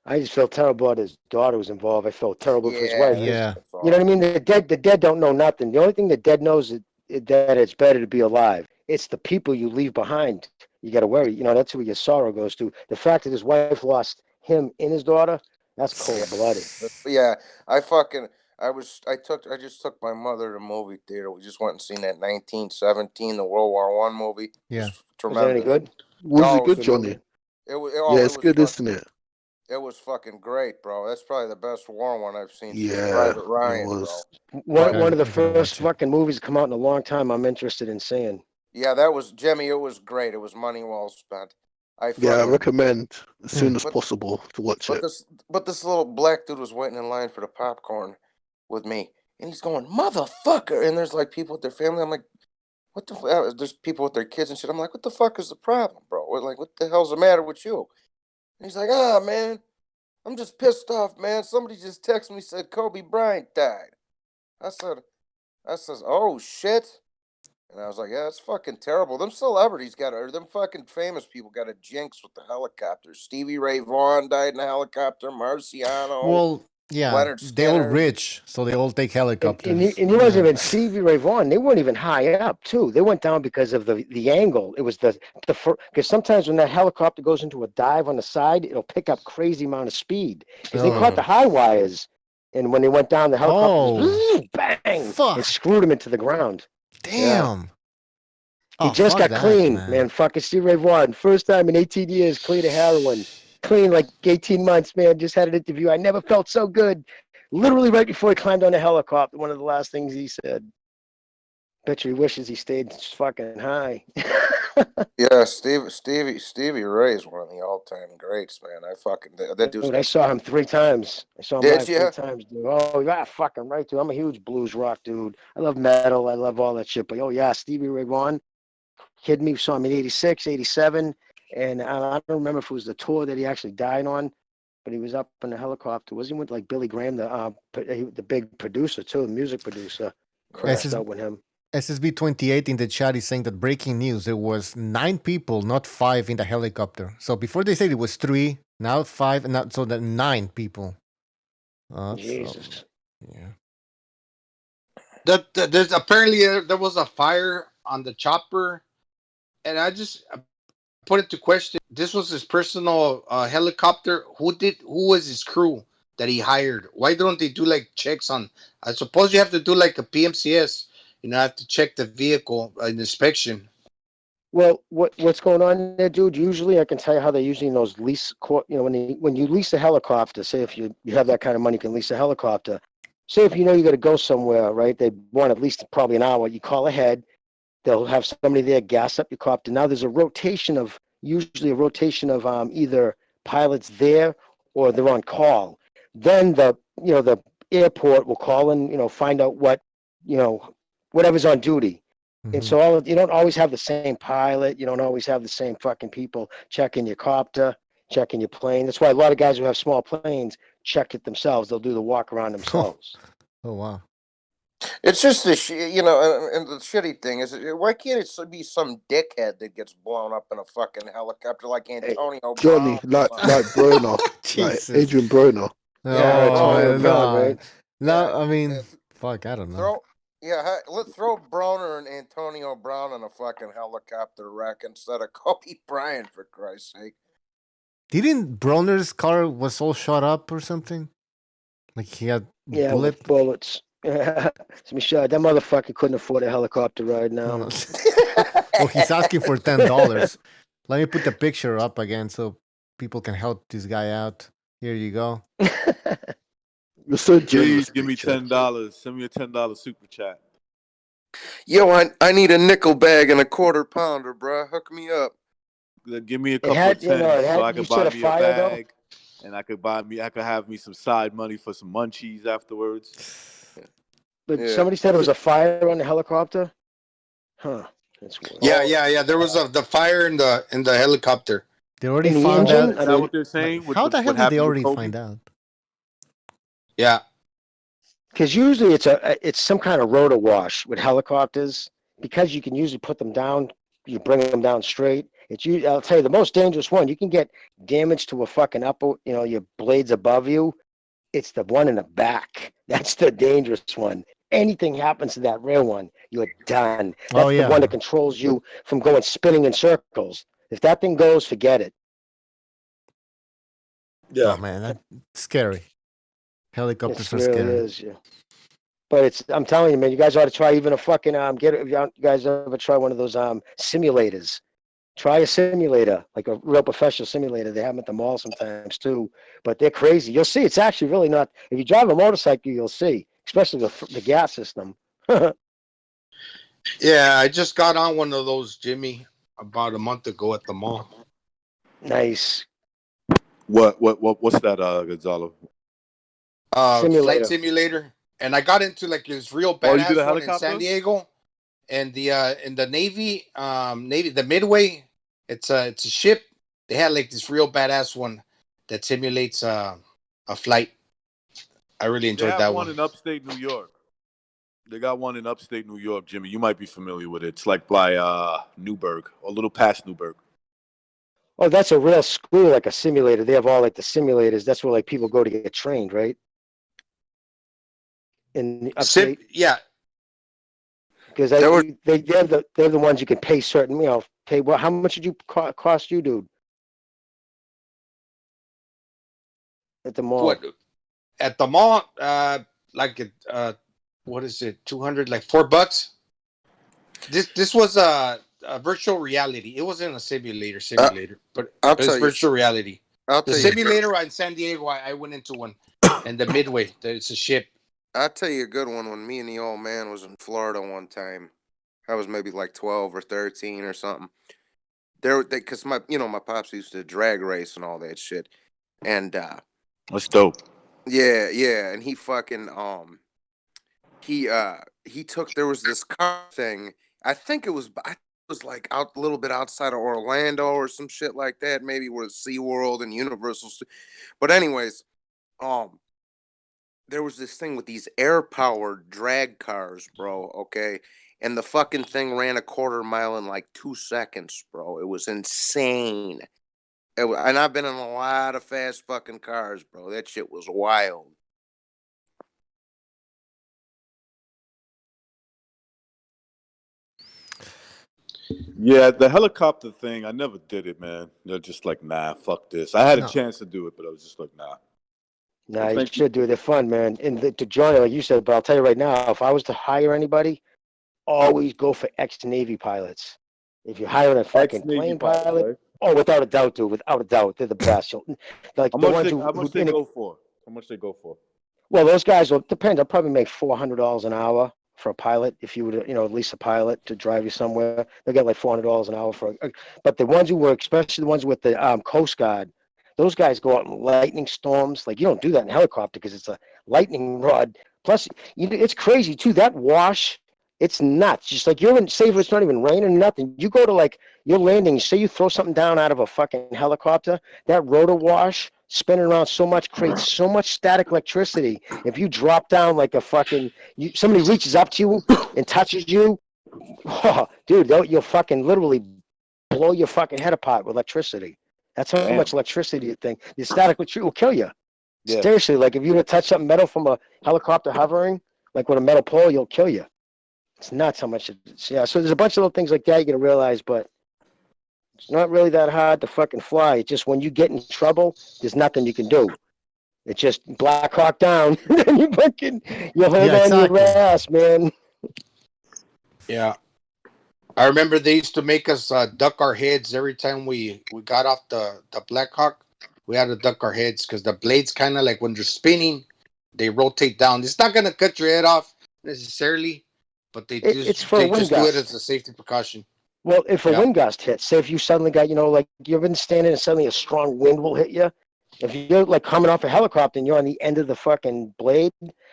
I just felt terrible that his daughter was involved. I felt terrible for his wife. Yeah. You know what I mean? The dead don't know nothing. The only thing the dead knows is that it's better to be alive. It's the people you leave behind. You got to worry. You know, that's who your sorrow goes to. The fact that his wife lost him and his daughter, that's cold-blooded. Yeah, I just took my mother to the movie theater. We just went and seen that 1917, the World War I movie. Yeah. Was it any good? Was it good, Johnny? It's good, isn't it? It was fucking great, bro. That's probably the best war one I've seen since Yeah, Private Ryan, it was. bro. One of the first fucking movies to come out in a long time I'm interested in seeing. Yeah, that was Jimmy. It was great. It was money well spent. I recommend as soon as possible to watch it. But this little black dude was waiting in line for the popcorn with me, and he's going, "Motherfucker!" And there's like people with their family. I'm like, "What the?" There's people with their kids and shit. I'm like, "What the fuck is the problem, bro? What the hell's the matter with you?" And he's like, man, I'm just pissed off, man. Somebody just texted me, said Kobe Bryant died. I says, oh shit. And I was like, yeah, it's fucking terrible. Them celebrities them fucking famous people got a jinx with the helicopters. Stevie Ray Vaughan died in a helicopter. Marciano. Well, yeah, Leonard they're all Skinner. rich, so they all take helicopters. And he wasn't even Stevie Ray Vaughan. They weren't even high up, too. They went down because of the angle. It was because sometimes when that helicopter goes into a dive on the side, it'll pick up crazy amount of speed. Because they caught the high wires, and when they went down, the helicopter was, bang, and screwed him into the ground. Damn. Yeah. He just got clean, man. Fucking Stevie Ray Vaughan. First time in 18 years, clean of heroin. Clean like 18 months, man. Just had an interview. I never felt so good. Literally right before he climbed on the helicopter, one of the last things he said. Bet you he wishes he stayed fucking high. Yeah, Stevie Ray is one of the all-time greats, man. That dude's. Dude, I saw him 3 times. I saw him Did live you? 3 times, dude. Oh, yeah, fucking right, dude. I'm a huge blues rock dude. I love metal. I love all that shit. But oh yeah, Stevie Ray Vaughan. Kidding me? Saw him in 86, 87. and I don't remember if it was the tour that he actually died on, but he was up in a helicopter. Was he with like Billy Graham, the big producer too, the music producer, crashed out with him. SSB28 in the chat is saying that breaking news, there was 9 people, not 5 in the helicopter. So before they said it was 3, now 5, and now, so that 9 people. Jesus. Yeah. There's apparently there was a fire on the chopper, and I just put it to question. This was his personal helicopter. Who was his crew that he hired? Why don't they do like checks on? I suppose you have to do like a PMCS. Have to check the vehicle inspection. Well, what's going on there, dude? Usually, I can tell you how they're usually in those lease. When you lease a helicopter, say if you have that kind of money, you can lease a helicopter. Say if you know you got to go somewhere, right? They want at least probably an hour. You call ahead. They'll have somebody there gas up your copter. Now there's usually a rotation of either pilots there or they're on call. Then the airport will call and find out whatever's on duty. And so you don't always have the same pilot. You don't always have the same fucking people checking your copter, checking your plane. That's why a lot of guys who have small planes check it themselves. They'll do the walk around themselves. Oh wow. It's just and the shitty thing is, why can't it be some dickhead that gets blown up in a fucking helicopter like Antonio Johnny, Brown? like Broner, like Adrian Broner. No, I mean, fuck, I don't know. Let's throw Broner and Antonio Brown in a fucking helicopter wreck instead of Kobe Bryant, for Christ's sake. Didn't Broner's car was all shot up or something? Like he had with bullets. That motherfucker couldn't afford a helicopter ride now. Oh, he's asking for $10. Let me put the picture up again so people can help this guy out. Here you go. You're so Please give me $10. Send me a $10 super chat. Yo, I need a nickel bag and a quarter pounder, bro. Hook me up. Give me a couple of tens so I could buy me a bag, and I could have me some side money for some munchies afterwards. But somebody said it was a fire on the helicopter. Huh? That's weird. Yeah. There was the fire in the helicopter. They already found out. Is that what they're saying? How the hell did they already find out? Yeah. Because usually it's some kind of rotor wash with helicopters. Because you can usually put them down, you bring them down straight. I'll tell you, the most dangerous one. You can get damage to a fucking your blades above you. It's the one in the back. That's the dangerous one. Anything happens to that rear one, you're done. That's the one that controls you from going spinning in circles. If that thing goes, forget it. Yeah, man, that's scary. Helicopters are really scary. Is, yeah. But I'm telling you, man, you guys ought to try even a fucking you guys ever try one of those simulators. Try a simulator, like a real professional simulator. They have them at the mall sometimes too, but they're crazy. You'll see, it's actually really not. If you drive a motorcycle, you'll see, especially the gas system. Yeah, I just got on one of those, Jimmy, about a month ago at the mall. Nice. What's that, Gonzalo? Flight simulator, and I got into like this real badass one in San Diego, and the Navy, the Midway. It's a ship. They had like this real badass one that simulates a flight. I really enjoyed that one. They have one in upstate New York. They got one in upstate New York, Jimmy. You might be familiar with it. It's like by Newburgh, a little past Newburgh. Oh, that's a real school, like a simulator. They have all like the simulators. That's where like people go to get trained, right? In upstate, yeah. Because they're the ones you can pay certain, pay. Well, how much did you cost you, dude? At the mall. What? At the mall, what is it? 200, like $4. This was a virtual reality. It wasn't a simulator, but it's virtual reality. The simulator in San Diego, I went into one, and the Midway. It's a ship. I'll tell you a good one. When me and the old man was in Florida one time, I was maybe like 12 or 13 or something. Because my pops used to drag race and all that shit, and that's dope. Yeah, and he fucking he took. There was this car thing. I think it was was like out a little bit outside of Orlando or some shit like that, maybe where SeaWorld and Universal. But anyways, there was this thing with these air-powered drag cars, bro, okay? And the fucking thing ran a quarter mile in like 2 seconds, bro. It was insane. And I've been in a lot of fast fucking cars, bro. That shit was wild. Yeah, the helicopter thing, I never did it, man. They're just like, nah, fuck this. I had a chance to do it, but I was just like, nah. Nah, you should do it. They're fun, man. And to join it, like you said, but I'll tell you right now, if I was to hire anybody, always go for ex-Navy pilots. If you're hiring a fucking plane pilot, right? oh, without a doubt, dude, without a doubt, they're the best. Like How the much ones they, who, how much they go for? How much they go for? well, those guys will depend. They'll probably make $400 an hour for a pilot. If you would, lease a pilot to drive you somewhere, they'll get like $400 an hour for. But the ones who work, especially the ones with the Coast Guard, those guys go out in lightning storms. Like you don't do that in a helicopter because it's a lightning rod. Plus, it's crazy too. That wash, it's nuts. Just like you're in, say if it's not even raining, nothing. You go to like your landing. Say you throw something down out of a fucking helicopter. That rotor wash spinning around so much creates so much static electricity. If you drop down like a fucking, somebody reaches up to you and touches you, oh, dude, you'll fucking literally blow your fucking head apart with electricity. That's how much electricity you think. The static electricity will kill you. Yeah. Seriously, like if you were to touch something metal from a helicopter hovering, like with a metal pole, you'll kill you. It's nuts how much it's, yeah. So there's a bunch of little things like that you got to realize, but it's not really that hard to fucking fly. It's just when you get in trouble, there's nothing you can do. It's just Black Hawk down, and you hold on your ass, man. Yeah. I remember they used to make us duck our heads every time we got off the Black Hawk. We had to duck our heads because the blades kind of like when they're spinning, they rotate down. It's not going to cut your head off necessarily, but they It's for a wind just do it gust. as a safety precaution. Well, if a wind gust hits, say if you suddenly got, like you've been standing and suddenly a strong wind will hit you. If you're like coming off a helicopter and you're on the end of the fucking blade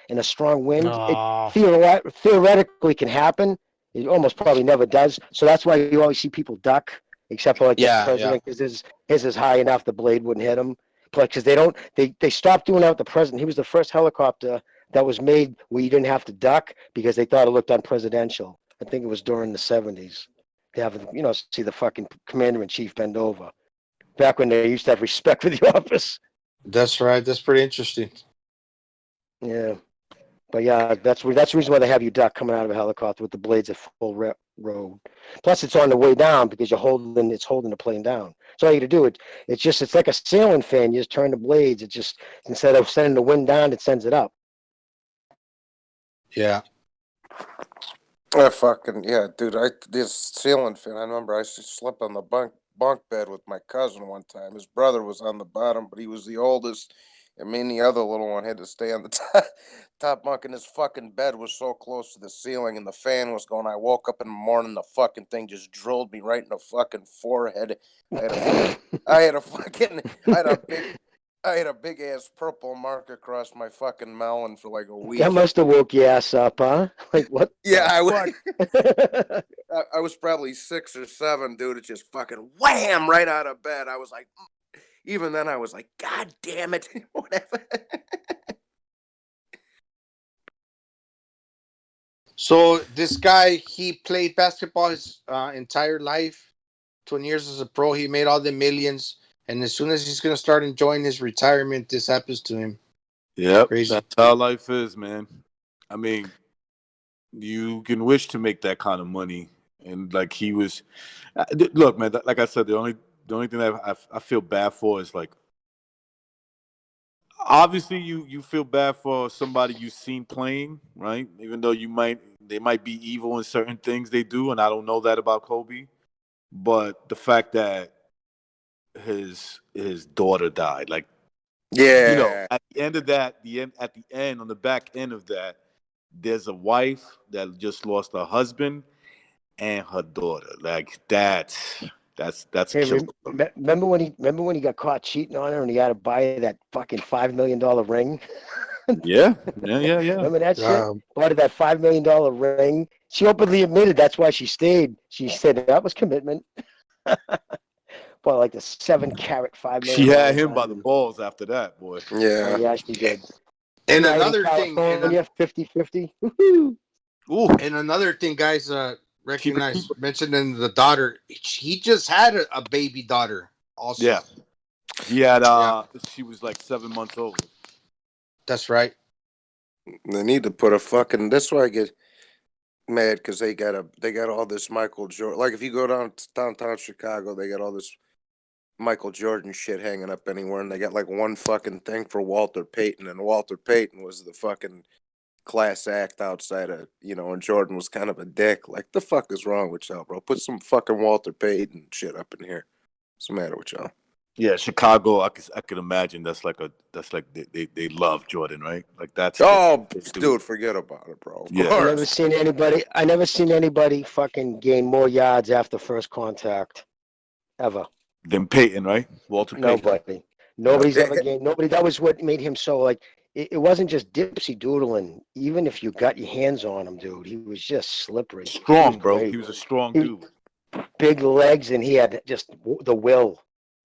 and a strong wind, it theoretically can happen. It almost probably never does. So that's why you always see people duck, except for like the president, because his is high enough the blade wouldn't hit him. Because they stopped doing that with the president. He was the first helicopter that was made where you didn't have to duck because they thought it looked unpresidential. I think it was during the 70s. They have, see the fucking commander in chief bend over. Back when they used to have respect for the office. That's right. That's pretty interesting. Yeah. But yeah, that's the reason why they have you duck coming out of a helicopter with the blades at full road. Plus, it's on the way down because it's holding the plane down. So all you got to do it's like a ceiling fan. You just turn the blades. It just instead of sending the wind down, it sends it up. Yeah. Dude. This ceiling fan. I remember I used to sleep on the bunk bed with my cousin one time. His brother was on the bottom, but he was the oldest. And me and the other little one had to stay on the top bunk, and his fucking bed was so close to the ceiling, and the fan was going. I woke up in the morning, the fucking thing just drilled me right in the fucking forehead. I had a big ass purple mark across my fucking melon for like a week. That must have woke your ass up, huh? Like what? Yeah, I was probably 6 or 7, dude. It just fucking wham right out of bed. I was like. Even then, I was like, God damn it. Whatever. So this guy, he played basketball his entire life. 20 years as a pro, he made all the millions. And as soon as he's going to start enjoying his retirement, this happens to him. Yep, Crazy. that's how life is, man. I mean, you can wish to make that kind of money. And like he was, look, man, like I said, the only thing that I feel bad for is like, obviously you feel bad for somebody you've seen playing, right? Even though they might be evil in certain things they do, and I don't know that about Kobe. But the fact that his daughter died, like, at the end of that, at the end on the back end of that, there's a wife that just lost her husband and her daughter. Like that's Hey, remember when he got caught cheating on her and he had to buy that fucking $5 million ring? Yeah. Remember that shit? Um, Bought her that $5 million ring. She openly admitted that's why she stayed. She said that was commitment. Bought like the 7-carat $5 million. She had him by the diamond. balls after that, boy. Oh yeah, she did. And Night in another thing, California, 50-50. Woohoo! Ooh. and another thing, guys, mentioning the daughter. He just had a baby daughter. Also, Yeah. He had. She was like 7 months old. That's right. They need to put a fucking. That's why I get mad because they got all this Michael Jordan. Like if you go downtown Chicago, they got all this Michael Jordan shit hanging up anywhere, and they got like one fucking thing for Walter Payton, and Walter Payton was the fucking class act outside of, and Jordan was kind of a dick. Like, the fuck is wrong with y'all, bro? Put some fucking Walter Payton shit up in here. What's the matter with y'all? Yeah, Chicago. I could imagine that's like they love Jordan, right? Like that's. Oh, dude, forget about it, bro. Yeah. I never seen anybody fucking gain more yards after first contact, ever. Then Payton, right? Walter Payton. Nobody's ever gained. Nobody. That was what made him so like. It wasn't just dipsy doodling. Even if you got your hands on him, dude, he was just slippery. Strong, bro. He was a strong dude. Big legs, and he had just the will.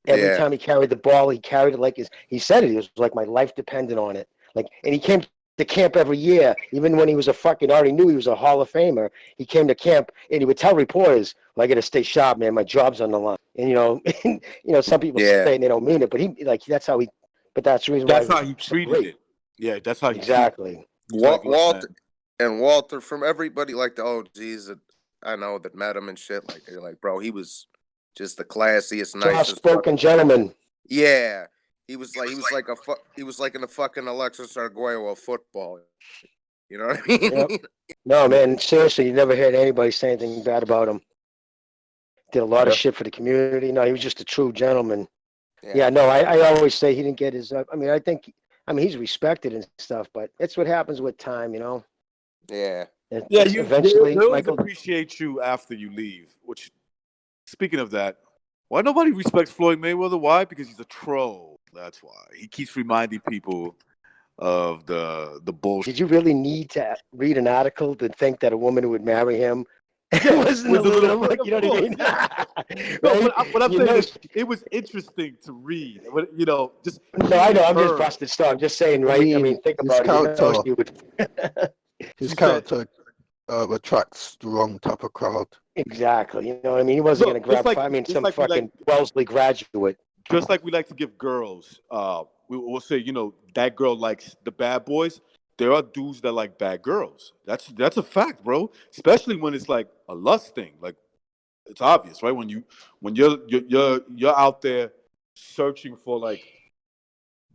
Every time he carried the ball, he carried it like he said it. It was like my life depended on it. Like, and he came to camp every year, even when he was already knew he was a Hall of Famer. He came to camp and he would tell reporters, "I got to stay sharp, man. My job's on the line." And some people say and they don't mean it, but that's how he. But that's the reason why. That's how he treated it. Yeah, that's how he exactly. Walter, from everybody like the OGs that I know that met him and shit, like they're like, bro, he was just the classiest, nicest spoken gentleman. Yeah, he was like in the fucking Alexis Arguello of football. You know what I mean? Yep. No, man, seriously, you never heard anybody say anything bad about him. Did a lot of shit for the community. No, he was just a true gentleman. Yeah, no, I always say he didn't get his. He's respected and stuff, but it's what happens with time, Yeah. You eventually they always Michael appreciate you after you leave. Which, speaking of that, why nobody respects Floyd Mayweather? Why? Because he's a troll. That's why he keeps reminding people of the bullshit. Did you really need to read an article to think that a woman who would marry him wasn't a little like, you know what I mean? No, what I'm saying is, it was interesting to read. Just no, I know. I'm just busted stuff. I'm just saying, right? I mean, think about it. His character attracts the wrong type of crowd. Exactly. You know what I mean? He wasn't going to grab. Some fucking Wellesley graduate. Just like we like to give girls, we'll say, that girl likes the bad boys. There are dudes that like bad girls. That's a fact, bro. Especially when it's like a lust thing. Like, it's obvious, right? When you're out there searching for like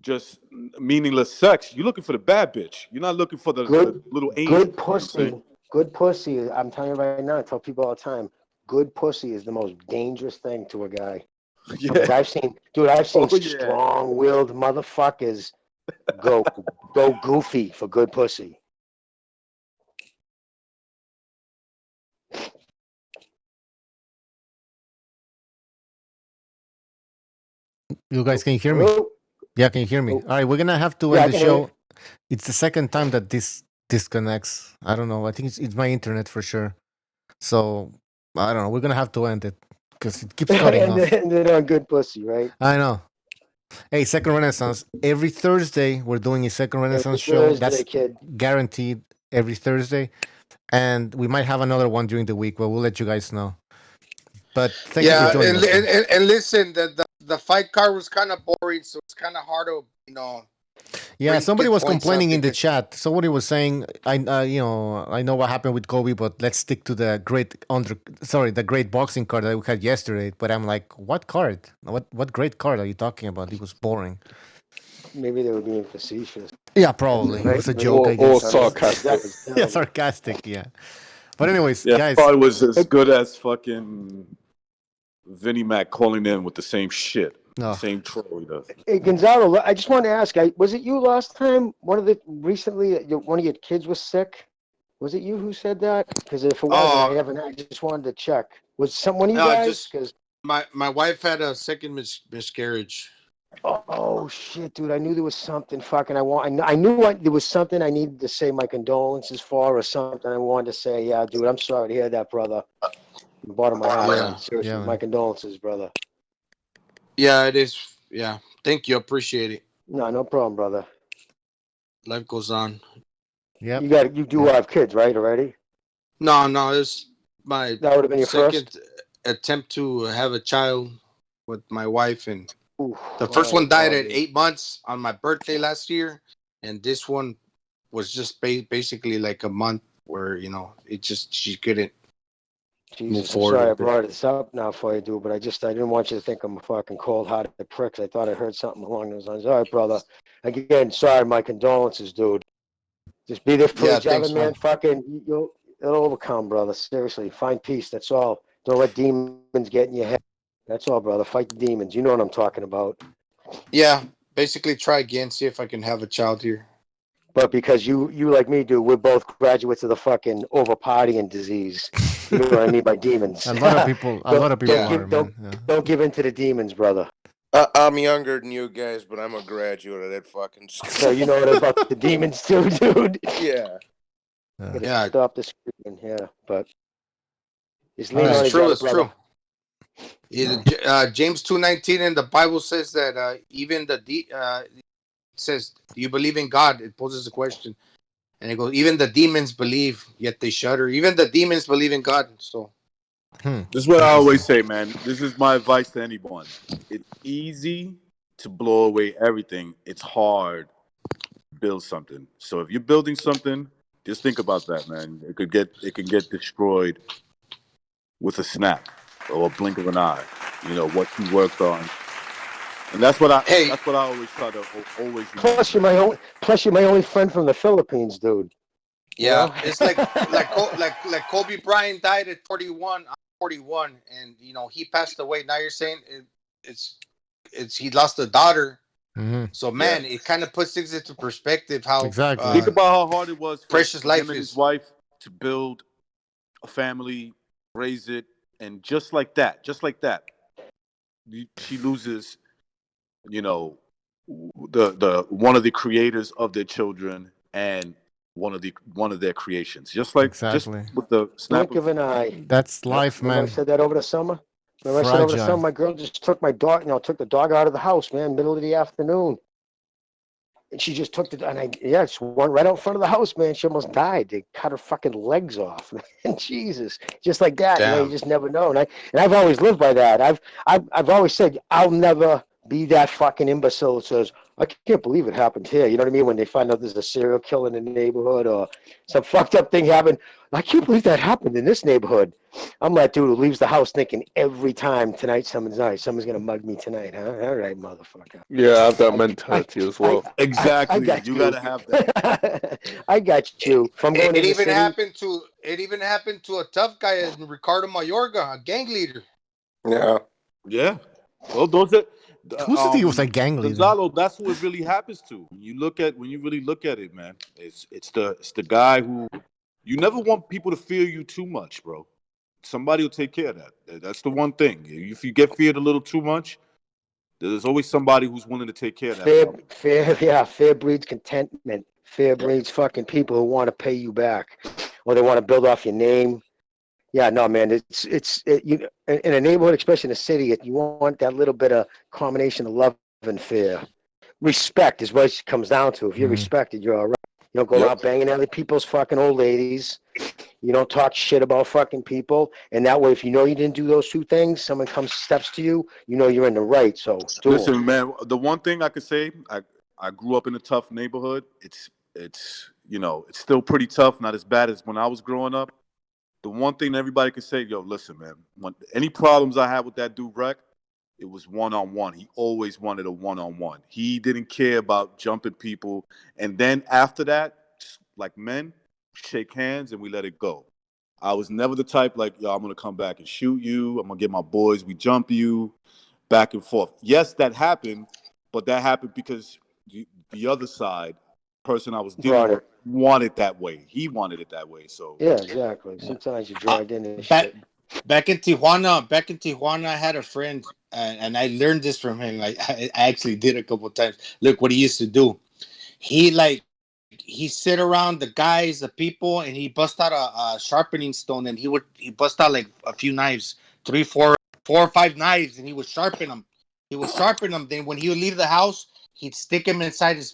just meaningless sex, you're looking for the bad bitch. You're not looking for the little angel. Good pussy. Good pussy. I'm telling you right now. I tell people all the time. Good pussy is the most dangerous thing to a guy. Yeah. I've seen strong-willed motherfuckers go goofy for good pussy. You guys can hear me? Yeah, can you hear me? All right, we're gonna have to end the show. It's the second time that this disconnects. I don't know. I think it's my internet for sure. So I don't know. We're gonna have to end it because it keeps cutting off. And then on good pussy, right? I know. Hey, Second Renaissance. Every Thursday we're doing a Second Renaissance show. That's guaranteed every Thursday, and we might have another one during the week, but we'll let you guys know. But thank you for joining us. And listen, the fight card was kind of boring, so it's kind of hard to Yeah, somebody was complaining in the chat. Somebody was saying, I know what happened with Kobe, but let's stick to the great boxing card that we had yesterday. But I'm like, what card? What great card are you talking about? It was boring. Maybe they were being facetious. Yeah, probably. It was a joke, I guess. Or sarcastic. Yeah, sarcastic, yeah. But anyways, guys. I thought it was as good as fucking Vinnie Mac calling in with the same shit. No. Same troll he does. Hey, Gonzalo, I just wanted to ask, was it you last time? One of your kids was sick? Was it you who said that? Because if it wasn't, I just wanted to check. Was someone of you guys? Because my wife had a second miscarriage. Oh shit, dude! I knew there was something fucking there was something I needed to say my condolences for, or something I wanted to say. Yeah, dude, I'm sorry to hear that, brother. From the bottom of my heart, man. Seriously, my condolences, brother. Yeah, it is. Yeah, thank you. Appreciate it. No problem, brother. Life goes on. Yep. You do have kids, right? Already? No, it's my That would have been your second first attempt to have a child with my wife, and Oof, the first one died at 8 apologies. months on my birthday last year, and this one was just basically like a month where she couldn't move Jesus, I'm forward sorry I with it. brought this up now for you, dude, but I didn't want you to think I'm a fucking cold-hearted prick. 'Cause I thought I heard something along those lines. All right, brother. Again, sorry, my condolences, dude. Just be there for Yeah, each other, thanks, man. man. Fucking, it'll overcome, brother. Seriously, find peace. That's all. Don't let demons get in your head. That's all, brother. Fight the demons. You know what I'm talking about. Yeah, basically try again, see if I can have a child here. But because you like me, dude, we're both graduates of the fucking over partying disease. You know what I mean by demons. A lot of people are, man. Yeah. Don't give in to the demons, brother. I'm younger than you guys, but I'm a graduate of that fucking school. So you know what about the demons too, dude. Yeah. Gotta stop the screaming, yeah. But just No, lean on it's each true. other, It's brother. true. James 2:19 in the Bible says that even says, "Do you believe in God?" It poses a question, and it goes, "Even the demons believe, yet they shudder." Even the demons believe in God. So, This is what I always say, man. This is my advice to anyone. It's easy to blow away everything. It's hard to build something. So if you're building something, just think about that, man. It can get destroyed with a snap or a blink of an eye. You know what you worked on, and that's what I always try to always remember. Plus you're my only friend from the Philippines, dude. yeah, You know? it's like Kobe Bryant died at 41. I'm 41, and he passed away. Now you're saying it's he lost a daughter. So man, it kind of puts things into perspective. How Exactly. Think about how hard it was for precious him life and his is. wife to build a family, raise it, and just like that, she loses, the one of the creators of their children and one of their creations. Just Exactly. with the snap Blink of an eye. That's life, Remember I man. said that over the summer? Remember I said over the Fragile. summer, my girl just took my dog, took the dog out of the house, man, middle of the afternoon. And she just took just one right out front of the house, man. She almost died. They cut her fucking legs off, man. Jesus, just like that. You Damn. just never know. And I've always lived by that. I've always said I'll never be that fucking imbecile that says I can't believe it happened here. You know what I mean? When they find out there's a serial killer in the neighborhood or some fucked up thing happened, I can't believe that happened in this neighborhood. I'm that dude who leaves the house thinking every time someone's gonna mug me tonight, huh? All right, motherfucker. Yeah, I have that mentality as well. Exactly. I got You gotta have that. I got you. If I'm going It in the even city, happened to a tough guy, Ricardo Mayorga, a gang leader. Yeah. Well, those are. Who said he was a gang leader? Gonzalo, that's what it really happens to. When you really look at it, man, it's the guy who you never want people to fear you too much, bro. Somebody will take care of that. That's the one thing. If you get feared a little too much, there's always somebody who's willing to take care of that. fear breeds contentment. Fear breeds fucking people who want to pay you back, or they want to build off your name. Yeah, no, man. You in a neighborhood, especially in a city, you want that little bit of combination of love and fear. Respect is what it comes down to. If you're respected, you're all right. You don't go around banging other people's fucking old ladies. You don't talk shit about fucking people. And that way, if you know you didn't do those two things, someone steps to you, you know you're in the right. So do Listen, them. man. The one thing I could say, I grew up in a tough neighborhood. It's it's still pretty tough. Not as bad as when I was growing up. The one thing everybody can say, yo, listen, man. Any problems I had with that dude, Rec, it was one-on-one. He always wanted a one-on-one. He didn't care about jumping people. And then after that, like men, shake hands and we let it go. I was never the type like, yo, I'm going to come back and shoot you. I'm going to get my boys. We jump you back and forth. Yes, that happened, but that happened because the other side, person I was dealing with, wanted that way. He wanted it that way. So yeah, exactly. Sometimes you're dragged in and Back shit. back in Tijuana, I had a friend. and I learned this from him. I actually did a couple of times. Look what he used to do. He sit around the guys, the people, and he bust out a sharpening stone, and he bust out like a few knives, 3, 4 or 5 knives, and he would sharpen them. Then when he would leave the house, he'd stick him inside his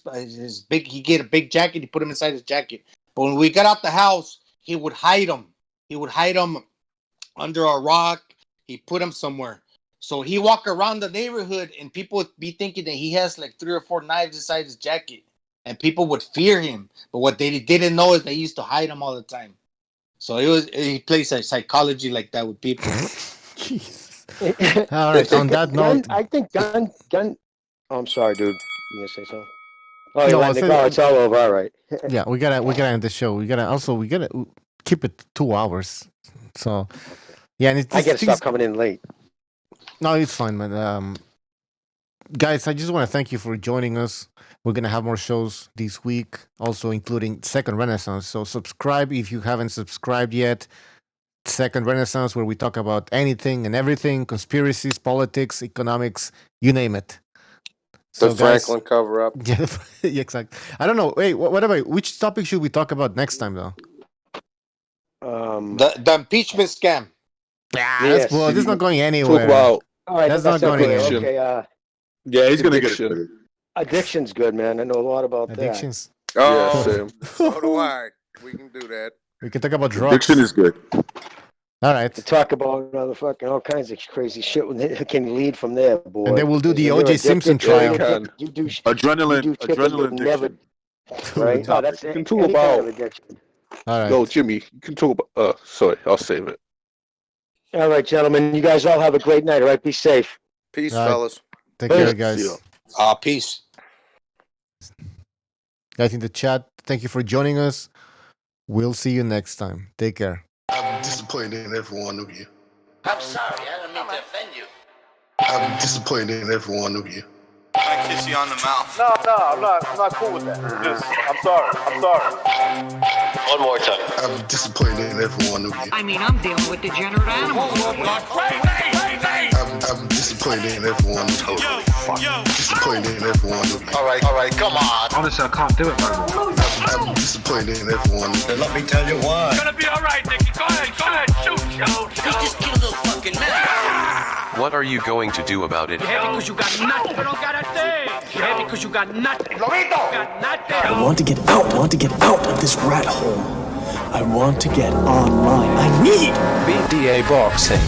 big. He'd get a big jacket. He put him inside his jacket. But when we got out the house, he would hide them. He would hide them under a rock. He put them somewhere. So he walk around the neighborhood, and people would be thinking that he has like 3 or 4 knives inside his jacket. And people would fear him, but what they didn't know is they used to hide him all the time. So he plays psychology like that with people. Jesus. All right. On that note, I think gun. Oh, I'm sorry, dude. You gonna say something? Oh, No, you're letting it go. It's all over. All right. yeah, we gotta end the show. We gotta keep it 2 hours. So yeah, and I gotta stop coming in late. No, it's fine, man. Guys, I just want to thank you for joining us. We're going to have more shows this week, also including Second Renaissance. So subscribe if you haven't subscribed yet. Second Renaissance, where we talk about anything and everything, conspiracies, politics, economics, you name it. So The Franklin cover-up. Yeah, exactly. I don't know. Wait, what about, which topic should we talk about next time, though? The impeachment scam. Yes. Well, this is not going anywhere. All right, that's not going anywhere. Okay, yeah, he's gonna get it. Addiction's good, man. I know a lot about Addictions. Oh, Yeah, same. so do I. We can do that. We can talk about drugs. Addiction is good. All right. To talk about all kinds of crazy shit when they can lead from there, boy. And then we'll do the When you're O.J. Simpson addicted, trial. You do Adrenaline addiction. Right? Oh, that's You can any talk kind about. of addiction. All right. Yo, Jimmy, you can talk about. Sorry, I'll save it. All right, gentlemen. You guys all have a great night. All right, be safe. Peace, All right. fellas. Take care, guys. Peace. Guys in the chat, thank you for joining us. We'll see you next time. Take care. I'm disappointed in every one of you. I'm sorry, I don't mean to offend you. I'm disappointed in every one of you. I kiss you on the mouth. No, I'm not cool with that. I'm sorry. One more time. I'm disappointed in every one of you. I mean, I'm dealing with degenerate animals. I'm disappointed in everyone. Disappointed in everyone. All right, come on. Honestly, I can't do it, man. I'm disappointed in everyone. Let me tell you why. It's gonna be all right, Nicky. Go ahead, shoot. He just killed a little fucking man. What are you going to do about it? Yeah, because you got nothing. You don't got a thing. Yeah, because you got nothing. Lomito! You got nothing. I want to get out. I want to get out of this rat hole. I want to get online. I need BDA Boxing.